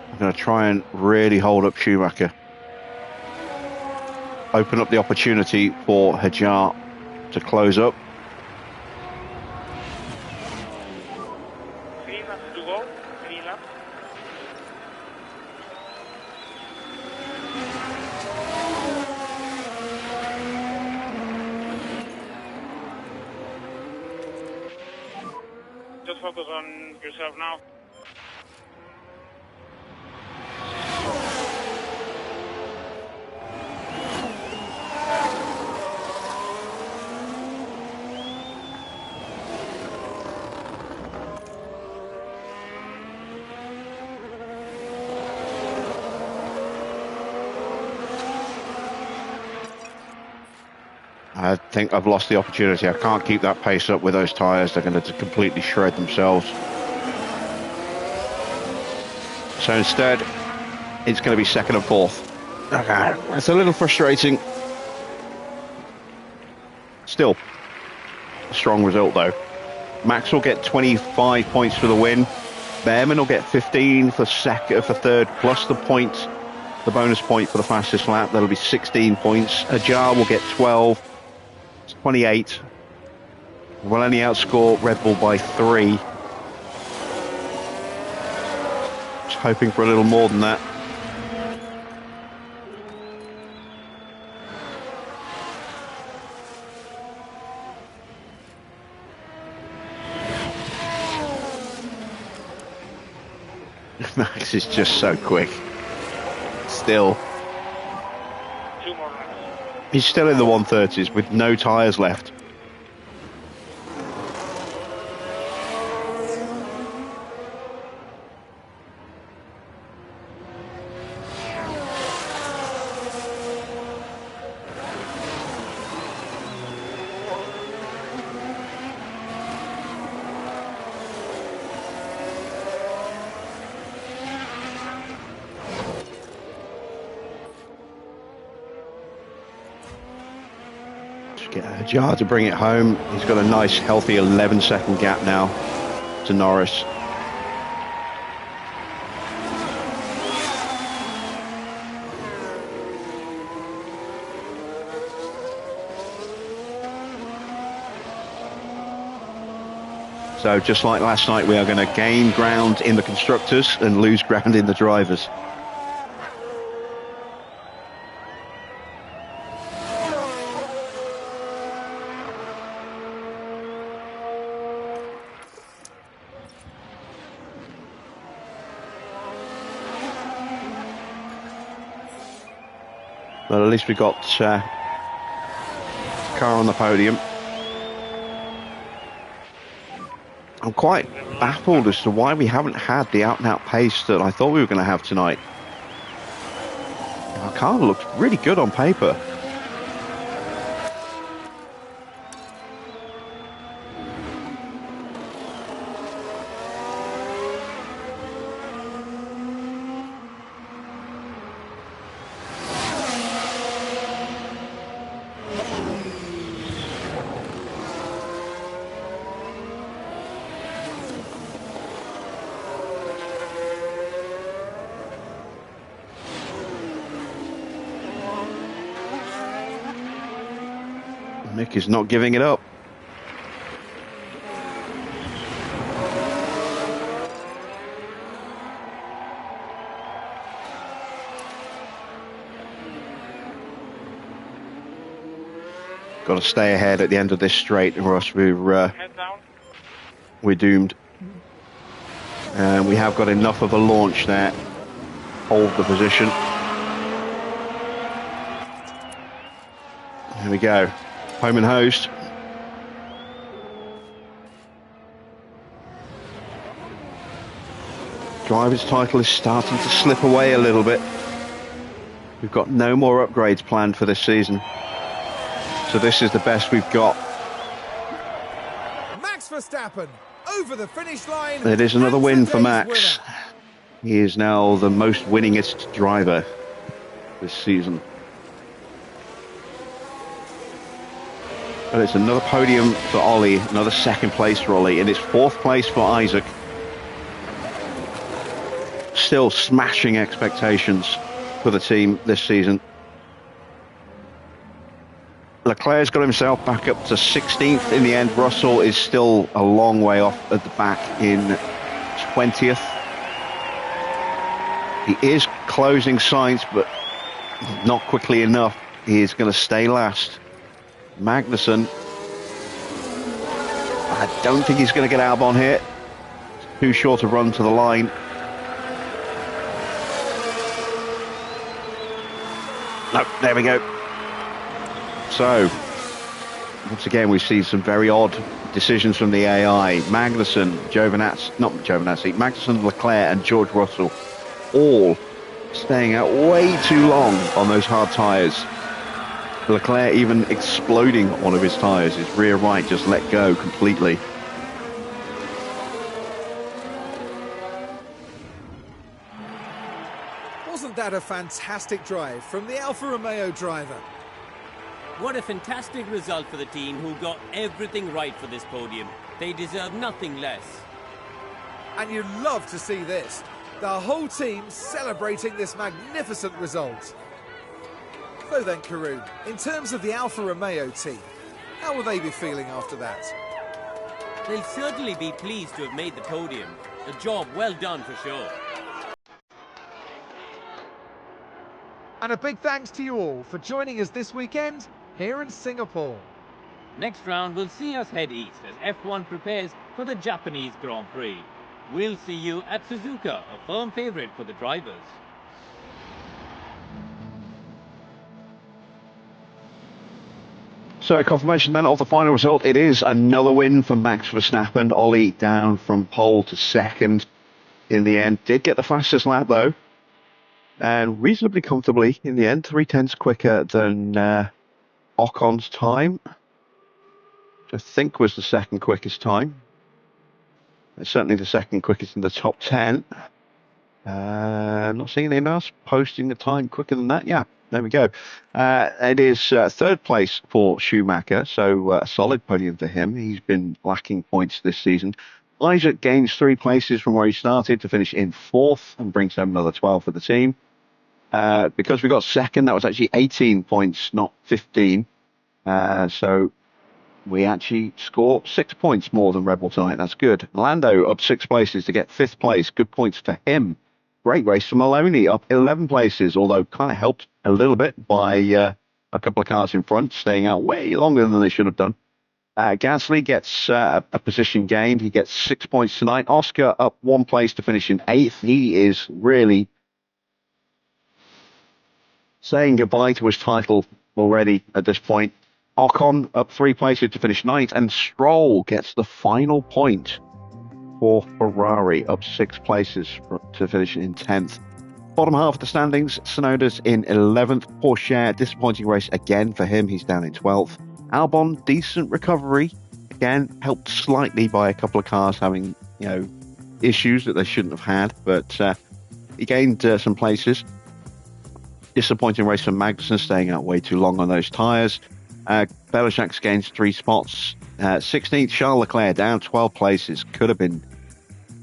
I'm going to try and really hold up Schumacher. Open up the opportunity for Hajar to close up. 3 laps to go. 3 laps. just focus on yourself now. I think I've lost the opportunity. I can't keep that pace up with those tyres. They're going to completely shred themselves. So instead, it's going to be second and fourth. Okay, it's a little frustrating. Still, a strong result though. Max will get 25 points for the win. Behrman will get 15 for third, plus the point, the bonus point for the fastest lap. That'll be 16 points. Ajar will get 12. 28. Will only outscore Red Bull by 3. Just hoping for a little more than that. Max is just so quick. Still. He's still in the 130s with no tyres left. Get Jar to bring it home. He's got a nice healthy 11-second gap now to Norris. So just like last night, we are going to gain ground in the constructors and lose ground in the drivers. But at least we got car on the podium. I'm quite baffled as to why we haven't had the out-and-out pace that I thought we were going to have tonight. Our car looks really good on paper. Mick is not giving it up. Got to stay ahead at the end of this straight, or else we're doomed. And we have got enough of a launch there. Hold the position. There we go. Home and host. Driver's title is starting to slip away a little bit. We've got no more upgrades planned for this season. So this is the best we've got. Max Verstappen over the finish line. It is another win for Max. Winner. He is now the most winningest driver this season. And it's another podium for Ollie, another second place for Ollie, and it's fourth place for Isaac. Still smashing expectations for the team this season. Leclerc's got himself back up to 16th in the end. Russell is still a long way off at the back in 20th. He is closing Sainz, but not quickly enough. He is going to stay last. Magnussen, I don't think he's going to get Albon here. too short a run to the line. No, there we go. So, once again, we see some very odd decisions from the AI. Magnussen, Magnussen, Leclerc and George Russell all staying out way too long on those hard tyres. Leclerc even exploding one of his tyres. His rear right just let go completely. Wasn't that a fantastic drive from the Alfa Romeo driver? What a fantastic result for the team who got everything right for this podium. They deserve nothing less. And you love to see this. The whole team celebrating this magnificent result. So then, Karun, in terms of the Alfa Romeo team, how will they be feeling after that? They'll certainly be pleased to have made the podium. A job well done for sure. And a big thanks to you all for joining us this weekend here in Singapore. Next round will see us head east as F1 prepares for the Japanese Grand Prix. We'll see you at Suzuka, a firm favourite for the drivers. So, confirmation then of the final result. It is another win for Max Verstappen. Ollie down from pole to second in the end. Did get the fastest lap though, and reasonably comfortably in the end. 3/10 quicker than Ocon's time, which I think was the second quickest time. It's certainly the second quickest in the top 10. Not seeing anyone else posting the time quicker than that. Yeah, there we go. It is third place for Schumacher, so a solid podium for him. He's been lacking points this season. Isaac gains 3 places from where he started to finish in 4th and brings home another 12 for the team. Because we got second, that was actually 18 points, not 15. So we actually score 6 points more than Red Bull tonight. That's good. Lando up 6 places to get 5th place. Good points for him. Great race for Maloney, up 11 places, although kind of helped a little bit by a couple of cars in front, staying out way longer than they should have done. Gasly gets a position gained. He gets 6 points tonight. Oscar up 1 place to finish in 8th. He is really saying goodbye to his title already at this point. Ocon up 3 places to finish 9th, and Stroll gets the final point for Ferrari, up 6 places to finish in 10th. Bottom half of the standings, Tsunoda's in 11th. Porsche, disappointing race again for him. He's down in 12th. Albon, decent recovery. Again, helped slightly by a couple of cars having, issues that they shouldn't have had, but he gained some places. Disappointing race for Magnussen, staying out way too long on those tyres. Belichick's gains 3 spots. 16th, Charles Leclerc down 12 places. Could have been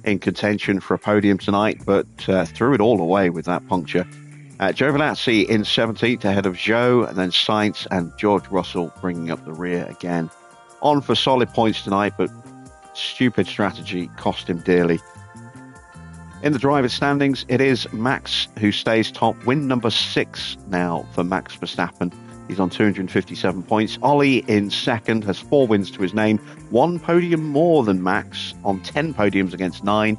in contention for a podium tonight, but threw it all away with that puncture. Giovinazzi in 17th ahead of Zhou, and then Sainz and George Russell bringing up the rear again. On for solid points tonight, but stupid strategy cost him dearly. In the drivers' standings, it is Max who stays top. Win number 6 now for Max Verstappen. He's on 257 points. Ollie in second has 4 wins to his name. 1 podium more than Max on 10 podiums against 9.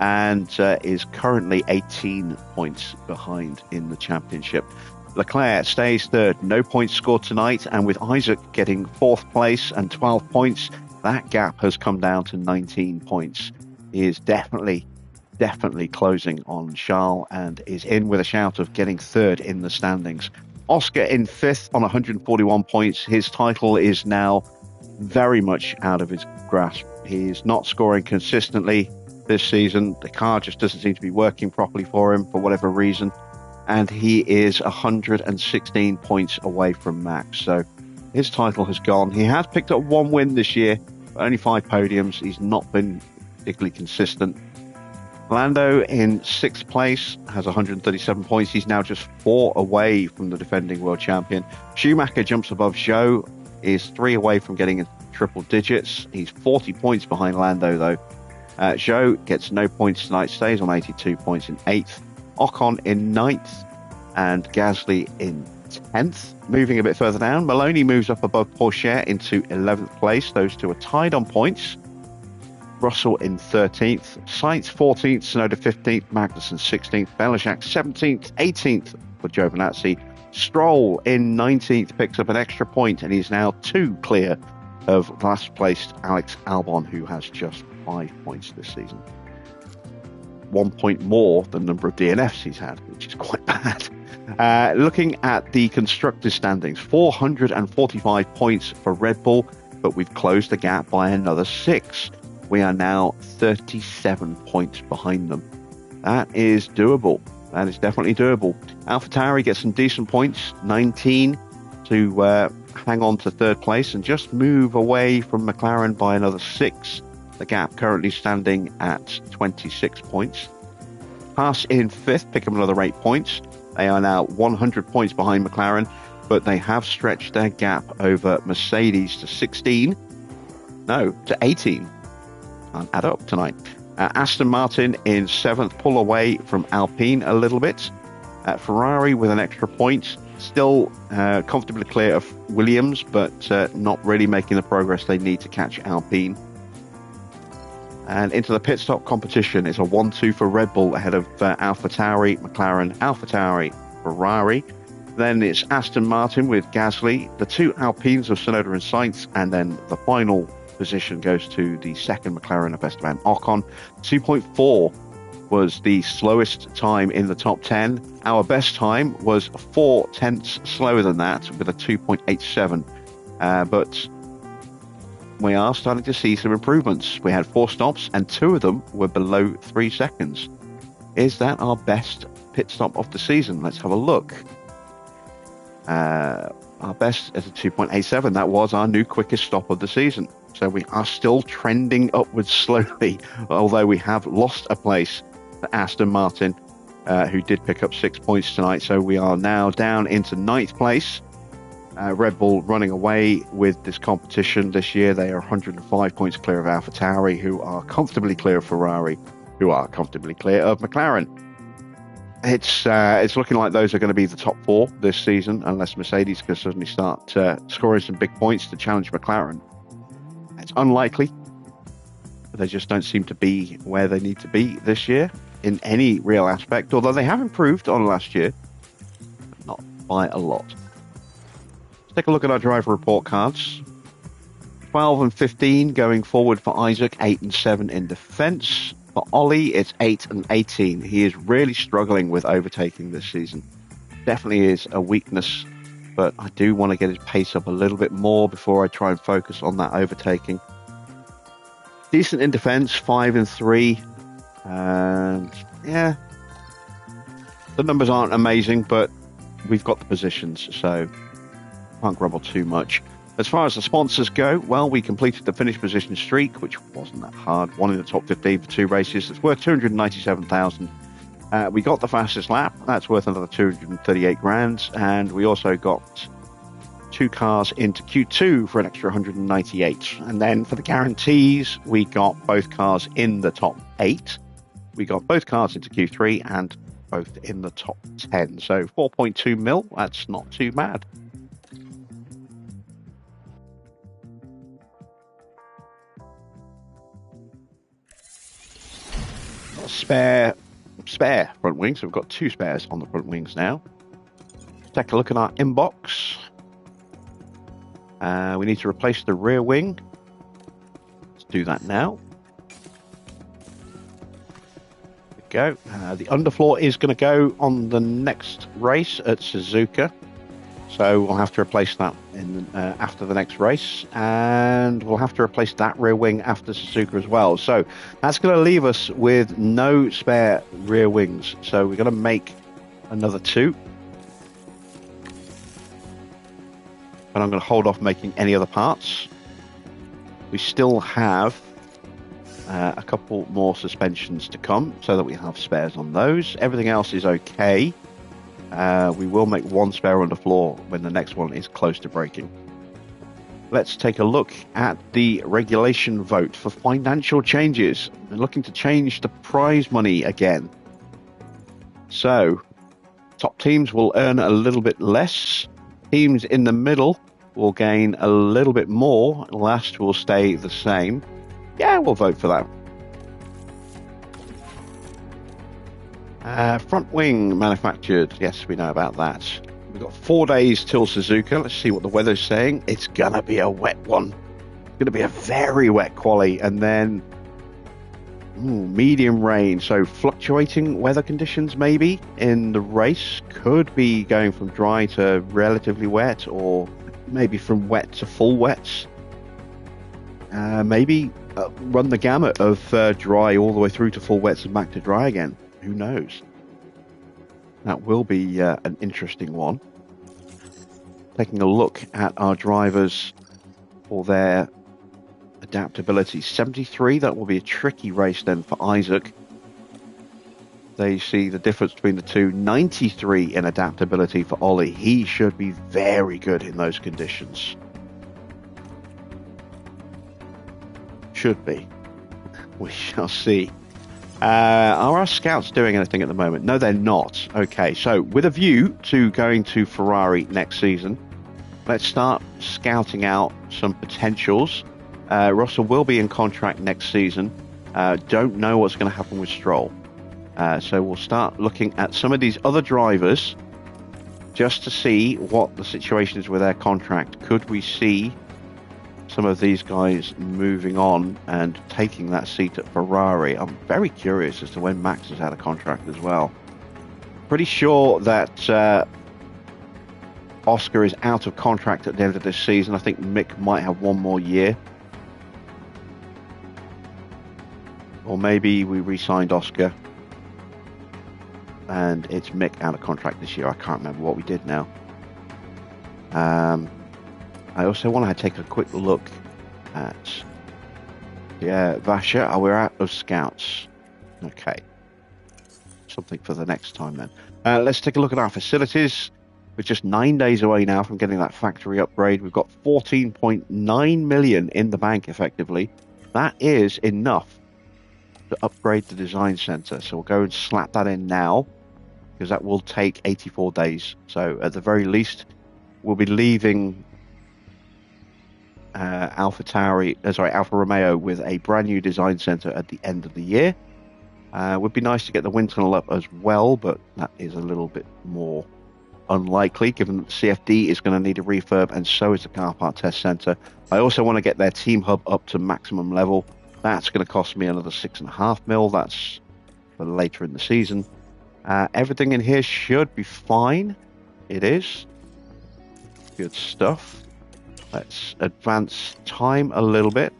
And is currently 18 points behind in the championship. Leclerc stays third. No points scored tonight. And with Isaac getting 4th place and 12 points, that gap has come down to 19 points. He is definitely closing on Charles and is in with a shout of getting 3rd in the standings. Oscar in 5th on 141 points. His title is now very much out of his grasp. He is not scoring consistently this season. The car just doesn't seem to be working properly for him for whatever reason. And he is 116 points away from Max. So his title has gone. He has picked up 1 win this year, but only 5 podiums. He's not been particularly consistent. Lando in 6th place has 137 points. He's now just 4 away from the defending world champion. Schumacher jumps above Zhou, is 3 away from getting in triple digits. He's 40 points behind Lando though. Zhou gets no points tonight, stays on 82 points in 8th. Ocon in 9th and Gasly in 10th. Moving a bit further down, Maloney moves up above Porsche into 11th place. Those two are tied on points. Russell in 13th, Sainz 14th, Tsunoda 15th, Magnussen 16th, Belishack 17th, 18th for Giovinazzi. Stroll in 19th picks up an extra point, and he's now 2 clear of last placed Alex Albon, who has just 5 points this season. 1 point more than the number of DNFs he's had, which is quite bad. Looking at the constructors' standings, 445 points for Red Bull, but we've closed the gap by another 6. We are now 37 points behind them. That is doable. That is definitely doable. AlphaTauri gets some decent points, 19 to hang on to 3rd place and just move away from McLaren by another 6. The gap currently standing at 26 points. Haas in 5th, pick up another 8 points. They are now 100 points behind McLaren, but they have stretched their gap over Mercedes to 18. Can't add up tonight. Aston Martin in 7th, pull away from Alpine a little bit. Ferrari with an extra point, still comfortably clear of Williams, but not really making the progress they need to catch Alpine. And into the pit stop competition, it's a 1-2 for Red Bull ahead of AlphaTauri, McLaren, AlphaTauri, Ferrari. Then it's Aston Martin with Gasly, the 2 Alpines of Tsunoda and Sainz, and then the final position goes to the 2nd McLaren of Esteban Ocon. 2.4 was the slowest time in the top 10. Our best time was 4 tenths slower than that with a 2.87. But we are starting to see some improvements. We had 4 stops and 2 of them were below 3 seconds. Is that our best pit stop of the season? Let's have a look. Our best is a 2.87. That was our new quickest stop of the season. So we are still trending upwards slowly, although we have lost a place to Aston Martin, who did pick up 6 points tonight. So we are now down into 9th place. Red Bull running away with this competition this year. They are 105 points clear of AlphaTauri, who are comfortably clear of Ferrari, who are comfortably clear of McLaren. It's looking like those are going to be the top 4 this season, unless Mercedes can suddenly start scoring some big points to challenge McLaren. It's unlikely. They just don't seem to be where they need to be this year in any real aspect, although they have improved on last year, but not by a lot. Let's take a look at our driver report cards. 12 and 15 going forward for Isaac, 8 and 7 in defence. For Ollie, it's 8 and 18. He is really struggling with overtaking this season. Definitely is a weakness, but I do want to get his pace up a little bit more before I try and focus on that overtaking. Decent in defence, 5 and 3. And yeah, the numbers aren't amazing, but we've got the positions, so can't grumble too much. As far as the sponsors go, well, we completed the finish position streak, which wasn't that hard. One in the top 15 for 2 races. It's worth 297,000. We got the fastest lap. That's worth another 238 grand. And we also got 2 cars into Q2 for an extra 198. And then for the guarantees, we got both cars in the top 8. We got both cars into Q3 and both in the top 10. So 4.2 mil. That's not too bad. Spare front wings. So we've got 2 spares on the front wings now. Take a look at our inbox. We need to replace the rear wing. Let's do that now. There we go. The underfloor is going to go on the next race at Suzuka. So we'll have to replace that after the next race, and we'll have to replace that rear wing after Suzuka as well. So that's going to leave us with no spare rear wings. So we're going to make another 2. And I'm going to hold off making any other parts. We still have a couple more suspensions to come so that we have spares on those. Everything else is okay. We will make 1 spare underfloor when the next one is close to breaking. Let's take a look at the regulation vote for financial changes. We're looking to change the prize money again. So, top teams will earn a little bit less. Teams in the middle will gain a little bit more. Last will stay the same. Yeah, we'll vote for that. Front wing manufactured. Yes, we know about that. We've got 4 days till Suzuka. Let's see what the weather's saying. It's going to be a wet one. It's going to be a very wet quali. And then medium rain. So fluctuating weather conditions maybe in the race. Could be going from dry to relatively wet, or maybe from wet to full wets. Maybe run the gamut of dry all the way through to full wets and back to dry again. Who knows? That will be an interesting one. Taking a look at our drivers for their adaptability. 73, that will be a tricky race then for Isaac. They see the difference between the two. 93 in adaptability for Ollie. He should be very good in those conditions. Should be. We shall see. Are our scouts doing anything at the moment? No, they're not. Okay, so with a view to going to Ferrari next season, let's start scouting out some potentials. Russell will be in contract next season. Don't know what's going to happen with Stroll. So we'll start looking at some of these other drivers just to see what the situation is with their contract. Could we see some of these guys moving on and taking that seat at Ferrari? I'm very curious as to when Max has had a contract as well. Pretty sure that Oscar is out of contract at the end of this season. I think Mick might have one more year. Or maybe we re-signed Oscar and it's Mick out of contract this year. I can't remember what we did now. I also want to take a quick look at Vasha. Oh, we're out of scouts. Okay. Something for the next time then. Let's take a look at our facilities. We're just 9 days away now from getting that factory upgrade. We've got 14.9 million in the bank effectively. That is enough to upgrade the design center. So we'll go and slap that in now, because that will take 84 days. So at the very least, we'll be leaving Alfa Romeo with a brand new design center at the end of the year. Would be nice to get the wind tunnel up as well, but that is a little bit more unlikely given that the CFD is going to need a refurb, and so is the car part test center. I also want to get their team hub up to maximum level. That's going to cost me another 6.5 mil. That's for later in the season. Everything in here should be fine. It is. Good stuff. Let's advance time a little bit.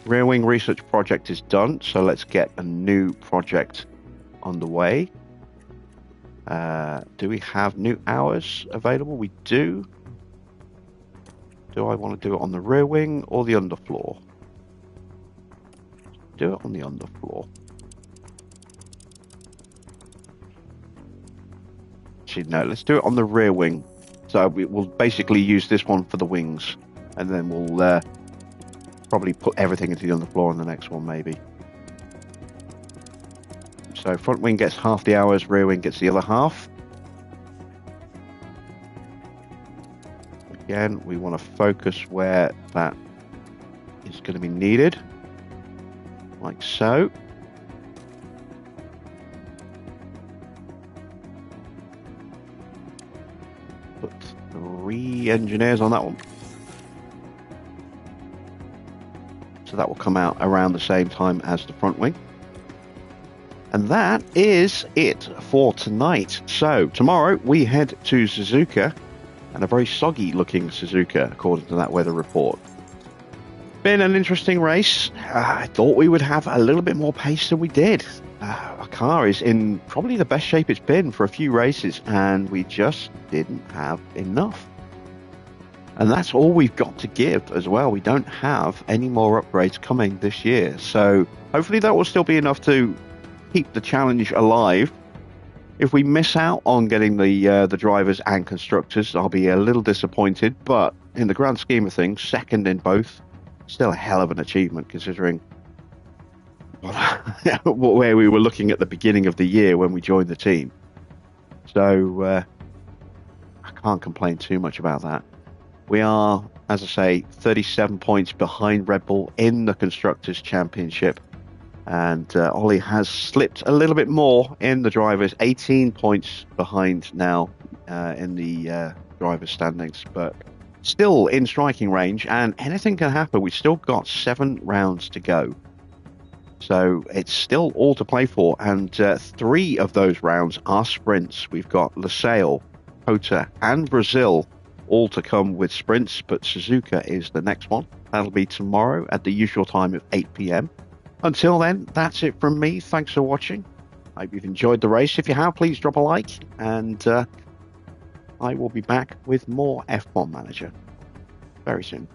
Rear wing research project is done, so let's get a new project underway. Do we have new hours available? We do. Do I want to do it on the rear wing or the underfloor? Do it on the underfloor. Actually, no, let's do it on the rear wing. So we'll basically use this one for the wings, and then we'll probably put everything into the underfloor on the next one, maybe. So front wing gets half the hours, rear wing gets the other half. Again, we want to focus where that is going to be needed, like so. Put 3 engineers on that one. So that will come out around the same time as the front wing. And that is it for tonight. So tomorrow we head to Suzuka, and a very soggy looking Suzuka according to that weather report. Been an interesting race. I thought we would have a little bit more pace than we did. Our car is in probably the best shape it's been for a few races, and we just didn't have enough. And that's all we've got to give as well. We don't have any more upgrades coming this year. So hopefully that will still be enough to keep the challenge alive. If we miss out on getting the drivers and constructors, I'll be a little disappointed. But in the grand scheme of things, second in both, still a hell of an achievement considering where we were looking at the beginning of the year when we joined the team. So I can't complain too much about that. We are, as I say, 37 points behind Red Bull in the Constructors' Championship. And Ollie has slipped a little bit more in the drivers, 18 points behind now in the drivers' standings, but still in striking range, and anything can happen. We've still got 7 rounds to go. So it's still all to play for, and 3 of those rounds are sprints. We've got Losail, Kota, and Brazil all to come with sprints, but Suzuka is the next one. That'll be tomorrow at the usual time of 8 p.m. Until then, that's it from me. Thanks for watching. I hope you've enjoyed the race. If you have, please drop a like, and I will be back with more F1 Manager very soon.